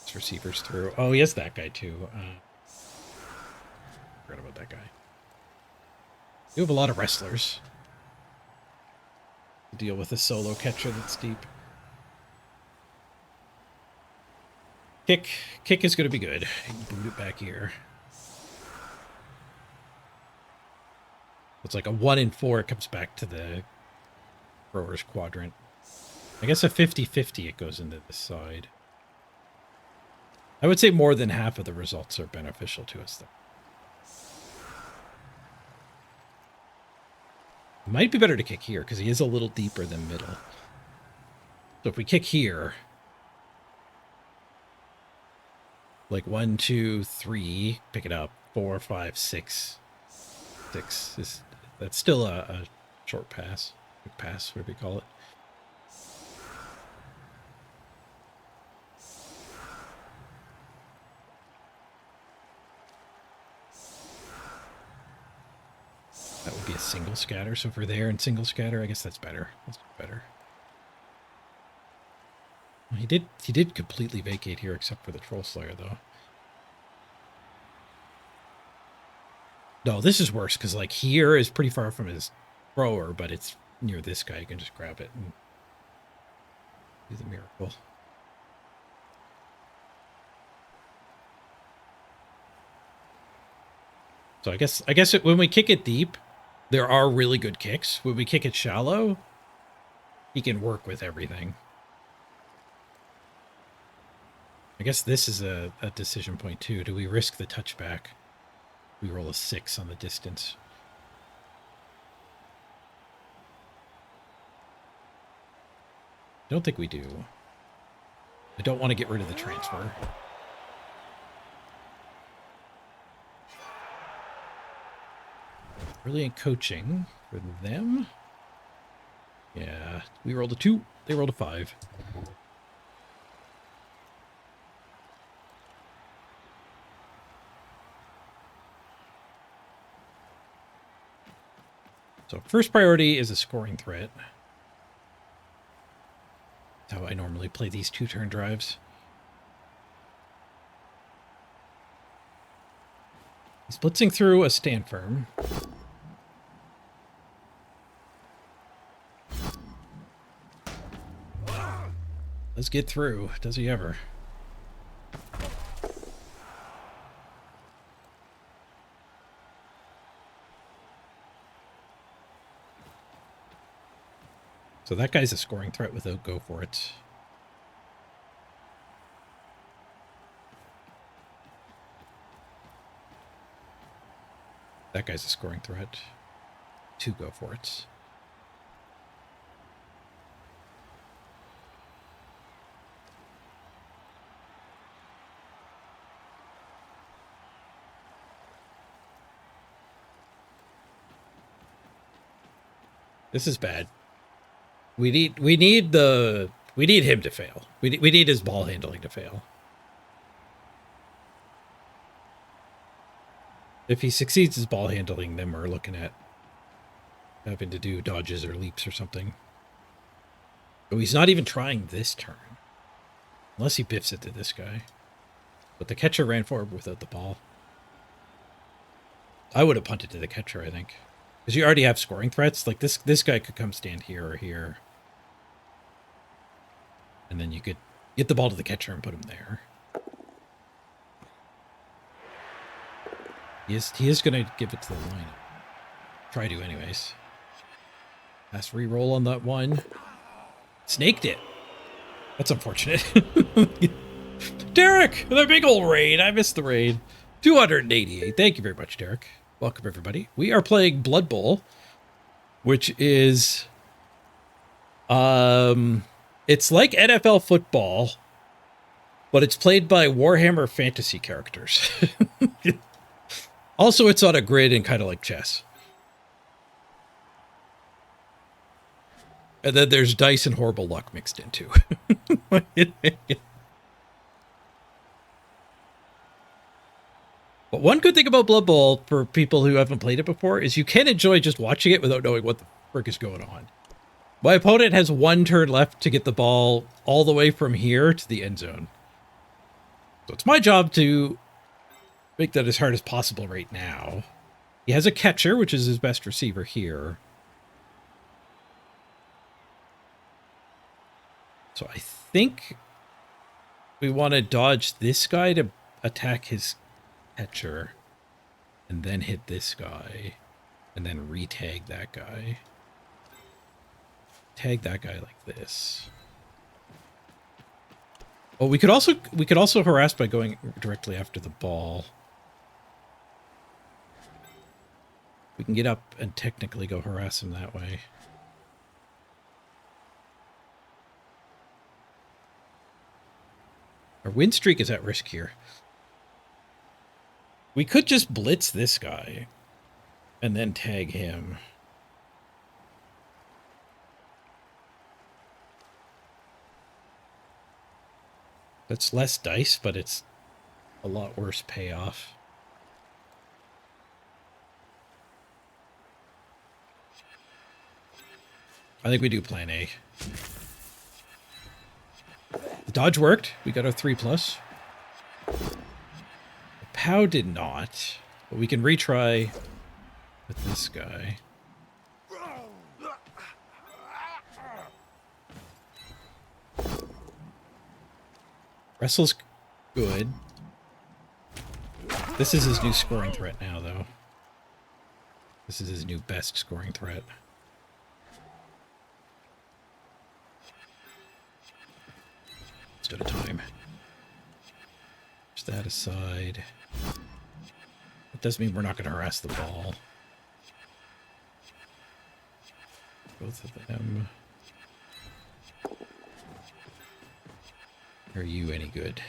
His receivers through. Oh, he has that guy too. Forgot about that guy. You have a lot of wrestlers. Deal with a solo catcher that's deep. Kick is going to be good. Boot it back here. It's like a 1 in 4. It comes back to the thrower's quadrant. I guess a 50-50 it goes into this side. I would say more than half of the results are beneficial to us, though. It might be better to kick here, because he is a little deeper than middle. So if we kick here... Like 1, 2, 3, pick it up. 4, 5, 6. 6 is... That's still a Short pass. Quick pass, whatever you call it. That would be a single scatter. So if we're there and single scatter, I guess that's better. That's better. He did completely vacate here except for the Troll Slayer, though. No, this is worse, because, like, here is pretty far from his thrower, but it's near this guy. You can just grab it and do the miracle. So I guess when we kick it deep, there are really good kicks. When we kick it shallow, he can work with everything. I guess this is a decision point, too. Do we risk the touchback? We roll a 6 on the distance. I don't think we do. I don't want to get rid of the transfer. Brilliant coaching for them. Yeah, we rolled a 2. They rolled a 5. So first priority is a scoring threat. That's how I normally play these 2-turn drives. He's blitzing through a stand firm. Let's get through. Does he ever? So that guy's a scoring threat without go for it. That guy's a scoring threat. 2 go for it. This is bad. We need him to fail. We need his ball handling to fail. If he succeeds his ball handling, then we're looking at having to do dodges or leaps or something. Oh, he's not even trying this turn. Unless he biffs it to this guy. But the catcher ran forward without the ball. I would have punted to the catcher, I think. Because you already have scoring threats. Like, this guy could come stand here or here. And then you could get the ball to the catcher and put him there. He is going to give it to the lineup. Try to, anyways. Last re-roll on that one. Snaked it. That's unfortunate. Derek, with our big old raid. I missed the raid. 288. Thank you very much, Derek. Welcome, everybody. We are playing Blood Bowl, which is... It's like NFL football, but it's played by Warhammer fantasy characters. Also, it's on a grid and kind of like chess. And then there's dice and horrible luck mixed in, too. But one good thing about Blood Bowl, for people who haven't played it before, is you can enjoy just watching it without knowing what the frick is going on. My opponent has 1 turn left to get the ball all the way from here to the end zone. So it's my job to make that as hard as possible right now. He has a catcher, which is his best receiver here. So I think we want to dodge this guy to attack his catcher, and then hit this guy, and then re-tag that guy. Tag that guy like this. Oh, we could also harass by going directly after the ball. We can get up and technically go harass him that way. Our win streak is at risk here. We could just blitz this guy and then tag him. That's less dice, but it's a lot worse payoff. I think we do plan A. The dodge worked. We got our 3+. The POW did not, but we can retry with this guy. Wrestle's good. This is his new scoring threat now, though. This is his new best scoring threat. At a time. Push that aside. That does mean we're not going to harass the ball. Both of them. Are you any good?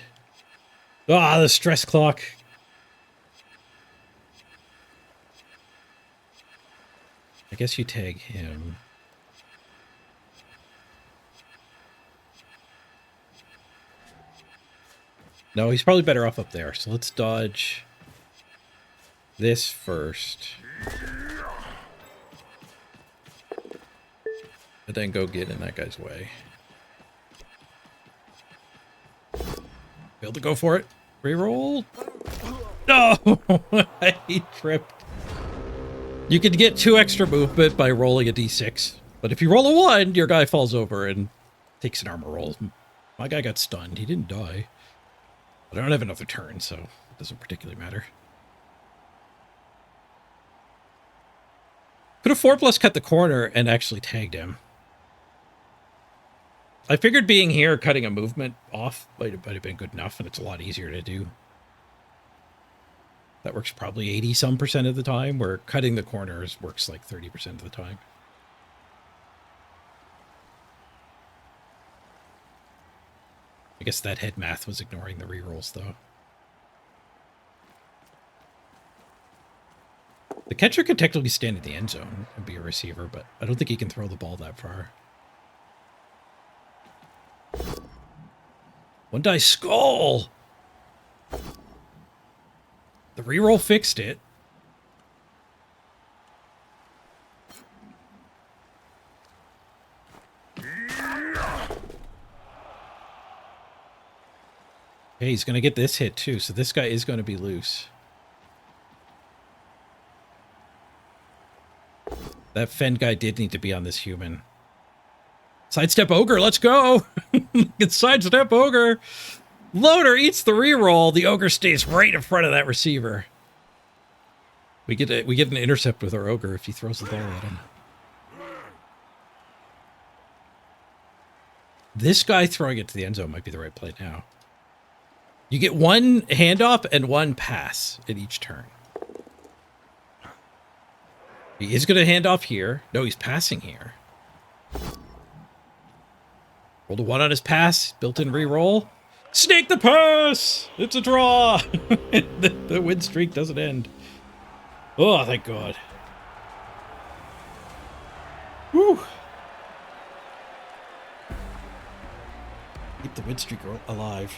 Ah, the stress clock. I guess you tag him. No, he's probably better off up there. So let's dodge this first. And then go get in that guy's way. Failed to go for it. Reroll. No! He tripped. You could get 2 extra movement by rolling a d6. But if you roll a 1, your guy falls over and takes an armor roll. My guy got stunned. He didn't die. But I don't have another turn, so it doesn't particularly matter. Could have 4+ cut the corner and actually tagged him. I figured being here, cutting a movement off might have been good enough, and it's a lot easier to do. That works probably 80-some% of the time, where cutting the corners works like 30% of the time. I guess that head math was ignoring the rerolls, though. The catcher could technically stand in the end zone and be a receiver, but I don't think he can throw the ball that far. One die skull! The reroll fixed it. Okay, he's going to get this hit too, so this guy is going to be loose. That Fend guy did need to be on this human. Sidestep Ogre, let's go! It's Sidestep Ogre! Loader eats the reroll. The Ogre stays right in front of that receiver. We get an intercept with our Ogre if he throws the ball at him. This guy throwing it to the end zone might be the right play now. You get 1 handoff and 1 pass in each turn. He is going to hand off here. No, he's passing here. Rolled a 1 on his pass. Built-in reroll. Snake the pass! It's a draw! The win streak doesn't end. Oh, thank God. Whew. Keep the win streak alive.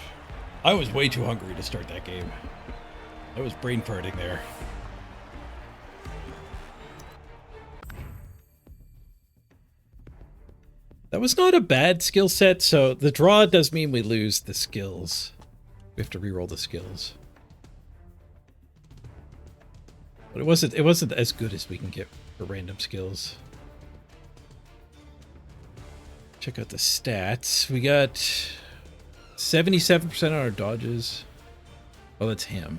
I was way too hungry to start that game. I was brain farting there. That was not a bad skill set, so the draw does mean we lose the skills. We have to reroll the skills. But it wasn't as good as we can get for random skills. Check out the stats. We got 77% on our dodges. Oh, that's him.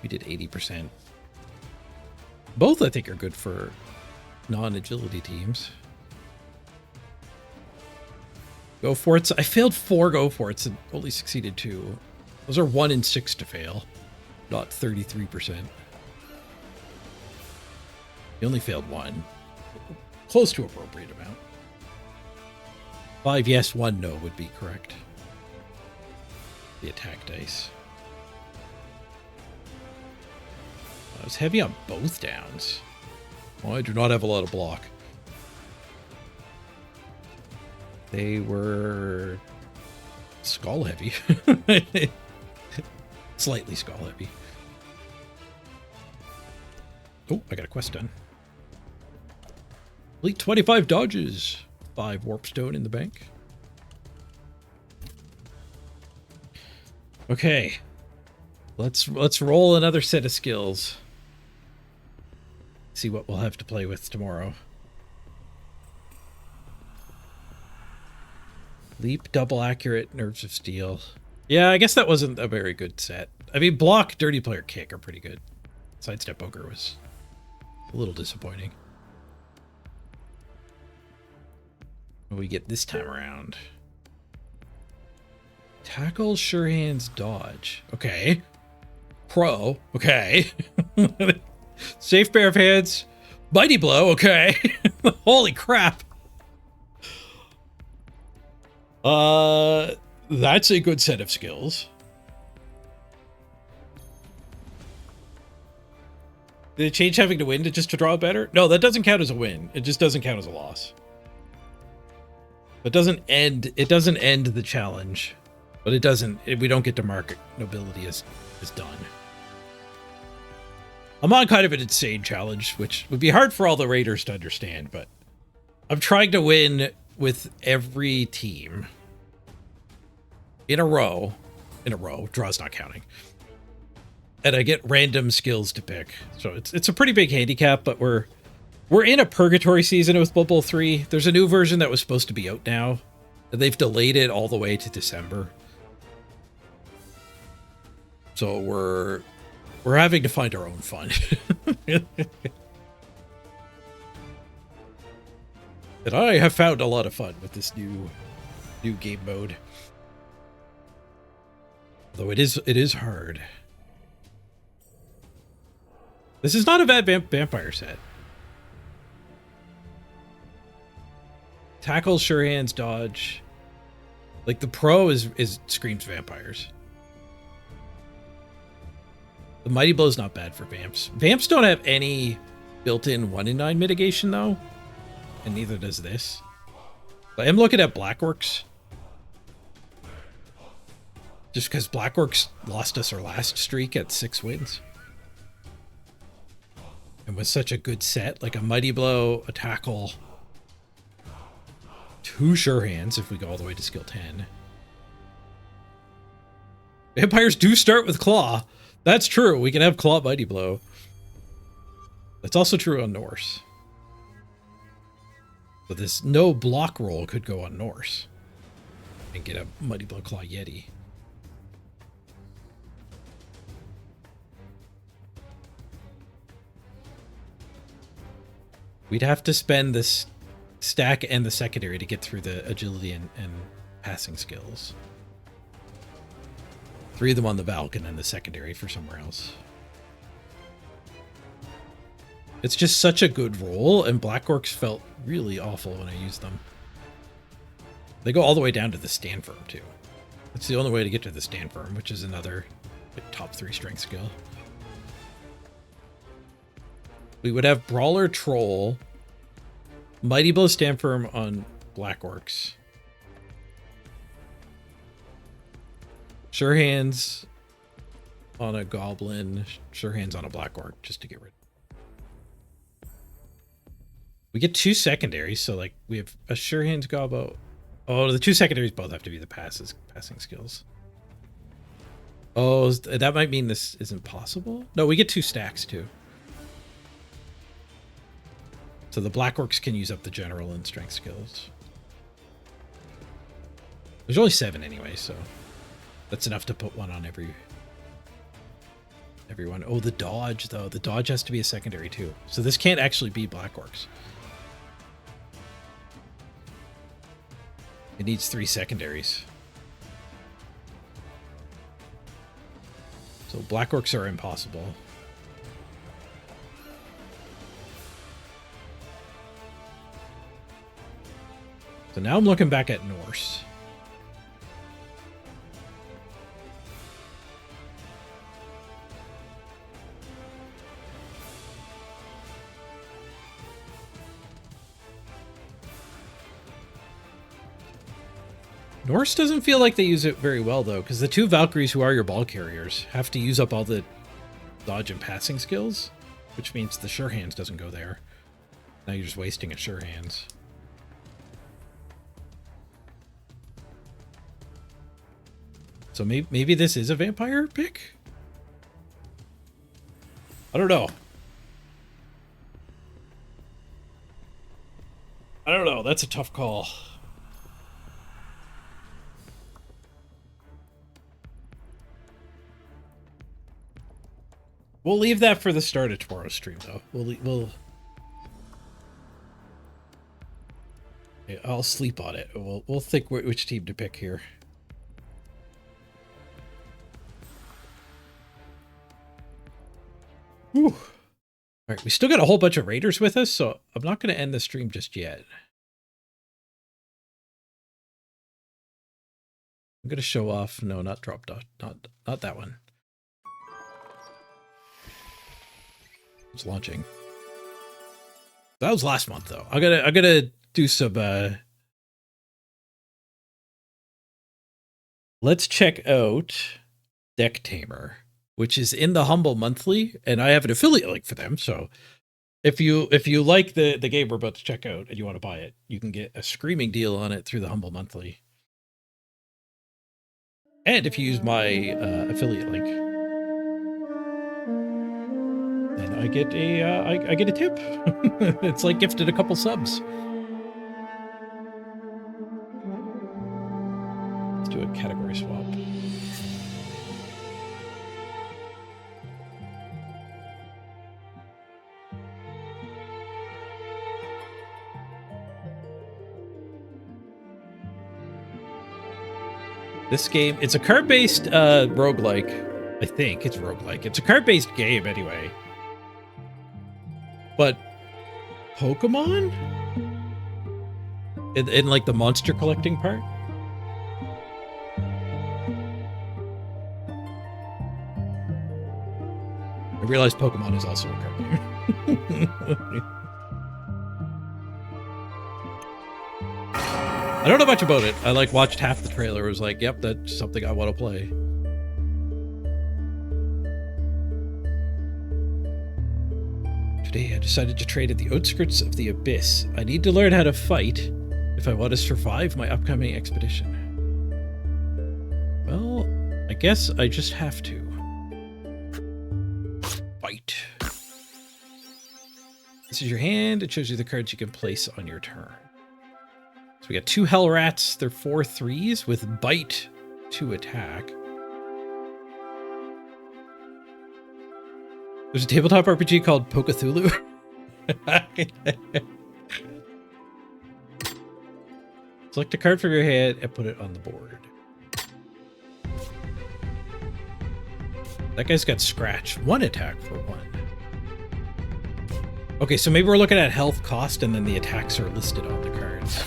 We did 80%. Both, I think, are good for non-agility teams. Go for it. I failed 4 go for it and only succeeded 2. Those are 1 in 6 to fail, not 33%. You only failed 1. Close to appropriate amount. 5 yes, 1 no would be correct. The attack dice. I was heavy on both downs. Well, I do not have a lot of block. They were skull heavy. Slightly skull heavy. Oh, I got a quest done. Complete 25 dodges. 5 warp stone in the bank. Okay. Let's roll another set of skills. See what we'll have to play with tomorrow. Leap, double accurate, nerves of steel. Yeah, I guess that wasn't a very good set. I mean, block, dirty player, kick are pretty good. Sidestep ogre was a little disappointing. What do we get this time around? Tackle, sure hands, dodge. Okay. Pro. Okay. Safe pair of hands. Mighty blow. Okay. Holy crap. That's a good set of skills. Did it change having to win to draw better? No, that doesn't count as a win. It just doesn't count as a loss. It doesn't end the challenge, but we don't get to mark nobility as done. I'm on kind of an insane challenge, which would be hard for all the raiders to understand, but I'm trying to win with every team in a row, draws not counting. And I get random skills to pick. So it's a pretty big handicap, but we're in a purgatory season with Blood Bowl 3. There's a new version that was supposed to be out now, and they've delayed it all the way to December. So we're having to find our own fun. And I have found a lot of fun with this new game mode. Although it is hard. This is not a bad vampire set. Tackle, sure hands, dodge. Like the pro is screams vampires. The mighty blow is not bad for vamps. Vamps don't have any built-in 1-in-9 mitigation though, and neither does this. But I'm looking at Blackworks. Just because Blackworks lost us our last streak at 6 wins. And with such a good set, like a mighty blow, a tackle, 2 sure hands if we go all the way to skill 10. Vampires do start with claw. That's true. We can have claw mighty blow. That's also true on Norse. But this no block roll could go on Norse and get a mighty blow claw yeti. We'd have to spend this stack and the secondary to get through the agility and passing skills. 3 of them on the Valk and then the secondary for somewhere else. It's just such a good roll, and Blackworks felt really awful when I used them. They go all the way down to the stand firm too. That's the only way to get to the stand firm, which is another top 3 strength skill. We would have Brawler Troll, Mighty Blow stand firm on Blackworks. Sure hands on a Goblin, sure hands on a Blackwork, just to get rid. We get 2 secondaries, so like we have a sure hands Gobbo. Oh, the 2 secondaries both have to be the passing skills. Oh, that might mean this isn't possible? No, we get 2 stacks too. So the Blackworks can use up the general and strength skills. There's only 7 anyway, so that's enough to put 1 on everyone. Oh, the dodge though. The dodge has to be a secondary too. So this can't actually be Blackworks. It needs 3 secondaries. So Blackworks are impossible. So now I'm looking back at Norse. Norse doesn't feel like they use it very well, though, because the two Valkyries who are your ball carriers have to use up all the dodge and passing skills, which means the Sure Hands doesn't go there. Now you're just wasting a Sure Hands. So maybe this is a vampire pick? I don't know. I don't know. That's a tough call. We'll leave that for the start of tomorrow's stream, though. Yeah, I'll sleep on it. We'll think which team to pick here. Whew. All right, we still got a whole bunch of raiders with us, so I'm not going to end the stream just yet. I'm going to show off. No, not drop dot. Not that one. It's launching. That was last month, though. I'm gonna do some. Let's check out Deck Tamer, which is in the Humble Monthly, and I have an affiliate link for them. So if you like the game we're about to check out and you want to buy it, you can get a screaming deal on it through the Humble Monthly. And if you use my affiliate link, then I get a tip. It's like gifted a couple subs. Let's do a category swap. This game, it's a card-based roguelike. I think it's roguelike. It's a card-based game anyway. But Pokemon? In like the monster collecting part? I realize Pokemon is also a card game. I don't know much about it. I like watched half the trailer. It was like, yep, that's something I want to play. Today I decided to trade at the outskirts of the Abyss. I need to learn how to fight if I want to survive my upcoming expedition. Well, I guess I just have to. Fight. This is your hand. It shows you the cards you can place on your turn. So we got 2 Hell Rats. They're 4/3s with Bite to attack. There's a tabletop RPG called Pokathulu. Select a card from your hand and put it on the board. That guy's got Scratch. 1 attack for 1. Okay, so maybe we're looking at health cost and then the attacks are listed on the cards.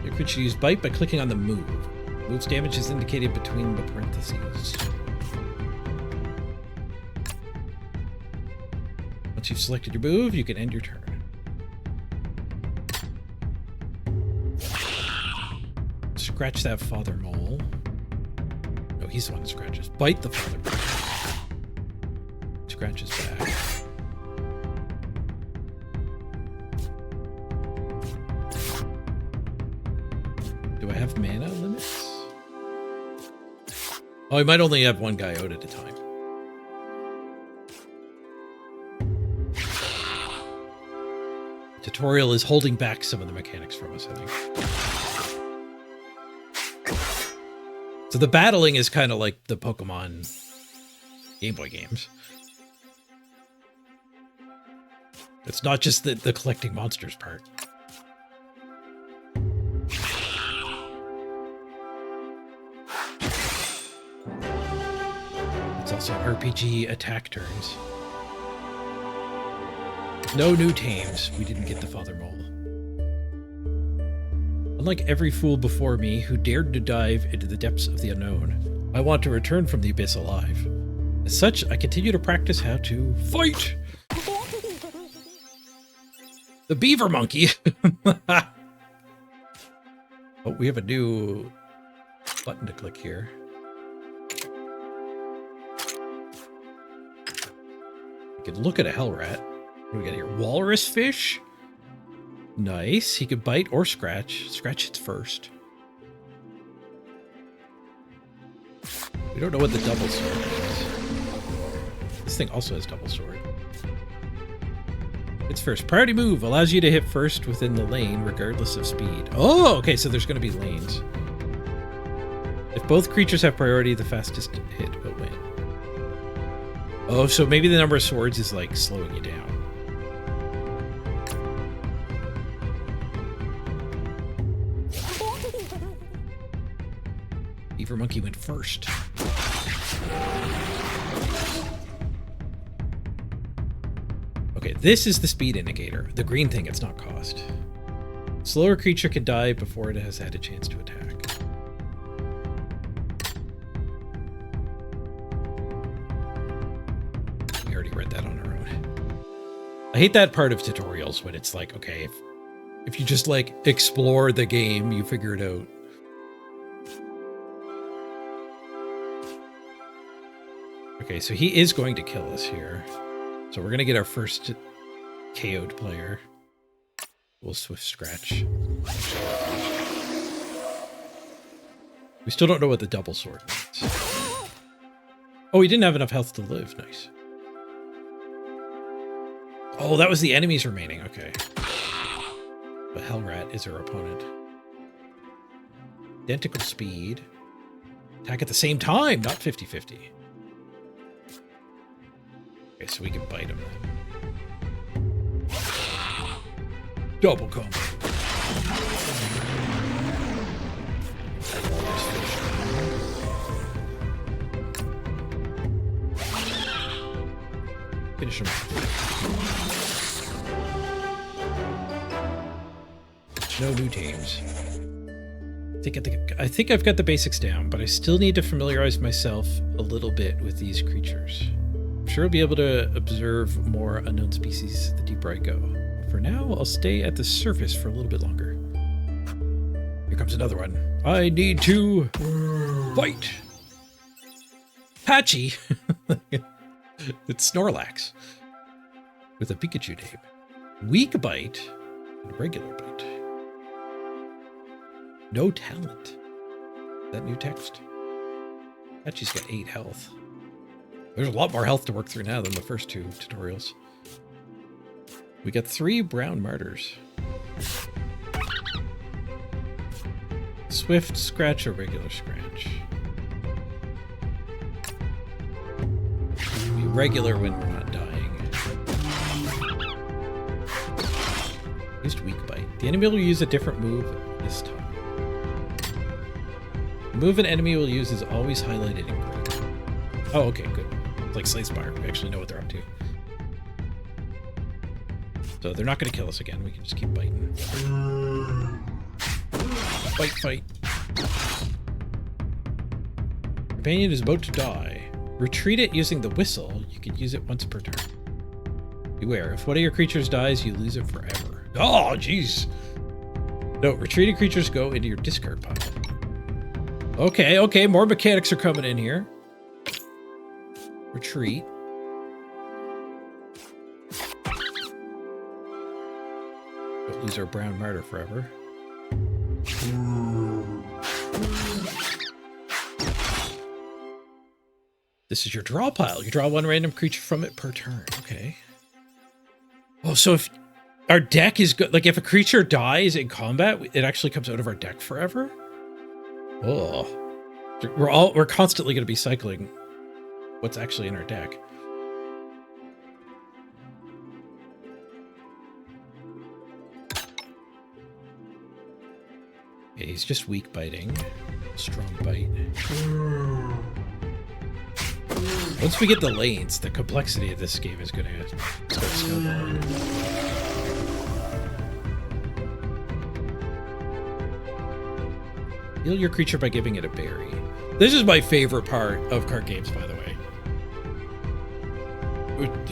You should use Bite by clicking on the move. Move's damage is indicated between the parentheses. Once you've selected your move, you can end your turn. Scratch that father mole. No, he's the one that scratches. Bite the father mole. Scratches back. Do I have mana limits? Oh, I might only have one guy out at a time. Tutorial is holding back some of the mechanics from us, I think. So the battling is kind of like the Pokemon Game Boy games. It's not just the collecting monsters part. It's also RPG attack turns. No new tames. We didn't get the Father Mole. Unlike every fool before me who dared to dive into the depths of the unknown, I want to return from the abyss alive. As such, I continue to practice how to fight. The beaver monkey. Oh, we have a new button to click here. You can look at a hell rat. What do we got here? Walrus fish. Nice. He could bite or scratch. Scratch hits first. We don't know what the double sword is. This thing also has double sword. It's first. Priority move allows you to hit first within the lane regardless of speed. Oh, okay, so there's going to be lanes. If both creatures have priority, the fastest hit will win. Oh, so maybe the number of swords is like slowing you down. Beaver monkey went first. Okay, this is the speed indicator. The green thing, it's not cost. Slower creature can die before it has had a chance to attack. We already read that on our own. I hate that part of tutorials when it's like, okay, if you just like explore the game, you figure it out. Okay, so he is going to kill us here. So we're going to get our first KO'd player. We'll swift scratch. We still don't know what the double sword means. Oh, he didn't have enough health to live. Nice. Oh, that was the enemies remaining. Okay. But Hellrat is our opponent. Identical speed. Attack at the same time, not 50-50. Okay, so we can bite him then. Double combo. Finish him. No new teams. I think I've got the basics down, but I still need to familiarize myself a little bit with these creatures. I'm sure I'll be able to observe more unknown species the deeper I go. For now, I'll stay at the surface for a little bit longer. Here comes another one. I need to fight. Patchy. It's Snorlax with a Pikachu name. Weak bite and regular bite. No talent. That new text. Patchy's got 8 health. There's a lot more health to work through now than the first 2 tutorials. We got 3 brown martyrs. Swift scratch or regular scratch? Be regular when we're not dying. Used weak bite. The enemy will use a different move this time. The move an enemy will use is always highlighted in green. Oh, okay, good. It's like Slay Spire. We actually know what they're up to. So they're not going to kill us again. We can just keep biting. Fight, fight. Companion is about to die. Retreat it using the whistle. You can use it once per turn. Beware, if one of your creatures dies, you lose it forever. Oh, jeez. No, retreated creatures go into your discard pile. Okay, okay, more mechanics are coming in here. Retreat. Don't lose our brown martyr forever. This is your draw pile. You draw 1 random creature from it per turn. Okay. Oh, so if our deck is good, like if a creature dies in combat, it actually comes out of our deck forever? Oh. We're constantly going to be cycling what's actually in our deck. Okay, he's just weak biting. Strong bite. Once we get the lanes, the complexity of this game is going to start snowballing. Heal your creature by giving it a berry. This is my favorite part of card games, by the way.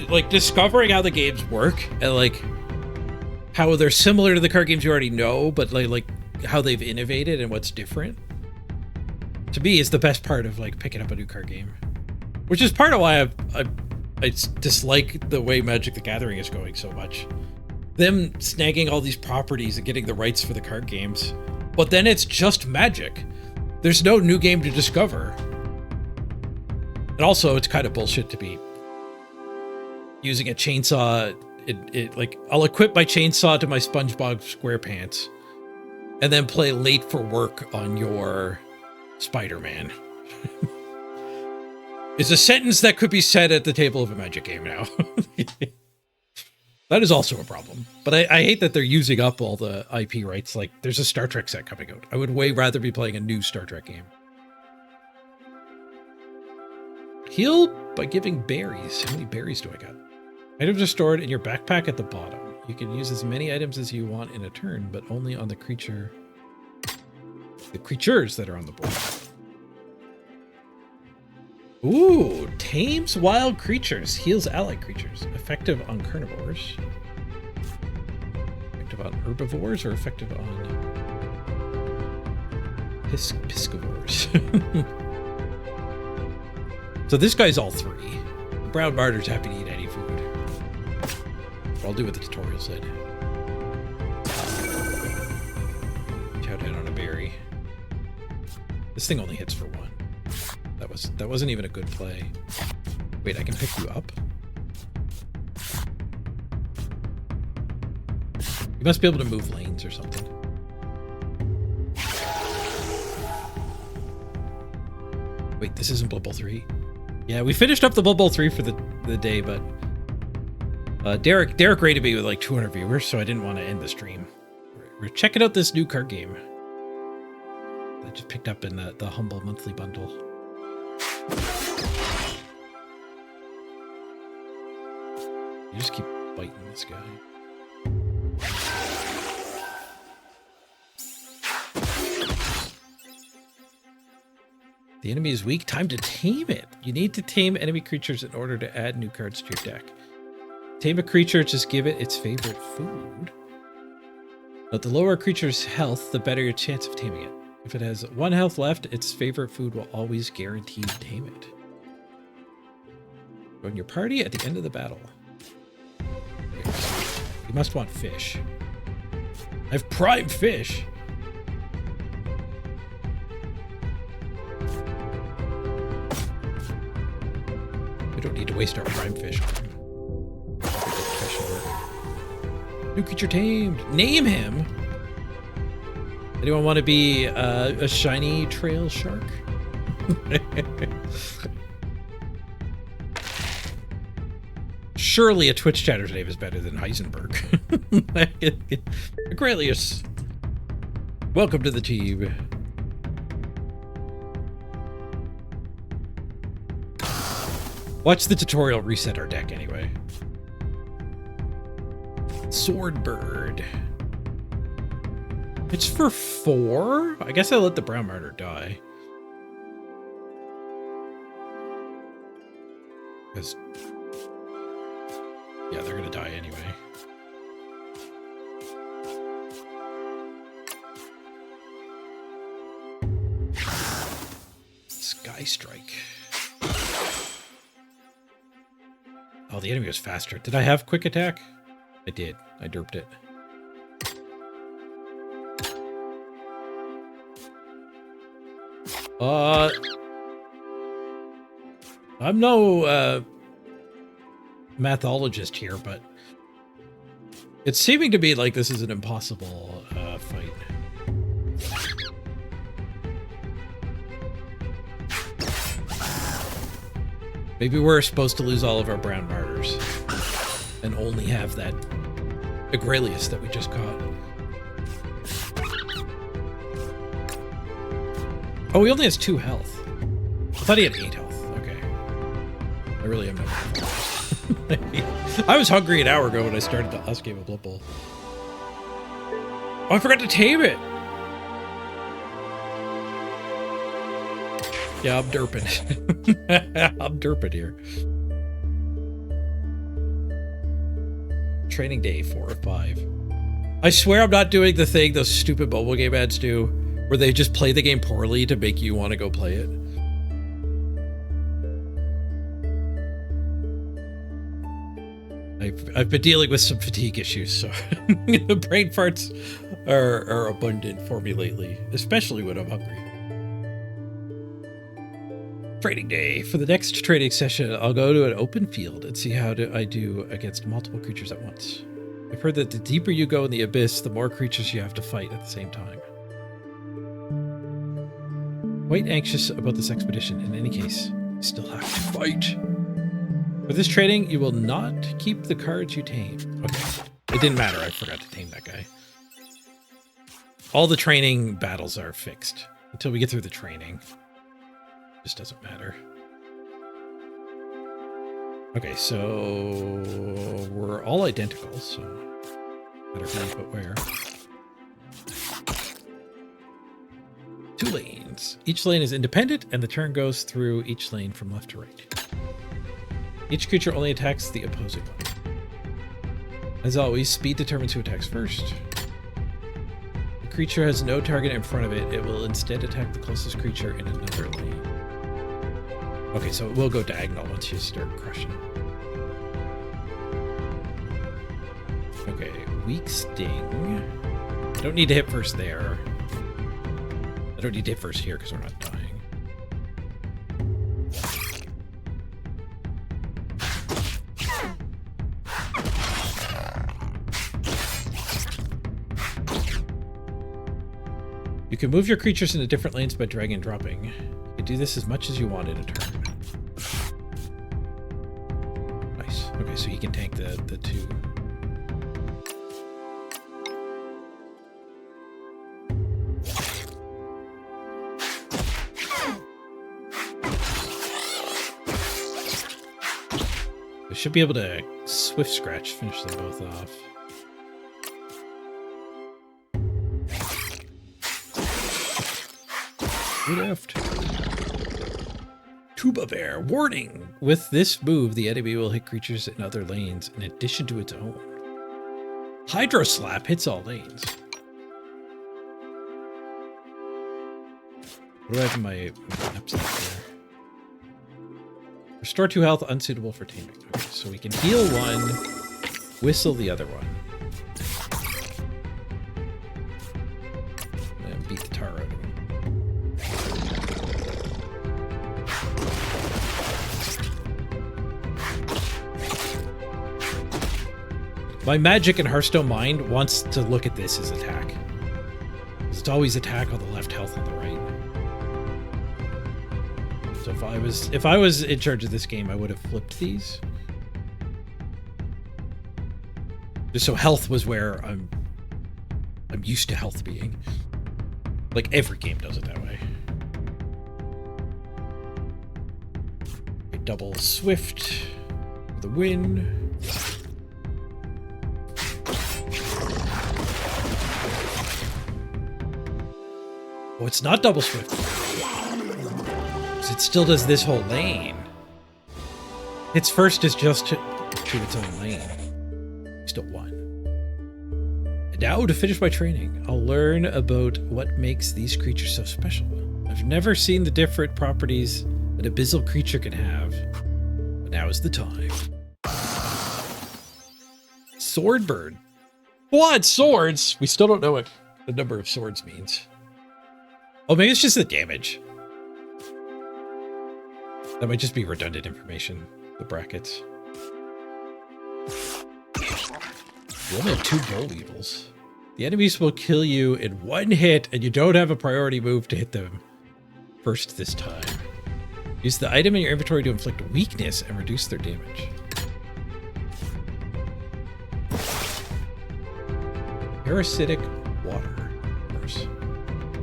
Like, discovering how the games work and, like, how they're similar to the card games you already know, but like how they've innovated and what's different. To me, is the best part of like picking up a new card game, which is part of why I dislike the way Magic the Gathering is going so much. Them snagging all these properties and getting the rights for the card games, but then it's just Magic. There's no new game to discover. And also, it's kind of bullshit to be using a chainsaw. Like, I'll equip my chainsaw to my SpongeBob SquarePants and then play late for work on your Spider-Man. It's a sentence that could be said at the table of a Magic game now. That is also a problem. But I hate that they're using up all the IP rights. Like, there's a Star Trek set coming out. I would way rather be playing a new Star Trek game. Heal by giving berries. How many berries do I got? Items are stored in your backpack at the bottom. You can use as many items as you want in a turn, but only on the creatures that are on the board. Ooh, tames wild creatures, heals allied creatures. Effective on carnivores. Effective on herbivores, or effective on piscivores. So this guy's all three. The brown martyr's happy to eat any food. I'll do what the tutorial said. Chow down on a berry. This thing only hits for one. That wasn't even a good play. Wait, I can pick you up? You must be able to move lanes or something. Wait, this isn't Blood Bowl 3? Yeah, we finished up the Blood Bowl 3 for the day, but Derek rated me with like 200 viewers, so I didn't want to end the stream. We're checking out this new card game that I just picked up in the Humble monthly bundle. You just keep biting this guy. The enemy is weak. Time to tame it. You need to tame enemy creatures in order to add new cards to your deck. Tame a creature, just give it its favorite food. But the lower a creature's health, the better your chance of taming it. If it has 1 health left, its favorite food will always guarantee to tame it. Join your party at the end of the battle. You must want fish. I have prime fish. We don't need to waste our prime fish on him. New creature tamed. Name him. Anyone want to be a shiny trail shark? Surely a Twitch chatter's name is better than Heisenberg. Agrelius, welcome to the team. Watch the tutorial reset our deck anyway. Swordbird. It's for 4? I guess I let the brown martyr die. Because, yeah, they're gonna die anyway. Sky Strike. Oh, the enemy was faster. Did I have quick attack? I did. I derped it. I'm no mathologist here, but it's seeming to be like this is an impossible fight. Maybe we're supposed to lose all of our brown martyrs and only have that Agrelius that we just caught. Oh, he only has 2 health. I thought he had 8 health. Okay. I really am not. I was hungry an hour ago when I started the last game of Blood Bowl. Oh, I forgot to tame it. Yeah, I'm derping. I'm derping here. Training day 4 of 5. I swear I'm not doing the thing those stupid mobile game ads do, where they just play the game poorly to make you want to go play it. I've been dealing with some fatigue issues, so the brain farts are abundant for me lately, especially when I'm hungry. Training day. For the next training session, I'll go to an open field and see how I do against multiple creatures at once. I've heard that the deeper you go in the abyss, the more creatures you have to fight at the same time. Quite anxious about this expedition. In any case, I still have to fight. For this training, you will not keep the cards you tame. Okay. It didn't matter. I forgot to tame that guy. All the training battles are fixed until we get through the training. Just doesn't matter. Okay, so we're all identical, so better find but where. 2 lanes. Each lane is independent, and the turn goes through each lane from left to right. Each creature only attacks the opposing one. As always, speed determines who attacks first. The creature has no target in front of it. It will instead attack the closest creature in another lane. Okay, so it will go diagonal once you start crushing. Okay, weak sting. I don't need to hit first there. I don't need to hit first here because we're not dying. You can move your creatures into different lanes by dragging and dropping. You can do this as much as you want in a turn. Nice. Okay, so he can tank the 2. I should be able to Swift Scratch, finish them both off. Left. Tuba Bear. Warning! With this move, the enemy will hit creatures in other lanes in addition to its own. Hydro Slap hits all lanes. What do I have in my maps there? Restore 2 health, unsuitable for taming. Okay, so we can heal 1, whistle the other one. And beat the tar out of him. My Magic and Hearthstone mind wants to look at this as attack. It's always attack on the left, health on the right. So if I was in charge of this game, I would have flipped these. Just so health was where I'm used to health being. Like every game does it that way. A double Swift for the win. Oh, it's not double Swift. It still does this whole lane. Its first is just to its own lane. Still won. And now to finish my training, I'll learn about what makes these creatures so special. I've never seen the different properties an abyssal creature can have, but now is the time. Swordbird. What? Swords? We still don't know what the number of swords means. Oh, maybe it's just the damage. That might just be redundant information, the brackets. You only have 2 Bowl Evils. The enemies will kill you in 1 hit, and you don't have a priority move to hit them first this time. Use the item in your inventory to inflict weakness and reduce their damage. Parasitic water.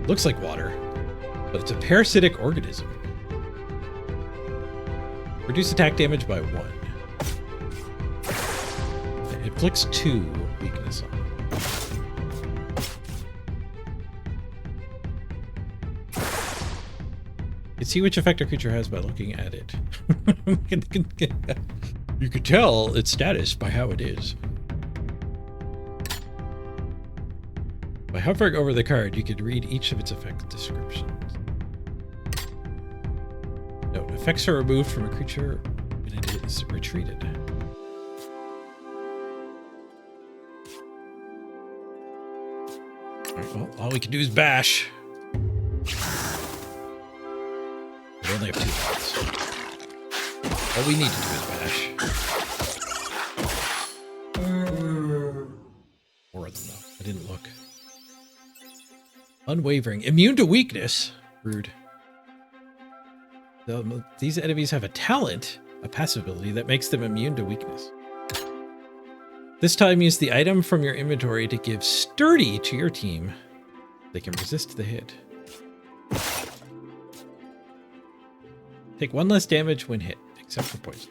Looks like water, but it's a parasitic organism. Reduce attack damage by 1. It inflicts 2 weakness on them. You can see which effect a creature has by looking at it. You can tell its status by how it is. By hovering over the card, you can read each of its effect descriptions. Note, effects are removed from a creature when it is retreated. Alright, well, all we can do is bash. We only have 2 cards. All we need to do is bash. 4 of them, though. I didn't look. Unwavering. Immune to weakness. Rude. These enemies have a talent, a passive ability, that makes them immune to weakness. This time, use the item from your inventory to give sturdy to your team. They can resist the hit. Take 1 less damage when hit, except for poison.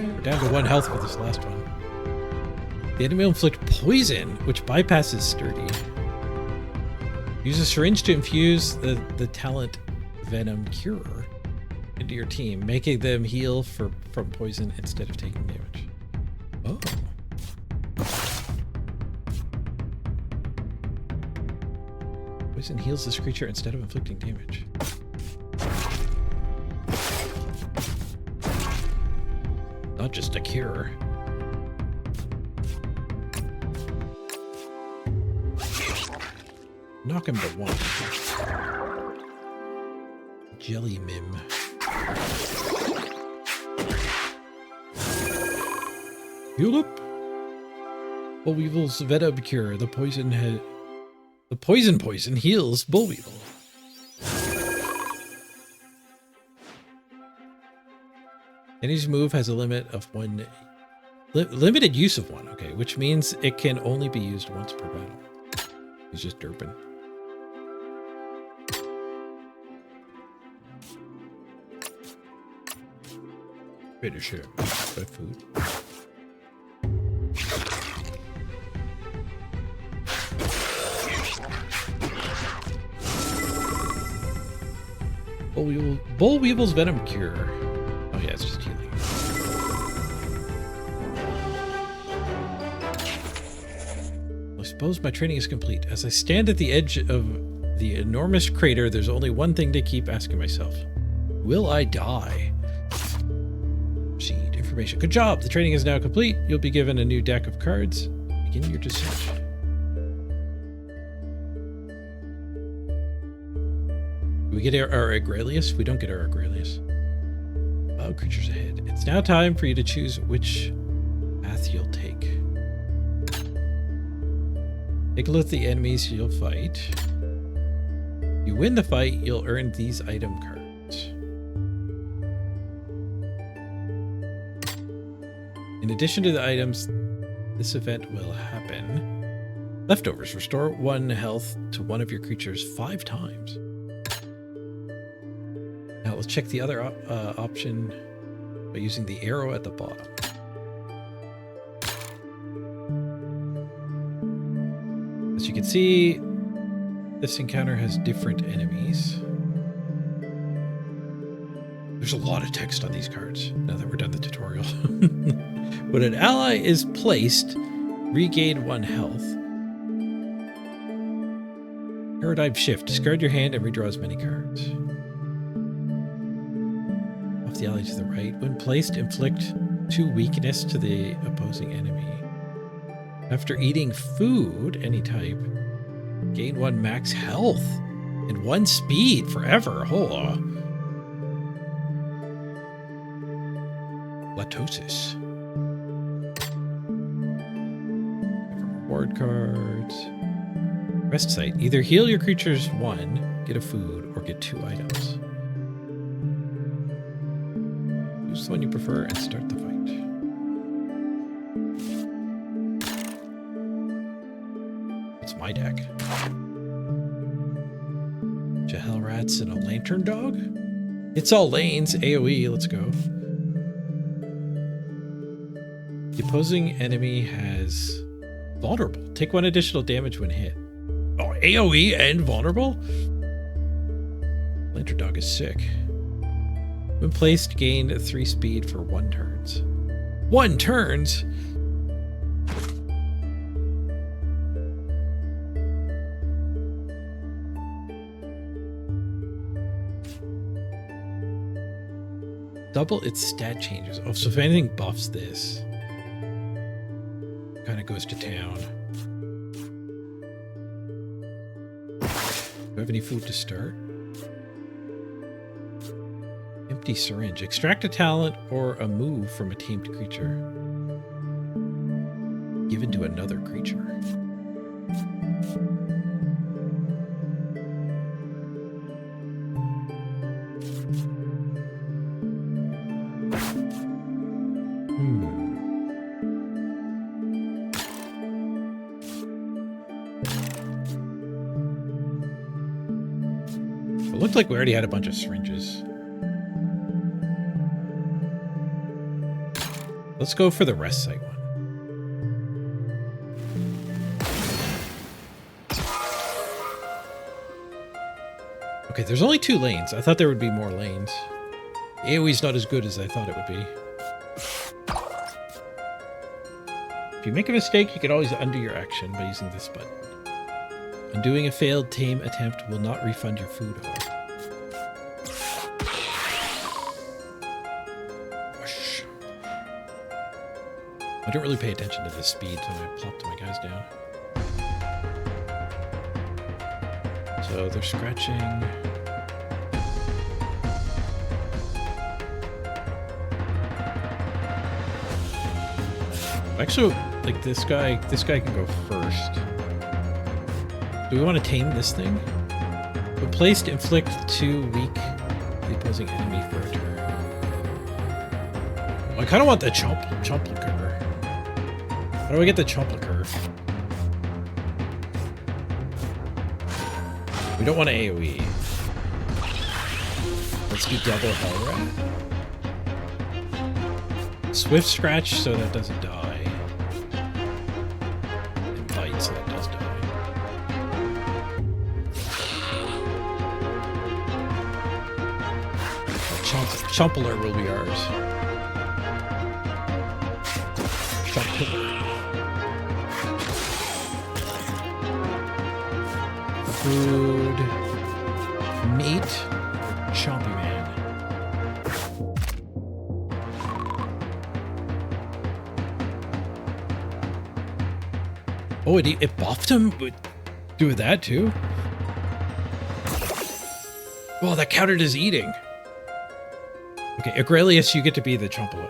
We're down to 1 health with this last one. The enemy will inflict poison, which bypasses sturdy. Use a syringe to infuse the talent Venom Cure into your team, making them heal from poison instead of taking damage. Oh. Poison heals this creature instead of inflicting damage. Not just a cure. Knock him to 1. Jelly Mim. Heal up. Bullweevil's Venom Cure. The poison heals Bullweevil. Enemy's move has a limit of 1. Limited use of 1. Okay, which means it can only be used once per battle. He's just derping. Finish him by food. Bullweevil's Venom Cure. Oh yeah, it's just healing. I suppose my training is complete. As I stand at the edge of the enormous crater, there's only one thing to keep asking myself. Will I die? Proceed. Information. Good job. The training is now complete. You'll be given a new deck of cards. Begin your descent. Do we get our Agrelius? We don't get our Agrelius. Oh, creatures ahead. It's now time for you to choose which path you'll take. Take a look at the enemies you'll fight. If you win the fight, you'll earn these item cards. In addition to the items, this event will happen. Leftovers. Restore 1 health to one of your creatures 5 times. Now let's check the other option by using the arrow at the bottom. As you can see, this encounter has different enemies. There's a lot of text on these cards now that we're done the tutorial. When an ally is placed, regain 1 health. Paradigm shift. Discard your hand and redraw as many cards. Off the ally to the right. When placed, inflict 2 weakness to the opposing enemy. After eating food, any type, gain 1 max health and 1 speed forever. Oh. Latosis. Reward cards. Rest site. Either heal your creatures 1, get a food, or get 2 items. Choose the one you prefer and start the fight. What's my deck? Jahel rats and a lantern dog? It's all lanes. AoE. Let's go. The opposing enemy has Vulnerable. Take 1 additional damage when hit. Oh, AoE and vulnerable? Lantern Dog is sick. When placed, gain 3 speed for 1 turns. 1 turns? Double its stat changes. Oh, so if anything buffs this, kind of goes to town. Do I have any food to start? Empty syringe. Extract a talent or a move from a tamed creature. Given to another creature. It looked like we already had a bunch of syringes. Let's go for the rest site one. Okay, there's only 2 lanes. I thought there would be more lanes. AoE's not as good as I thought it would be. If you make a mistake, you can always undo your action by using this button. Undoing a failed tame attempt will not refund your food order. Whoosh. I don't really pay attention to the speed, so I plopped my guys down. So they're scratching. Actually, like this guy can go first. Do we want to tame this thing? When placed, inflict 2 weak the opposing enemy for a turn. Well, I kind of want the chomplicker. How do I get the chomplicker? We don't want to AoE. Let's do double Hellrat. Swift scratch so that doesn't die. And bite so that does die. Chompler will be ours. Chompler. Food. Meat. Chompy Man. Oh, it buffed him? Do that too? Oh, that counted as eating. Okay, Agrelius, you get to be the chompler.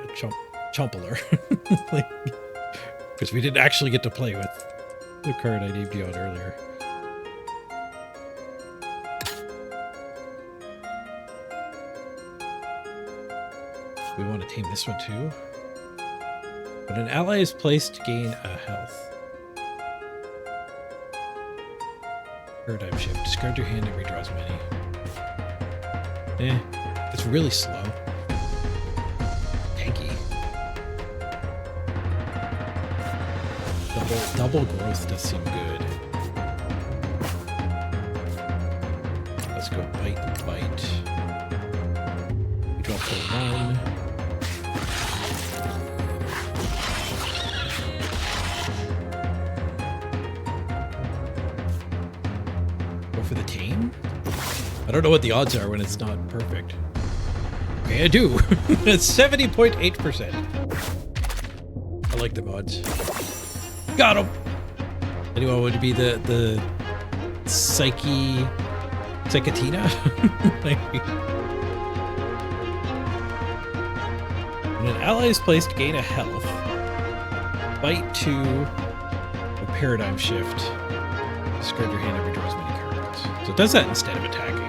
Because we didn't actually get to play with the card I named you on earlier. We want to tame this one too. When an ally is placed, gain a health. Paradigm shift. Discard your hand and redraw as many. It's really slow. Tanky. Double growth does seem good. Let's go bite. We drop for 1. Go for the tame? I don't know what the odds are when it's not perfect. Okay, I do. It's 70.8%. I like the odds. Got him! Anyone want to be the Psychatina? When an ally is placed, gain a health. Bite 2. A paradigm shift. Discard your hand and redraw as many cards. So it does that instead of attacking.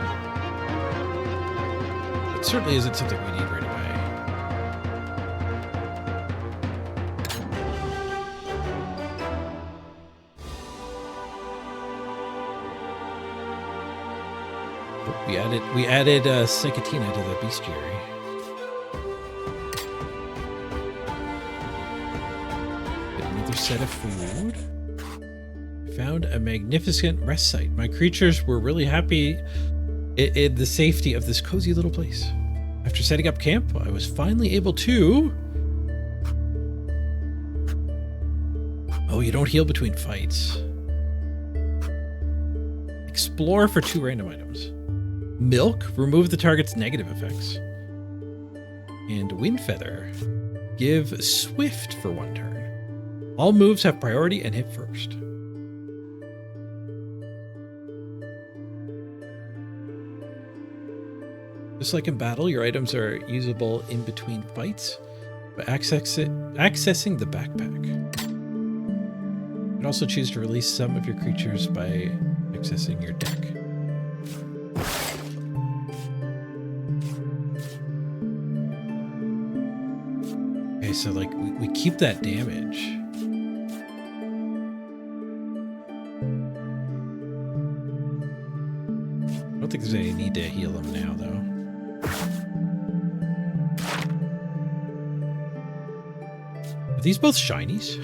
It certainly isn't something we need right away. We added Psychatina to the bestiary. Get another set of food. found a magnificent rest site. My creatures were really happy in the safety of this cozy little place. After setting up camp, I was finally able to... Oh, you don't heal between fights. Explore for 2 random items. Milk, remove the target's negative effects. And Wind Feather, give Swift for 1 turn. All moves have priority and hit first. Just like in battle, your items are usable in between fights by accessing the backpack. You can also choose to release some of your creatures by accessing your deck. Okay, so like we keep that damage. I don't think there's any need to heal them now, though. Are these both shinies?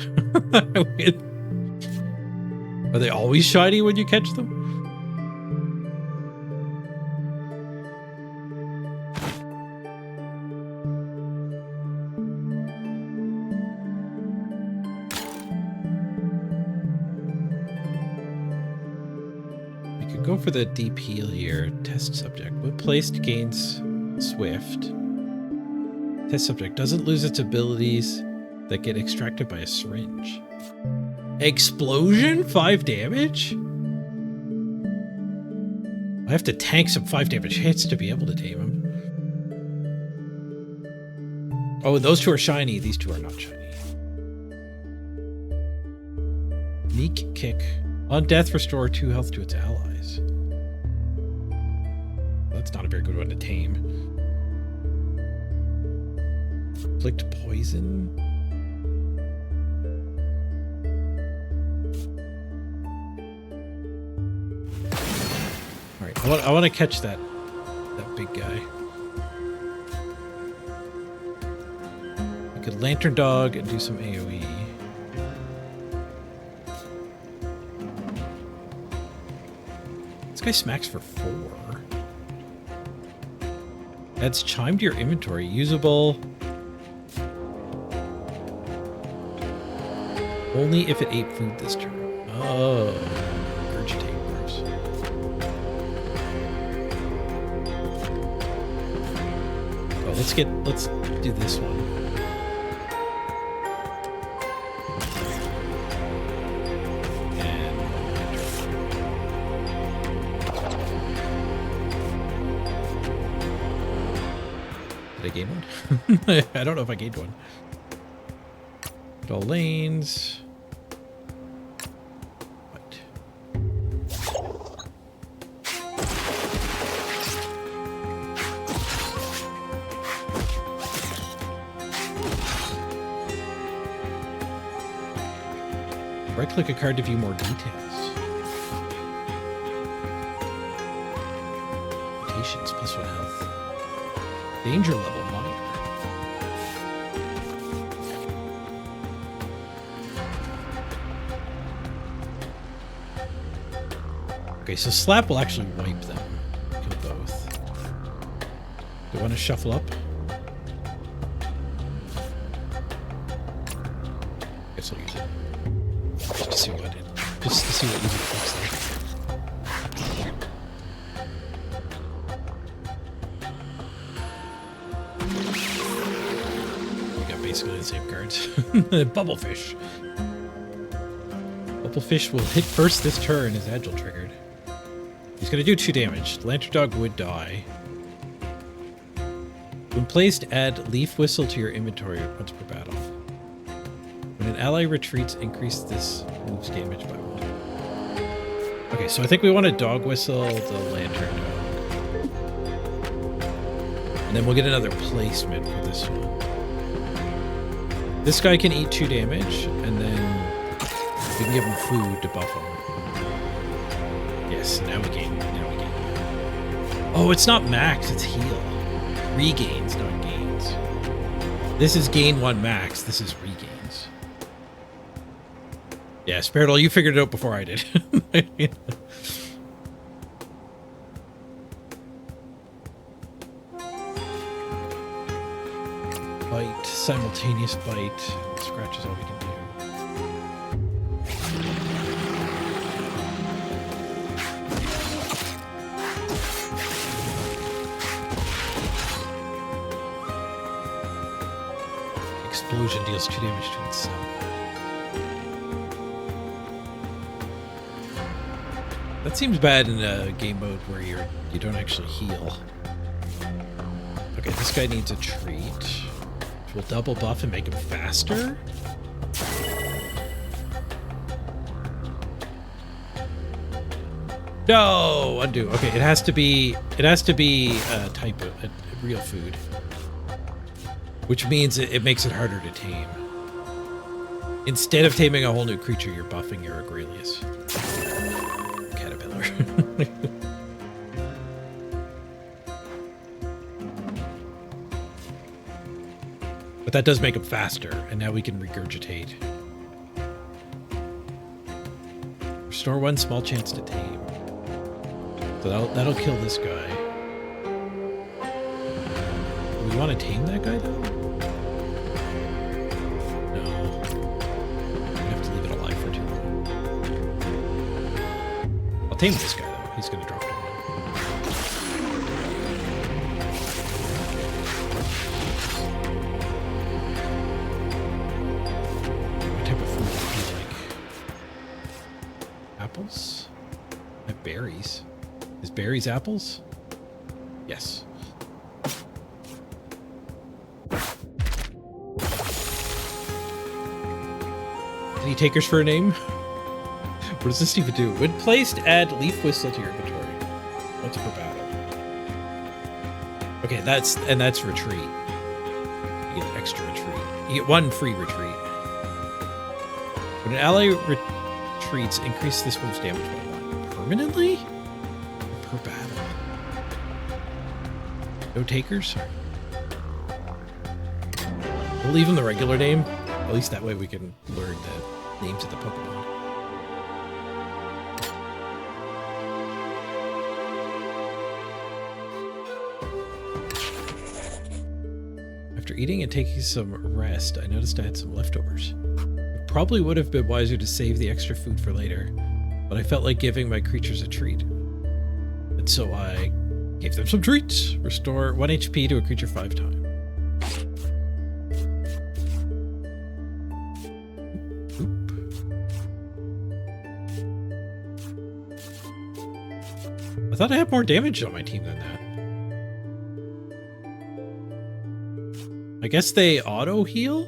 Are they always shiny when you catch them? We could go for the deep heal here. Test subject. When placed, gains Swift. Test subject doesn't lose its abilities that get extracted by a syringe. Explosion? 5 damage? I have to tank some 5 damage hits to be able to tame him. Oh, those 2 are shiny. These 2 are not shiny. Sneak kick. On death, restore 2 health to its allies. That's not a very good one to tame. Inflict poison. I want to catch that big guy. I could Lantern Dog and do some AoE. This guy smacks for 4. Adds Chime to your inventory. Usable only if it ate food this turn. Oh. Let's do this one. And did I gain one? I don't know if I gained one. All lanes. Right-click a card to view more details. Mutations, +1 health. Danger level, minor. Okay, so Slap will actually wipe them. Kill both. Do I want to shuffle up? Guess I'll use it. Just to see what music looks like. We got basically the same cards. Bubblefish. Bubblefish will hit first this turn as Agile triggered. He's going to do 2 damage. Lantern Dog would die. When placed, add Leaf Whistle to your inventory once per battle. When an ally retreats, increase this move's damage by 1. Okay, so I think we want to Dog Whistle the Lantern Dog. And then we'll get another placement for this one. This guy can eat 2 damage, and then we can give him food to buff him. Yes, now we gain. Oh, it's not max, it's heal. Regains, not gains. This is gain 1 max, this is regains. Yeah, Spiritol, you figured it out before I did. Bite, simultaneous bite. Scratch is all we can do. Explosion deals 2 damage to itself. That seems bad in a game mode where you don't actually heal. Okay, this guy needs a treat. Which will double buff and make him faster. No, undo. Okay, it has to be a type of a real food, which means it makes it harder to tame. Instead of taming a whole new creature, you're buffing your Agrelius. Caterpillar. But that does make him faster, and now we can regurgitate. Restore 1 small chance to tame. So that'll kill this guy. Do we want to tame that guy, though? No. We have to leave it alive for too long. I'll tame this guy, though. He's going to drop to 1. What type of food would he like? Apples? I have berries. Is berries apples? Yes. Any takers for a name? What does this even do? When placed, add leaf whistle to your inventory. Once per battle. Okay, that's retreat. You get extra retreat. You get 1 free retreat. When an ally retreats, increase this move's damage by 1. Permanently? Per battle. No takers? We'll leave him the regular name. At least that way we can learn the names of the Pokemon. After eating and taking some rest, I noticed I had some leftovers. It probably would have been wiser to save the extra food for later, but I felt like giving my creatures a treat. And so I gave them some treats. Restore 1 HP to a creature 5 times. I thought I had more damage on my team than that. I guess they auto heal?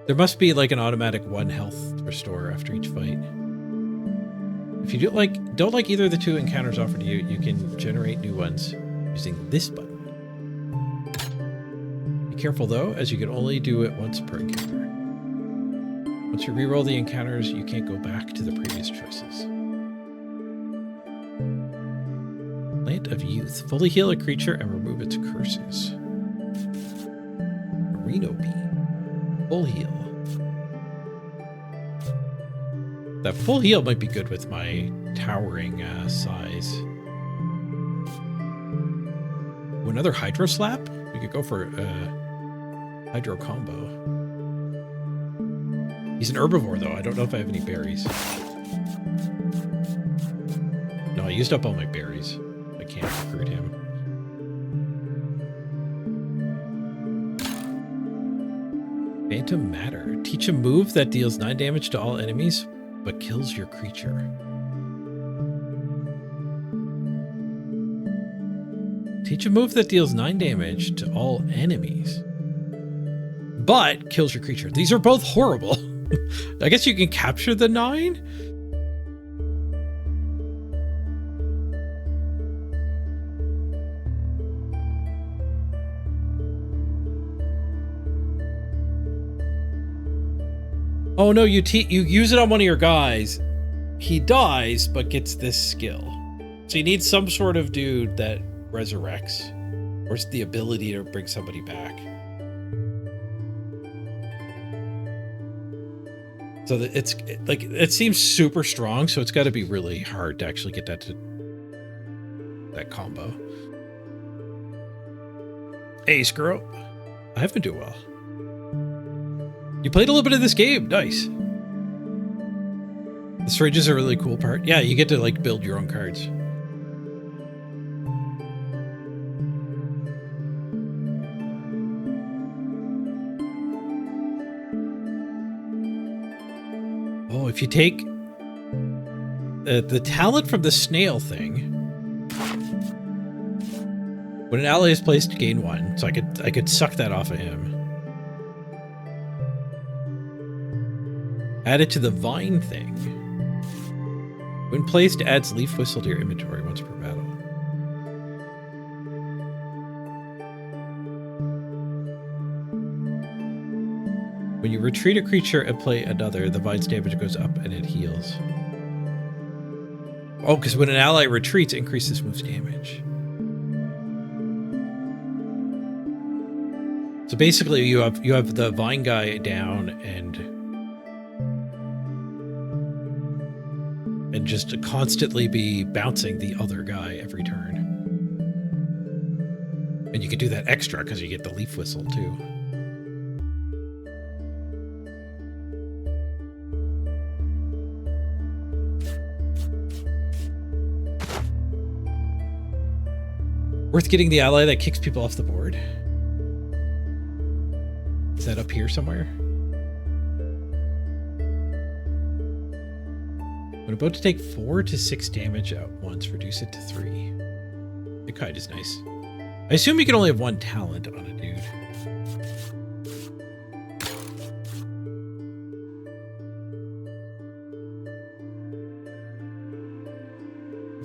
There must be like an automatic 1 health restore after each fight. If you don't like either of the 2 encounters offered to you, you can generate new ones using this button. Be careful though, as you can only do it once per encounter. Once you reroll the encounters, you can't go back to the previous choices. Plant of Youth. Fully heal a creature and remove its curses. Merino Bee. Full heal. That full heal might be good with my towering size. Oh, another Hydro Slap? We could go for a Hydro combo. He's an herbivore, though. I don't know if I have any berries. No, I used up all my berries. I can't recruit him. Phantom Matter. Teach a move that deals 9 damage to all enemies, but kills your creature. Teach a move that deals 9 damage to all enemies, but kills your creature. These are both horrible. I guess you can capture the 9? Oh no, you use it on one of your guys. He dies, but gets this skill. So you need some sort of dude that resurrects. Or it's the ability to bring somebody back. So that it's like, it seems super strong, so it's got to be really hard to actually get that to that combo. Hey, Screw. I have been doing well. You played a little bit of this game. Nice. The fridge is a really cool part. Yeah, you get to like build your own cards. Oh, if you take the talent from the snail thing, when an ally is placed, gain 1. So I could suck that off of him. Add it to the vine thing. When placed, adds leaf whistle to your inventory once per battle. When you retreat a creature and play another, the vine's damage goes up and it heals. Oh, because when an ally retreats, increases move's damage. So basically, you have the vine guy down and just constantly be bouncing the other guy every turn. And you can do that extra because you get the leaf whistle too. Worth getting the ally that kicks people off the board. Is that up here somewhere? When about to take 4 to 6 damage at once, reduce it to 3. The kite is nice. I assume you can only have 1 talent on a dude.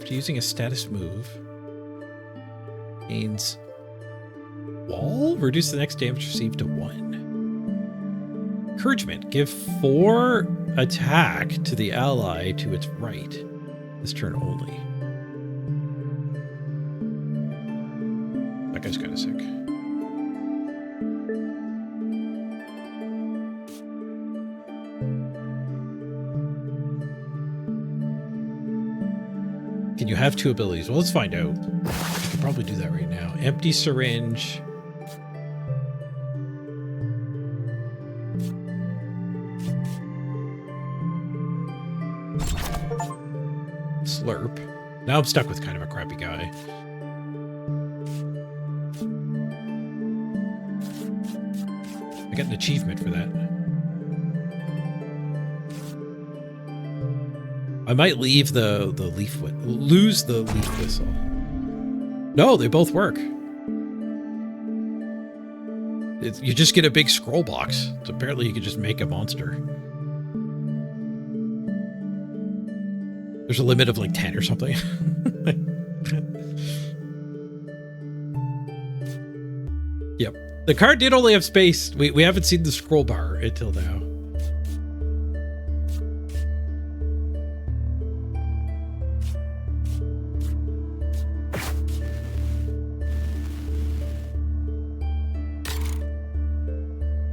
After using a status move, gains wall, reduce the next damage received to 1. Encouragement, give 4 attack to the ally to its right. This turn only. That guy's kind of sick. Can you have 2 abilities? Well, let's find out. I could probably do that right now. Empty syringe. Slurp. Now I'm stuck with kind of a crappy guy. I got an achievement for that. I might leave the leaf lose the leaf whistle. No, they both work. You just get a big scroll box. So apparently you can just make a monster. There's a limit of like 10 or something. Yep. The card did only have space. We haven't seen the scroll bar until now.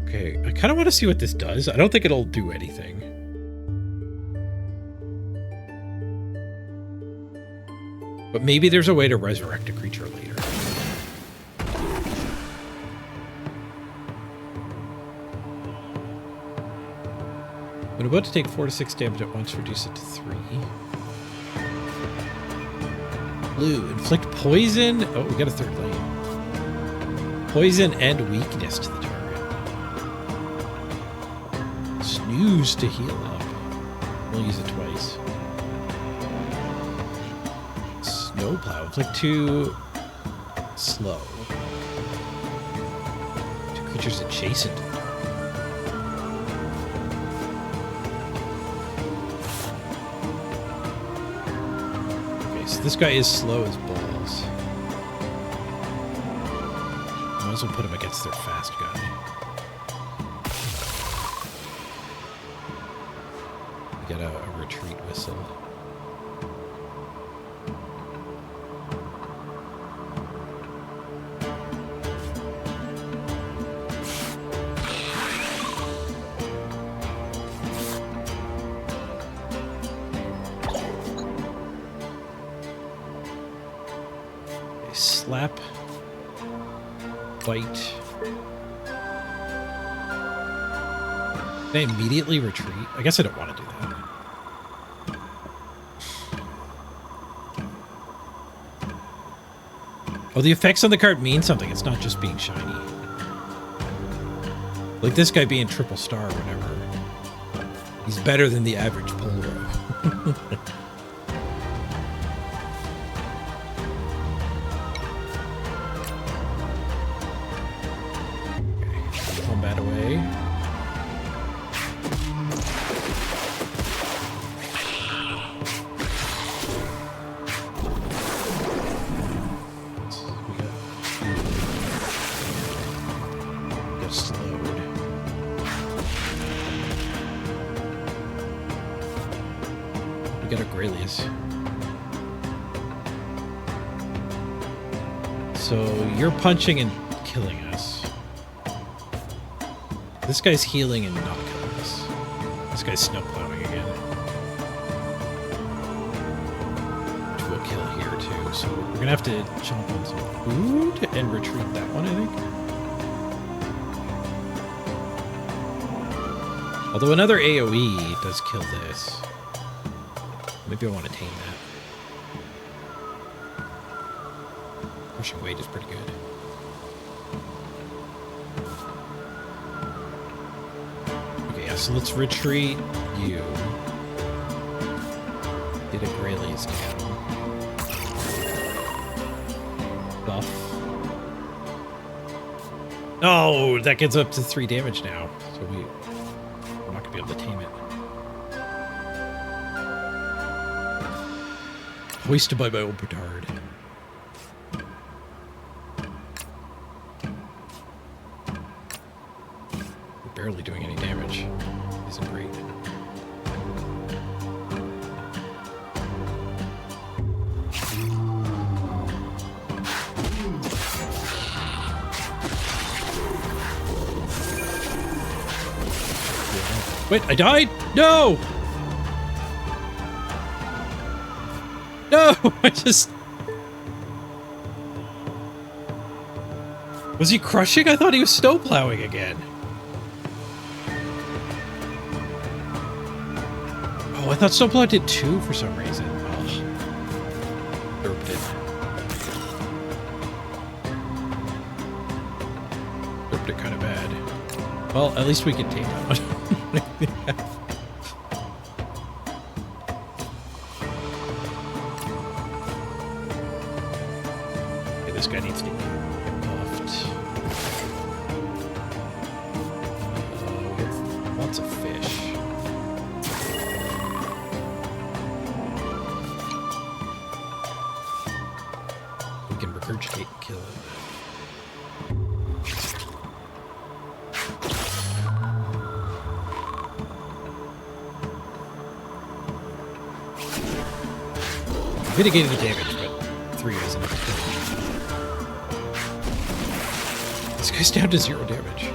Okay, I kind of want to see what this does. I don't think it'll do anything. But maybe there's a way to resurrect a creature later. When about to take 4 to 6 damage at once, reduce it to 3. Blue, inflict poison. Oh, we got a 3rd lane. Poison and weakness to the target. Snooze to heal up. We'll use it twice. Snowplow, inflict 2 slow. 2 creatures adjacent to the target. Okay, so this guy is slow as balls. Might as well put him against their fast guy. We got a retreat whistle. slap, bite. Can I immediately retreat? I guess I don't want to do that. Oh, the effects on the card mean something. It's not just being shiny. Like this guy being triple star or whatever. He's better than the average Polo. Combat away. So you're punching and killing us. This guy's healing and not killing us. This guy's snow plowing again. Which will kill here too. So we're gonna have to chomp on some food and retreat that one, I think. Although another AoE does kill this. Maybe I want to tame that. Pushing weight is pretty good. Okay, yeah, so let's retreat you. Get a Grayleys down. Buff. Oh, that gets up to 3 damage now. So we're not gonna be able to tame it. Hoisted by my own petard. Barely doing any damage. Isn't great. Wait, I died? No! No! I just... Was he crushing? I thought he was snow plowing again. Oh, I thought Snowplow did 2 for some reason. Oh. Derped it. Derped it kind of bad. Well, at least we can tame that one. Okay, this guy needs to get buffed. Lots of fish. Regurgitate and kill it. Mitigated the damage, but 3 isn't enough. This guy's down to 0 damage.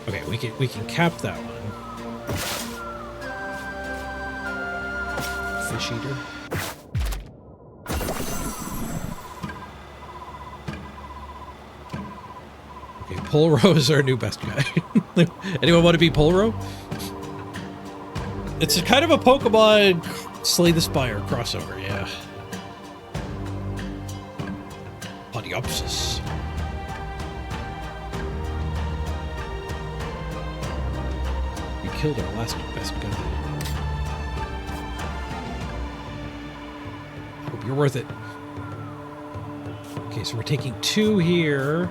Okay, we can cap that one. Fish eater. Okay, Polro is our new best guy. Anyone want to be Polro? It's a kind of a Pokemon Slay the Spire crossover, yeah. Podiopsis. We killed our last best guy. You're worth it. Okay, so we're taking 2 here.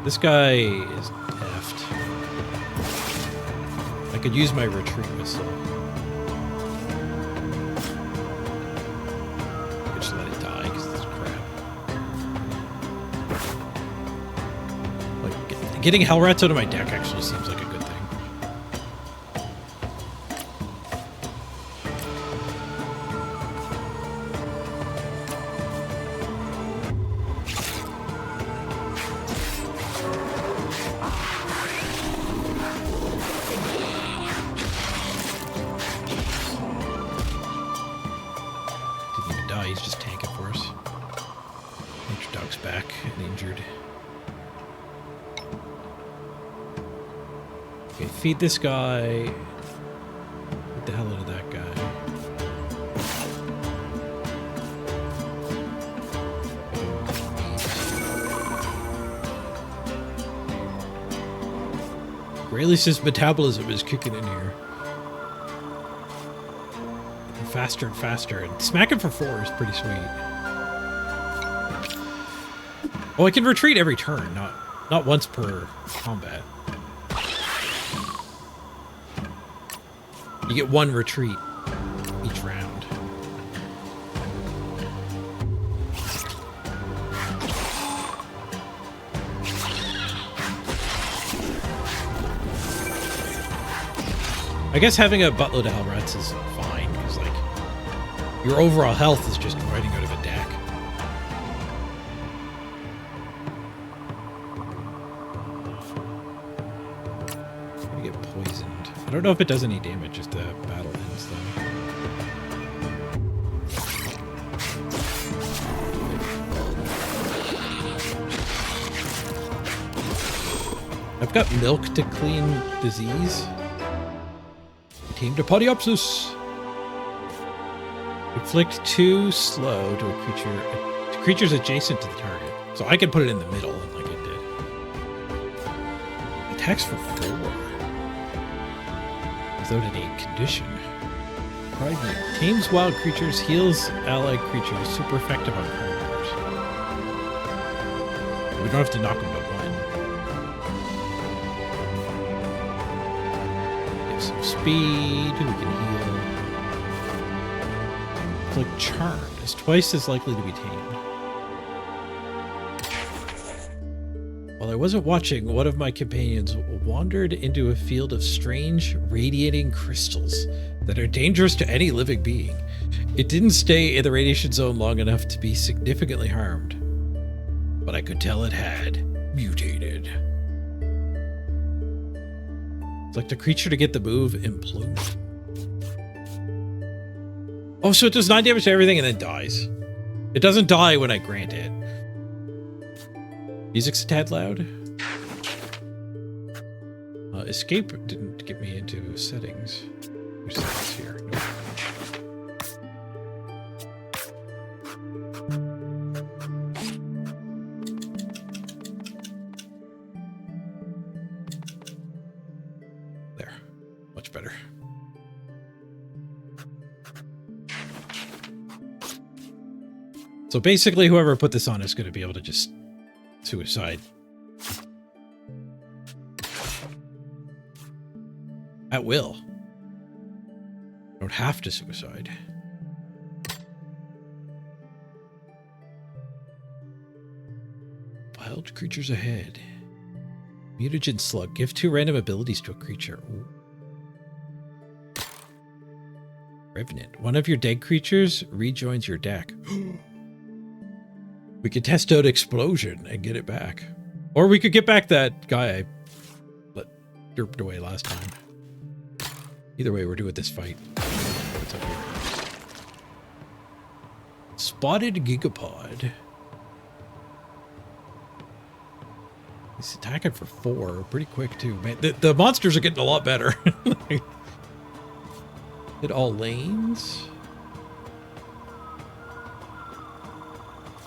This guy is effed. I could use my retreat missile. I could just let it die because this is crap. Like, getting Hellrats out of my deck actually seems like a good thing. and injured. Okay, feed this guy. Get the hell out of that guy. Graylis's metabolism is kicking in here. And faster and faster. And smacking for 4 is pretty sweet. Oh, I can retreat every turn, not once per combat. You get 1 retreat each round. I guess having a buttload of ARATs is fine, because, like, your overall health is just running out of a deck. I'm gonna get poisoned. I don't know if it does any damage if the battle ends, though. I've got milk to clean disease. Team to Podiopsis. Inflict 2 slow to a creature, to creatures adjacent to the target. So I can put it in the middle, like it did. Attacks for 4. Without any condition. Pride me. Tames wild creatures, heals allied creatures, super effective on carnivores. We don't have to knock them to 1. Some speed, we can heal. Inflict charm is twice as likely to be tamed. While I wasn't watching, one of my companions wandered into a field of strange, radiating crystals that are dangerous to any living being. It didn't stay in the radiation zone long enough to be significantly harmed, but I could tell it had mutated. Like the creature to get the move implode. Oh, so it does 9 damage to everything and then dies. It doesn't die when I grant it. Music's a tad loud. Escape didn't get me into settings. There's settings here. Nope. Better. So basically whoever put this on is going to be able to just suicide. At will. Don't have to suicide. Wild creatures ahead. Mutagen slug. Give 2 random abilities to a creature. Ooh. Revenant. One of your dead creatures rejoins your deck. We could test out Explosion and get it back. Or we could get back that guy I derped away last time. Either way, we're doing this fight. What's up here? Spotted Gigapod. He's attacking for 4. Pretty quick, too. Man, the monsters are getting a lot better. Hit all lanes.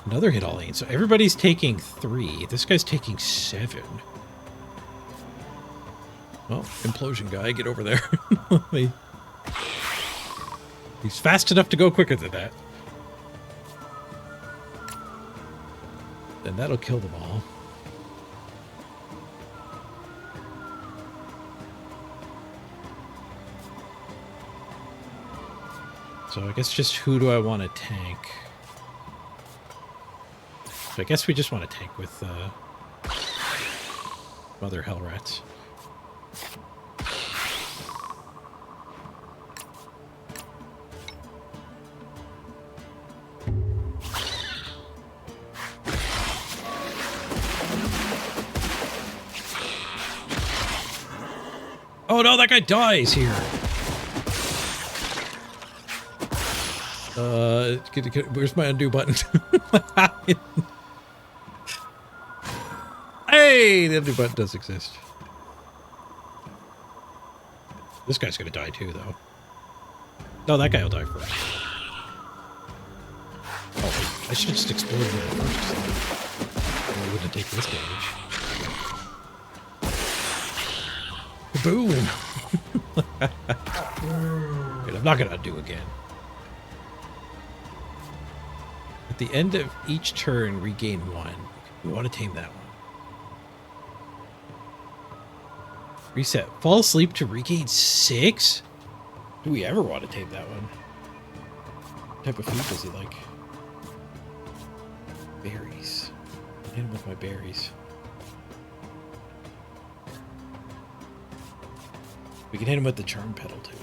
Another hit all lanes. So everybody's taking 3. This guy's taking 7. Well, implosion guy, get over there. He's fast enough to go quicker than that. And that'll kill them all. So I guess just who do I want to tank? So I guess we just want to tank with Mother Hellrats. Oh no, that guy dies here. Where's my undo button? Hey, the undo button does exist. This guy's gonna die too, though. No, that guy will die first. Oh, I should have just exploded it first. I wouldn't take this damage. Boom! I'm not gonna undo again. At the end of each turn, regain 1. We want to tame that one. Reset. Fall asleep to regain 6? Do we ever want to tame that one? What type of food does he like? Berries. I hit him with my berries. We can hit him with the charm petal too.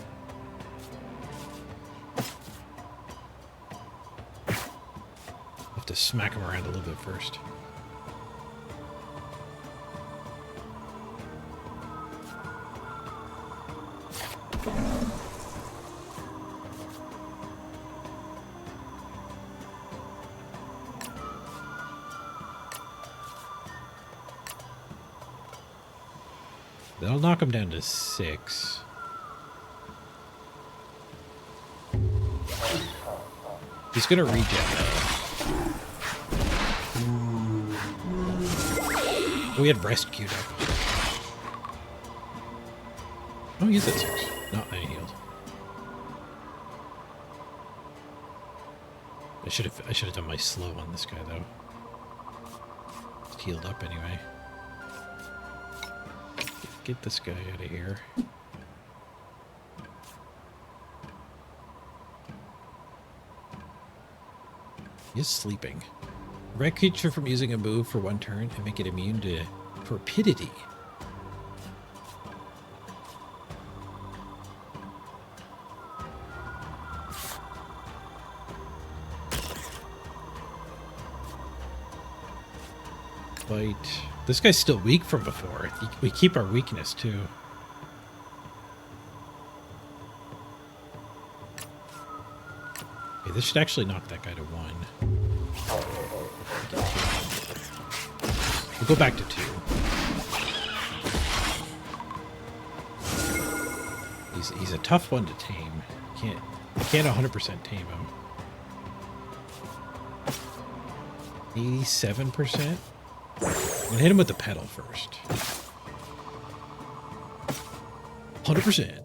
Have to smack him around a little bit first. That'll knock him down to 6. He's gonna regen though. We had rest queued up. Oh, he's at 6. No, I ain't healed. I should have done my slow on this guy though. It's healed up anyway. Get this guy out of here. He's sleeping. Prevent creature from using a move for 1 turn and make it immune to torpidity. Bite. This guy's still weak from before. We keep our weakness too. Okay, this should actually knock that guy to 1. We'll go back to 2. He's a tough one to tame. You can't 100% tame him. 87%. I'm gonna hit him with the pedal first. 100%.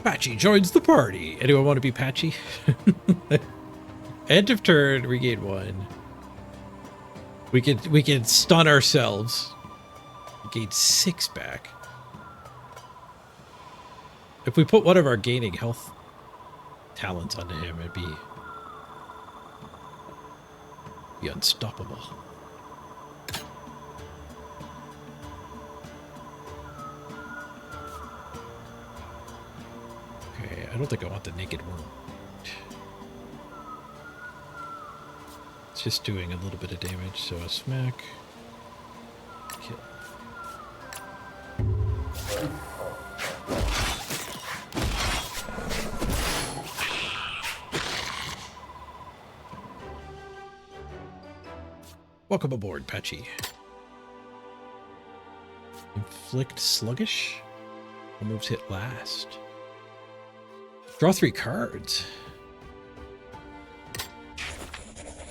Patchy joins the party. Anyone want to be Patchy? End of turn, regain 1. We can stun ourselves. Gain 6 back. If we put one of our gaining health talents onto him, it'd be unstoppable. Okay, I don't think I want the naked one. It's just doing a little bit of damage, so a smack. Kill. Welcome aboard, Patchy. Inflict sluggish. All moves hit last. Draw 3 cards.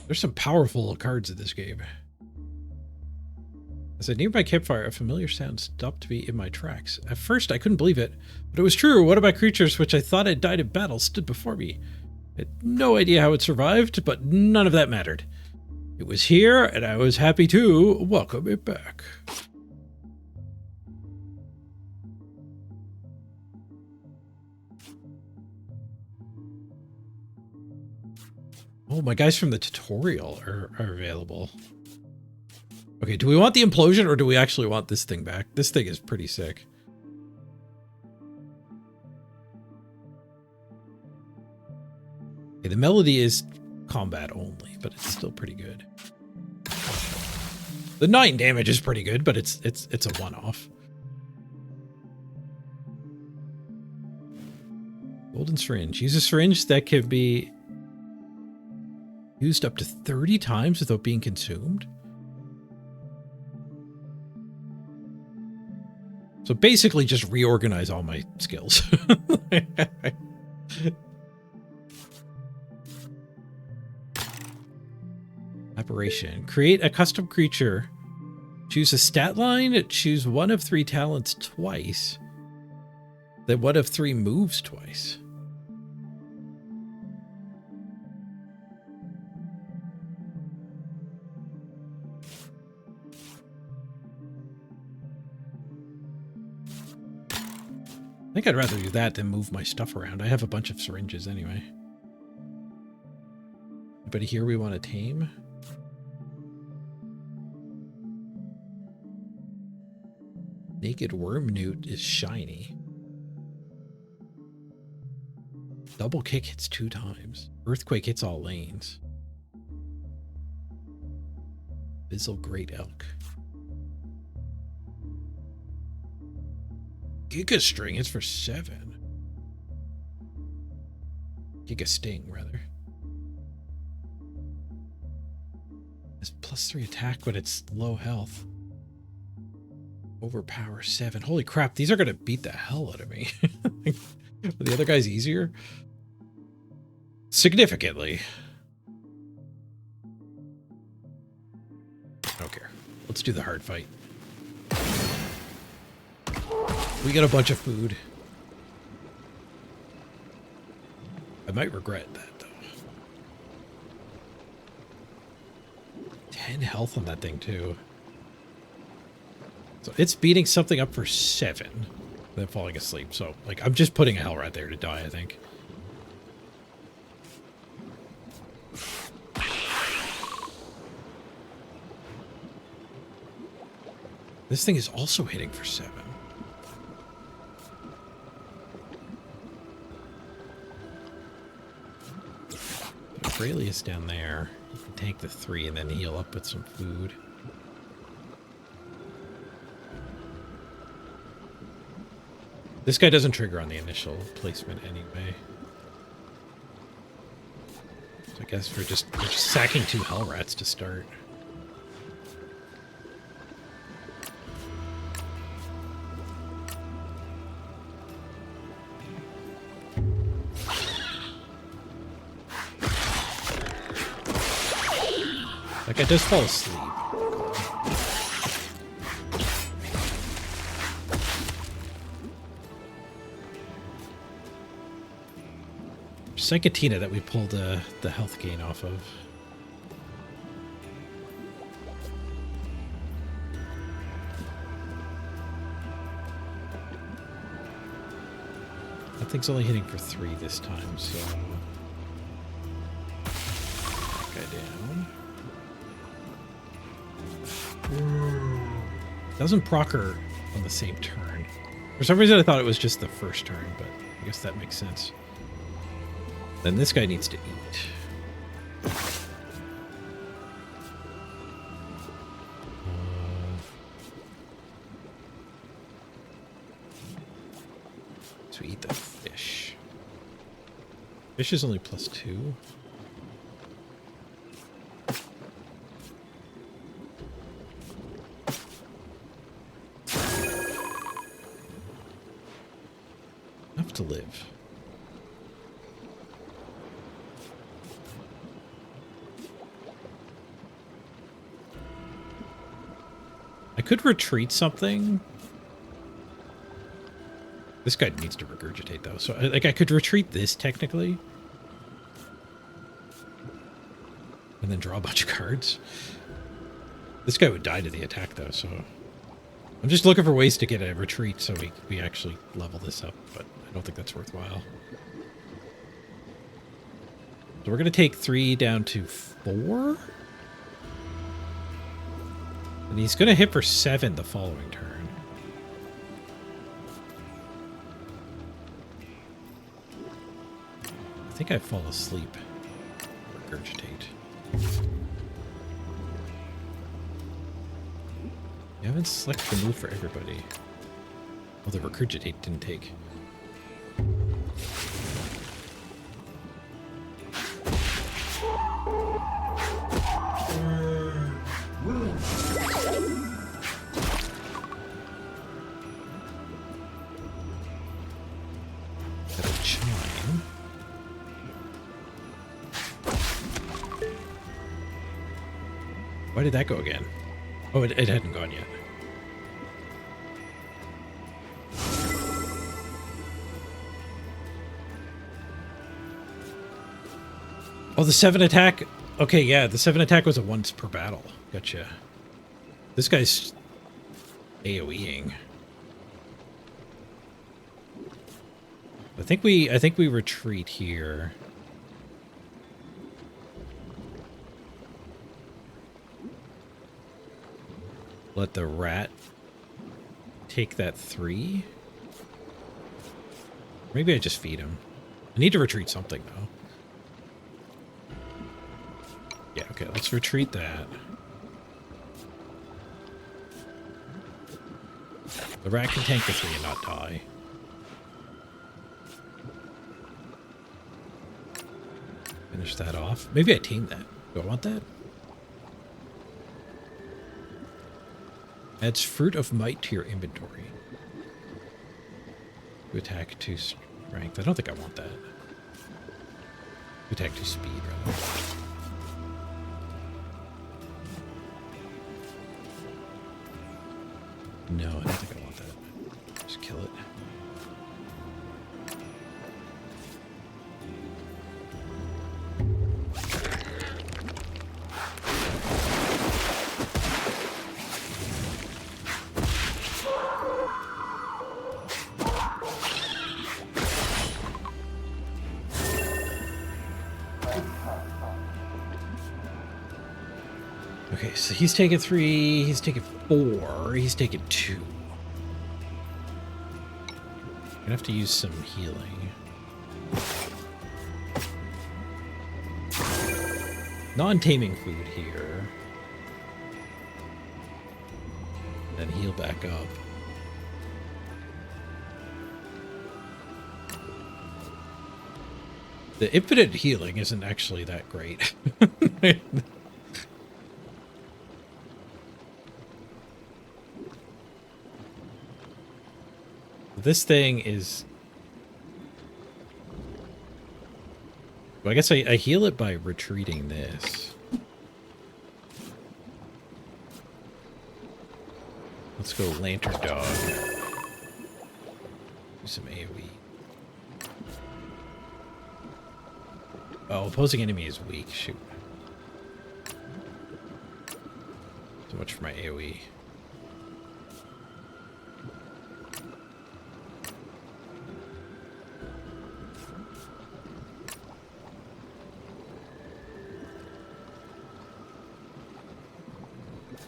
There's some powerful cards in this game. As a nearby campfire, a familiar sound stopped me in my tracks. At first, I couldn't believe it, but it was true. One of my creatures, which I thought had died in battle, stood before me. I had no idea how it survived, but none of that mattered. It was here, and I was happy to welcome it back. Oh, my guys from the tutorial are available. Okay, do we want the implosion, or do we actually want this thing back? This thing is pretty sick. Okay, the melody is combat only, but it's still pretty good. The 9 damage is pretty good, but it's a one-off. Golden syringe. Use a syringe that can be Used up to 30 times without being consumed? So basically just reorganize all my skills. Operation. Create a custom creature. Choose a stat line. Choose one of 3 talents twice. Then one of 3 moves twice. I think I'd rather do that than move my stuff around. I have a bunch of syringes anyway. Anybody here we want to tame? Naked worm newt is shiny. Double kick hits 2 times. Earthquake hits all lanes. Bizzle great elk. Giga string hits for 7. Giga sting rather. It's +3 attack, but it's low health. Overpower 7. Holy crap, these are gonna beat the hell out of me. Are the other guys easier? Significantly. I don't care. Let's do the hard fight. We got a bunch of food. I might regret that, though. 10 health on that thing, too. So it's beating something up for 7. Then falling asleep. So, like, I'm just putting a hell right there to die, I think. This thing is also hitting for 7. Aurelius down there. You can tank the 3 and then heal up with some food. This guy doesn't trigger on the initial placement anyway. So I guess we're just sacking 2 hell rats to start. That guy does fall asleep. Psychotina that we pulled the health gain off of. That thing's only hitting for 3 this time, so... That guy down. Doesn't proc her on the same turn. For some reason I thought it was just the first turn, but I guess that makes sense. Then this guy needs to eat. So eat the fish. Fish is only +2. Enough to live. I could retreat something. This guy needs to regurgitate though, so like I could retreat this technically, and then draw a bunch of cards. This guy would die to the attack though, so I'm just looking for ways to get a retreat so we actually level this up, but I don't think that's worthwhile. So we're gonna take 3 down to 4. And he's going to hit for 7 the following turn. I think I fall asleep. Regurgitate. You haven't selected the move for everybody. Well, the regurgitate didn't take. Got a chime. Why did that go again? Oh, it hadn't gone yet. Oh, the 7 attack. Okay, yeah, the 7 attack was a once per battle. Gotcha. This guy's AoEing. I think we retreat here. Let the rat take that 3. Maybe I just feed him. I need to retreat something though. Yeah, okay, let's retreat that. The rat can tank the 3 and not die. Finish that off. Maybe I team that. Do I want that? Adds Fruit of Might to your inventory. To attack 2 strength. I don't think I want that. To attack 2 speed, rather. No, I don't think I want that. Just kill it. Okay, so he's taken 3, he's taken 4, he's taken 2. I'm gonna have to use some healing. Non-taming food here. Then heal back up. The infinite healing isn't actually that great. This thing is... Well, I guess I heal it by retreating this. Let's go Lantern Dog. Do some AoE. Oh, opposing enemy is weak. Shoot. So much for my AoE.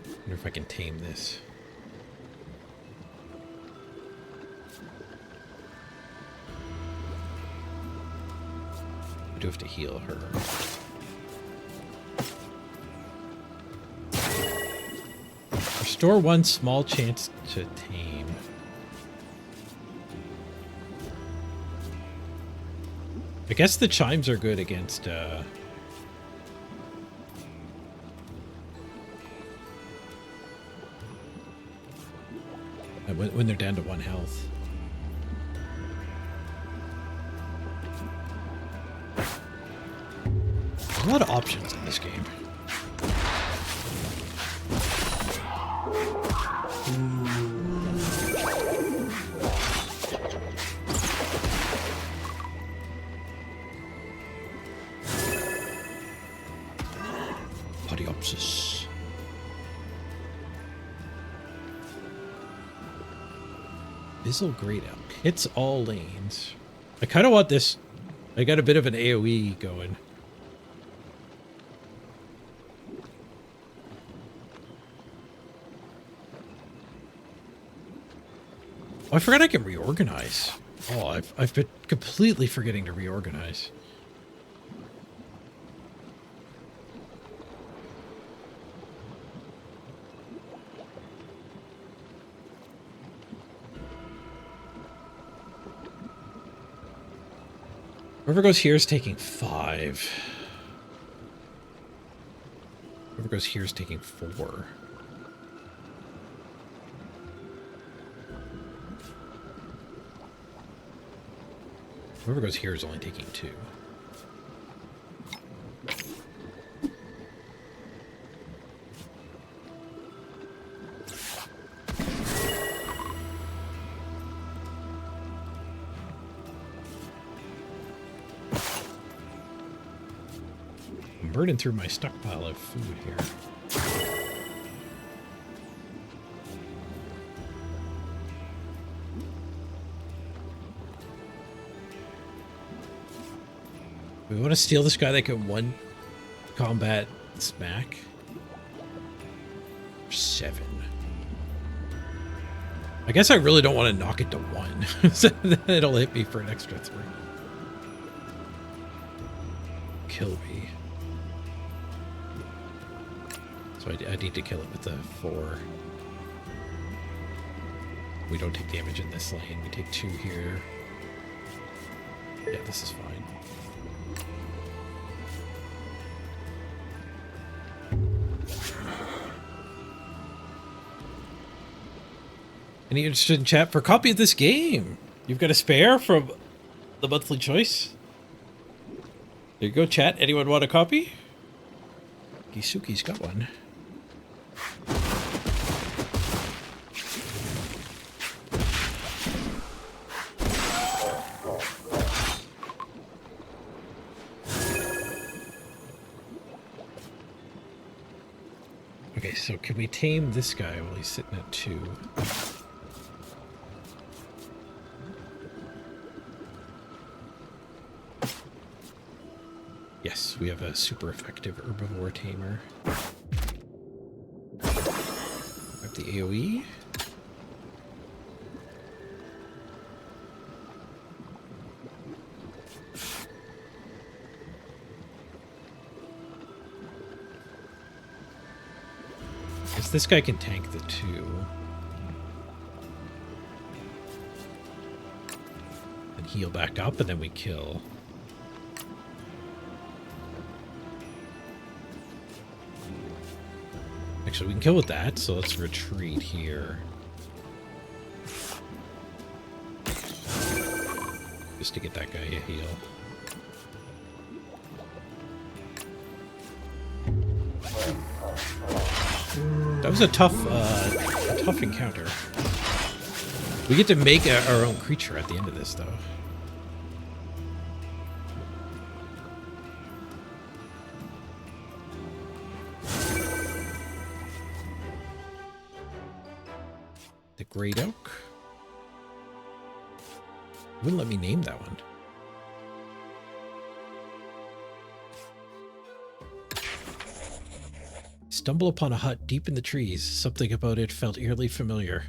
I wonder if I can tame this. I do have to heal her. Restore 1 small chance to tame. I guess the chimes are good against when they're down to 1 health. There's a lot of options in this game. Podiopsis. Bizzle Great Elk. Hits all lanes. I kind of want this. I got a bit of an AoE going. Oh, I forgot I can reorganize. Oh, I've been completely forgetting to reorganize. Whoever goes here is taking 5. goes here is taking 4. Whoever goes here is only taking 2. I'm burning through my stockpile of food here. We want to steal this guy that can 1 combat smack. 7. I guess I really don't want to knock it to 1. So then it'll hit me for an extra 3. Kill me. So I need to kill it with the 4. We don't take damage in this lane. We take 2 here. Yeah, this is fine. Any interested in chat for a copy of this game? You've got a spare from the monthly choice? There you go, chat. Anyone want a copy? Gisuki's got one. Okay, so can we tame this guy while he's sitting at 2? Yes, we have a super effective herbivore tamer. Grab the AoE. Guess this guy can tank the 2. And heal back up, and then we kill. Actually, we can kill with that, so let's retreat here. Just to get that guy a heal. That was a tough encounter. We get to make our own creature at the end of this, though. The Great Oak. Wouldn't let me name that one. Stumble upon a hut deep in the trees. Something about it felt eerily familiar.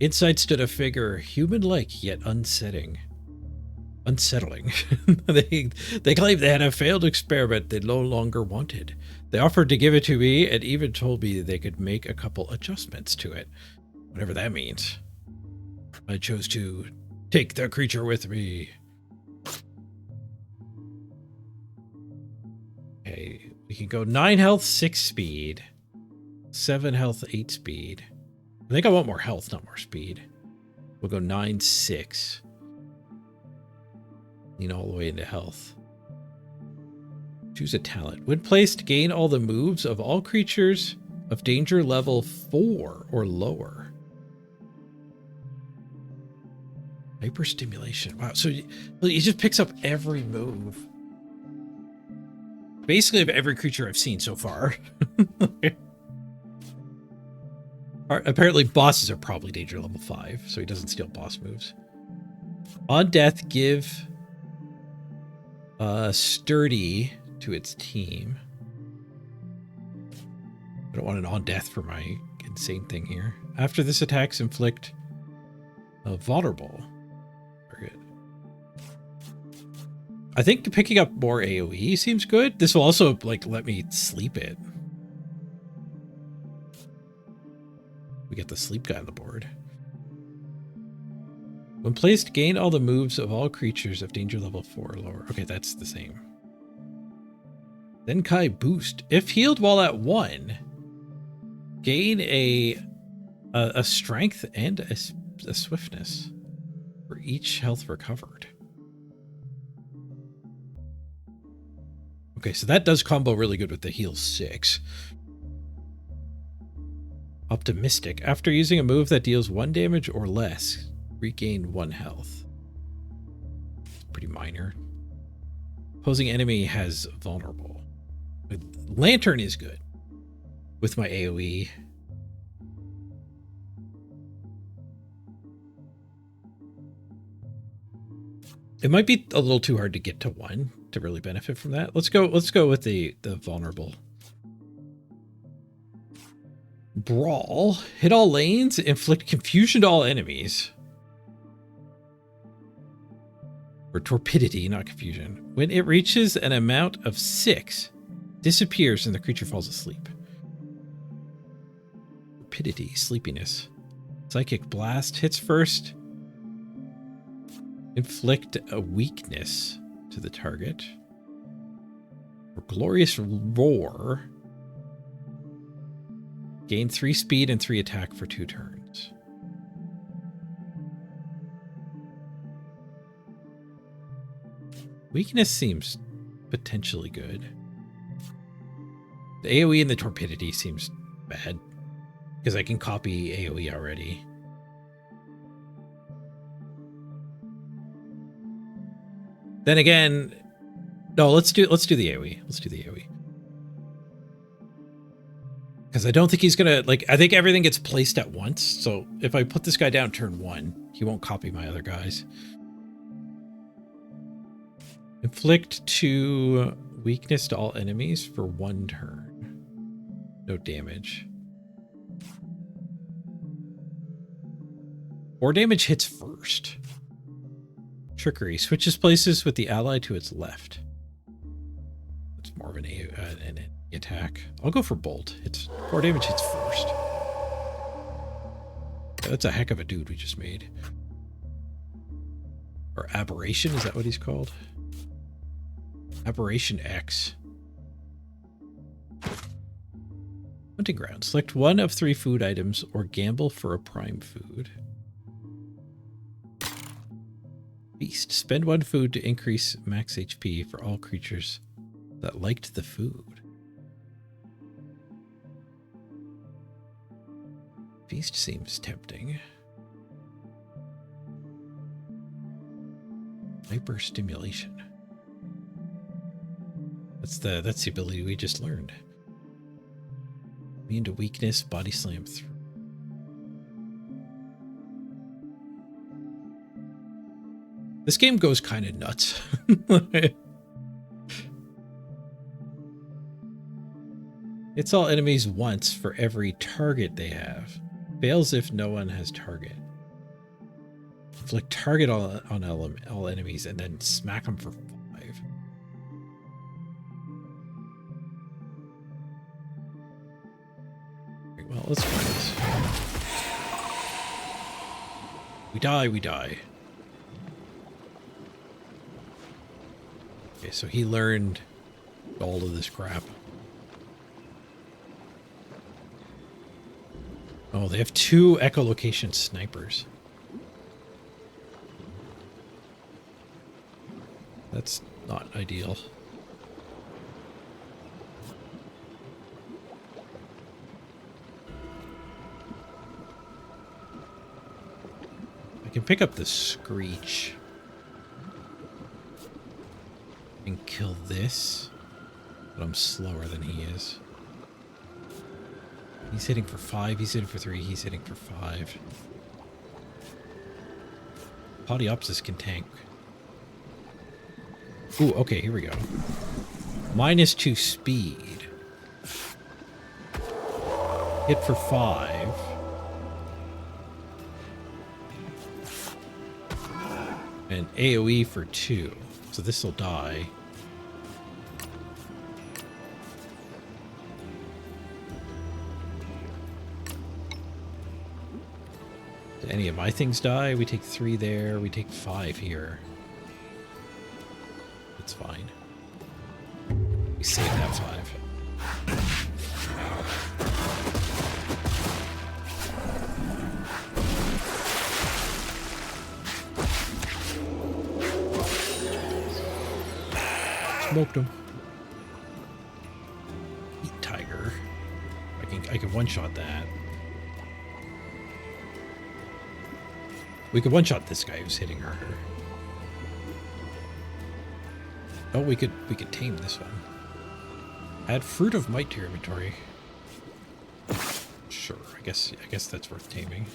Inside stood a figure, human-like yet unsettling. They claimed they had a failed experiment they no longer wanted. They offered to give it to me and even told me they could make a couple adjustments to it. Whatever that means. I chose to take the creature with me. Okay, we can go 9 health, 6 speed. 7 health, 8 speed. I think I want more health, not more speed. We'll go 9, 6. Lean all the way into health. Choose a talent. When placed, gain all the moves of all creatures of danger level 4 or lower. Hyperstimulation. Wow, so he just picks up every move. Basically of every creature I've seen so far. Apparently bosses are probably danger level 5, so he doesn't steal boss moves. On death, give sturdy to its team. I don't want an on death for my insane thing here. After this attacks, inflict vulnerable. Very good. I think picking up more AoE seems good. This will also like let me sleep it. We get the sleep guy on the board. When placed, gain all the moves of all creatures of danger level 4 or lower. Okay, that's the same. Then Kai boost. If healed while at 1, gain a strength and a swiftness for each health recovered. Okay, so that does combo really good with the heal 6. Optimistic. After using a move that deals 1 damage or less, regain 1 health. It's pretty minor. Opposing enemy has vulnerable. Lantern is good with my AoE. It might be a little too hard to get to 1 to really benefit from that. Let's go with the vulnerable. Brawl. Hit all lanes, inflict confusion to all enemies. Or torpidity, not confusion. When it reaches an amount of 6, disappears and the creature falls asleep. Torpidity, sleepiness. Psychic blast hits first. Inflict a weakness to the target. Or glorious roar. Gain 3 speed and 3 attack for 2 turns. Weakness seems potentially good. The AoE and the torpidity seems bad because I can copy AoE already. Then again, no, let's do the AoE. Let's do the AoE. Because I don't think he's gonna, like, I think everything gets placed at once. So if I put this guy down turn 1, he won't copy my other guys. Inflict 2 weakness to all enemies for 1 turn. No damage. 4 damage hits first. Trickery. Switches places with the ally to its left. That's more of an attack. I'll go for Bolt. It's 4 damage hits first. That's a heck of a dude we just made. Or Aberration, is that what he's called? Aberration X. Hunting ground. Select 1 of 3 food items or gamble for a prime food. Feast. Spend 1 food to increase max HP for all creatures that liked the food. Feast seems tempting. Hyper stimulation. That's the ability we just learned. Immune to weakness, body slam through. This game goes kind of nuts. It's all enemies once for every target they have. Fails if no one has target. Inflict target on all enemies and then smack them for 5. Okay, well, let's try this. We die. Okay, so he learned all of this crap. Oh, they have 2 echolocation snipers. That's not ideal. I can pick up the Screech and kill this, but I'm slower than he is. He's hitting for 5, he's hitting for 3, he's hitting for 5. Podiopsis can tank. Ooh, okay, here we go. -2 speed. Hit for 5. And AoE for 2. So this will die. Did any of my things die? We take 3 there. We take 5 here. It's fine. We Save that 5. Smoked him. Heat tiger. I can one-shot that. We could one-shot this guy who's hitting harder. Oh, we could tame this one. Add fruit of might to your inventory. Sure, I guess that's worth taming.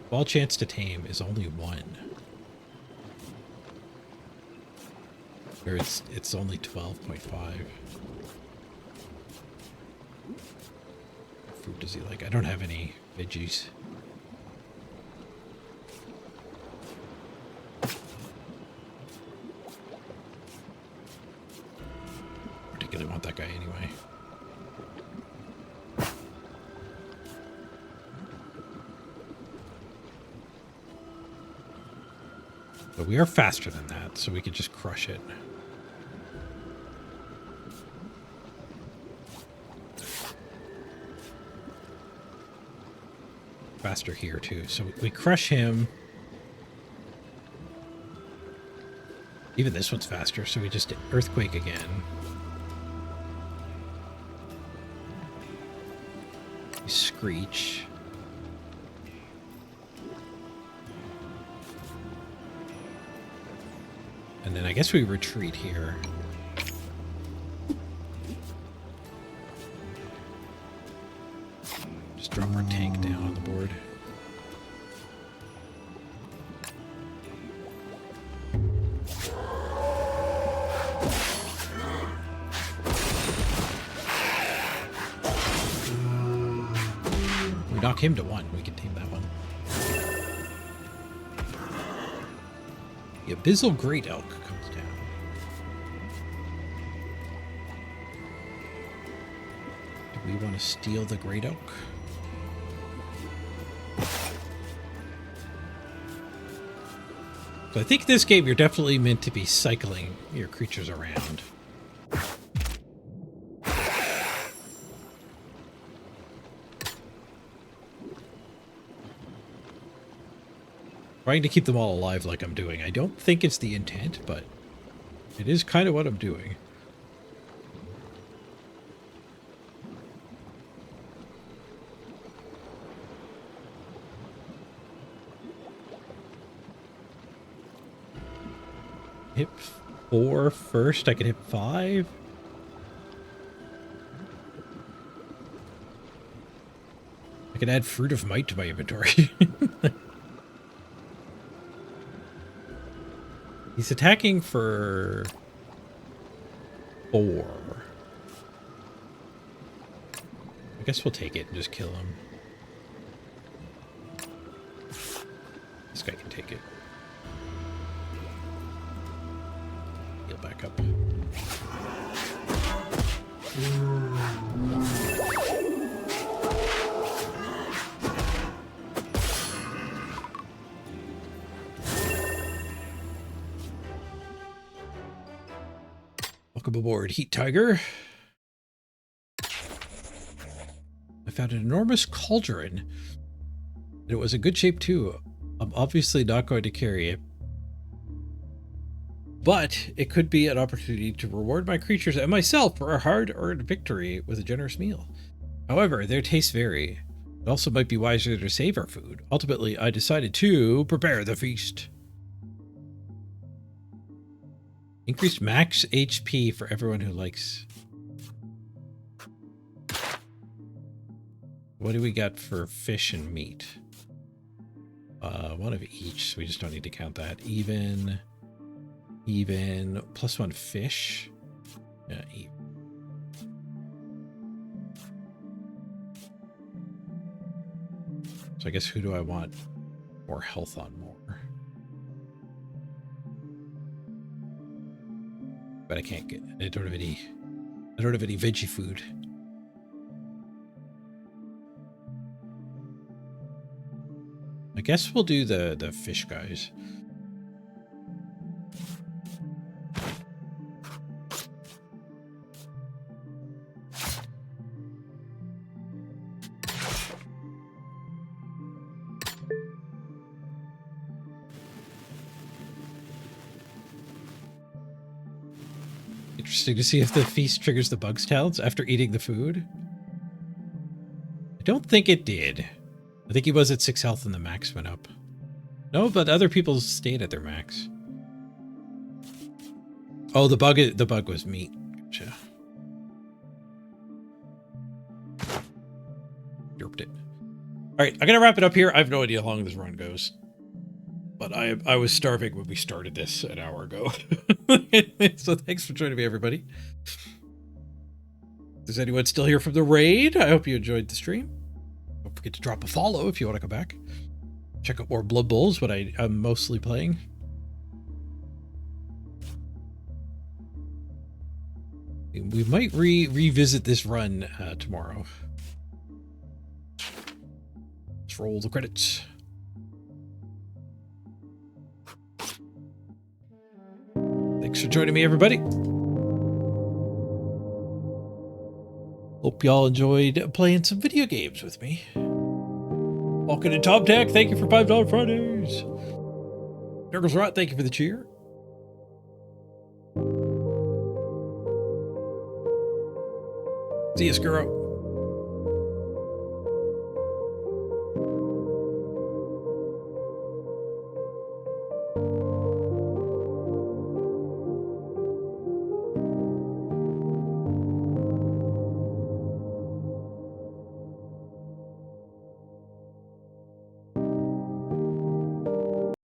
Ball chance to tame is only 1. Or it's only 12.5. What fruit does he like? I don't have any veggies. Particularly want that guy anyway. But we are faster than that, so we could just crush it. Faster here too, so we crush him. Even this one's faster, so we just earthquake again. We screech. And then I guess we retreat here. Just drop our tank down on the board. We knock him to 1. We can tame that one. The Abyssal Great Elk comes down. Do we want to steal the Great Elk? So I think this game you're definitely meant to be cycling your creatures around. Trying to keep them all alive like I'm doing. I don't think it's the intent, but it is kind of what I'm doing. Hit 4 first. I can hit 5. I can add Fruit of Might to my inventory. He's attacking for 4. I guess we'll take it and just kill him. This guy can take it. Heal back up. Welcome aboard, Heat Tiger. I found an enormous cauldron. And it was in good shape too. I'm obviously not going to carry it. But it could be an opportunity to reward my creatures and myself for a hard-earned victory with a generous meal. However, their tastes vary. It also might be wiser to save our food. Ultimately, I decided to prepare the feast. Increased max HP for everyone who likes. What do we got for fish and meat? 1 of each, so we just don't need to count that. Even, +1 fish. Yeah, even. So I guess who do I want more health on more? But I can't get, I don't have any veggie food. I guess we'll do the fish guys. Interesting to see if the feast triggers the bug's talents after eating the food. I don't think it did. I think he was at 6 health and the max went up. No, but other people stayed at their max. Oh, the bug was meat. Gotcha. Derped it. All right, I'm gonna wrap it up here. I have no idea how long this run goes, but I was starving when we started this an hour ago. So thanks for joining me, everybody. If there's anyone still here from the raid, I hope you enjoyed the stream. Don't forget to drop a follow if you want to come back. Check out more Blood Bowls, what I'm mostly playing. We might revisit this run tomorrow. Let's roll the credits. Thanks for joining me, everybody. Hope y'all enjoyed playing some video games with me. Walking in Tom Tech, thank you for $5 Fridays. Nurgles Rot, thank you for the cheer. See you, Skuro.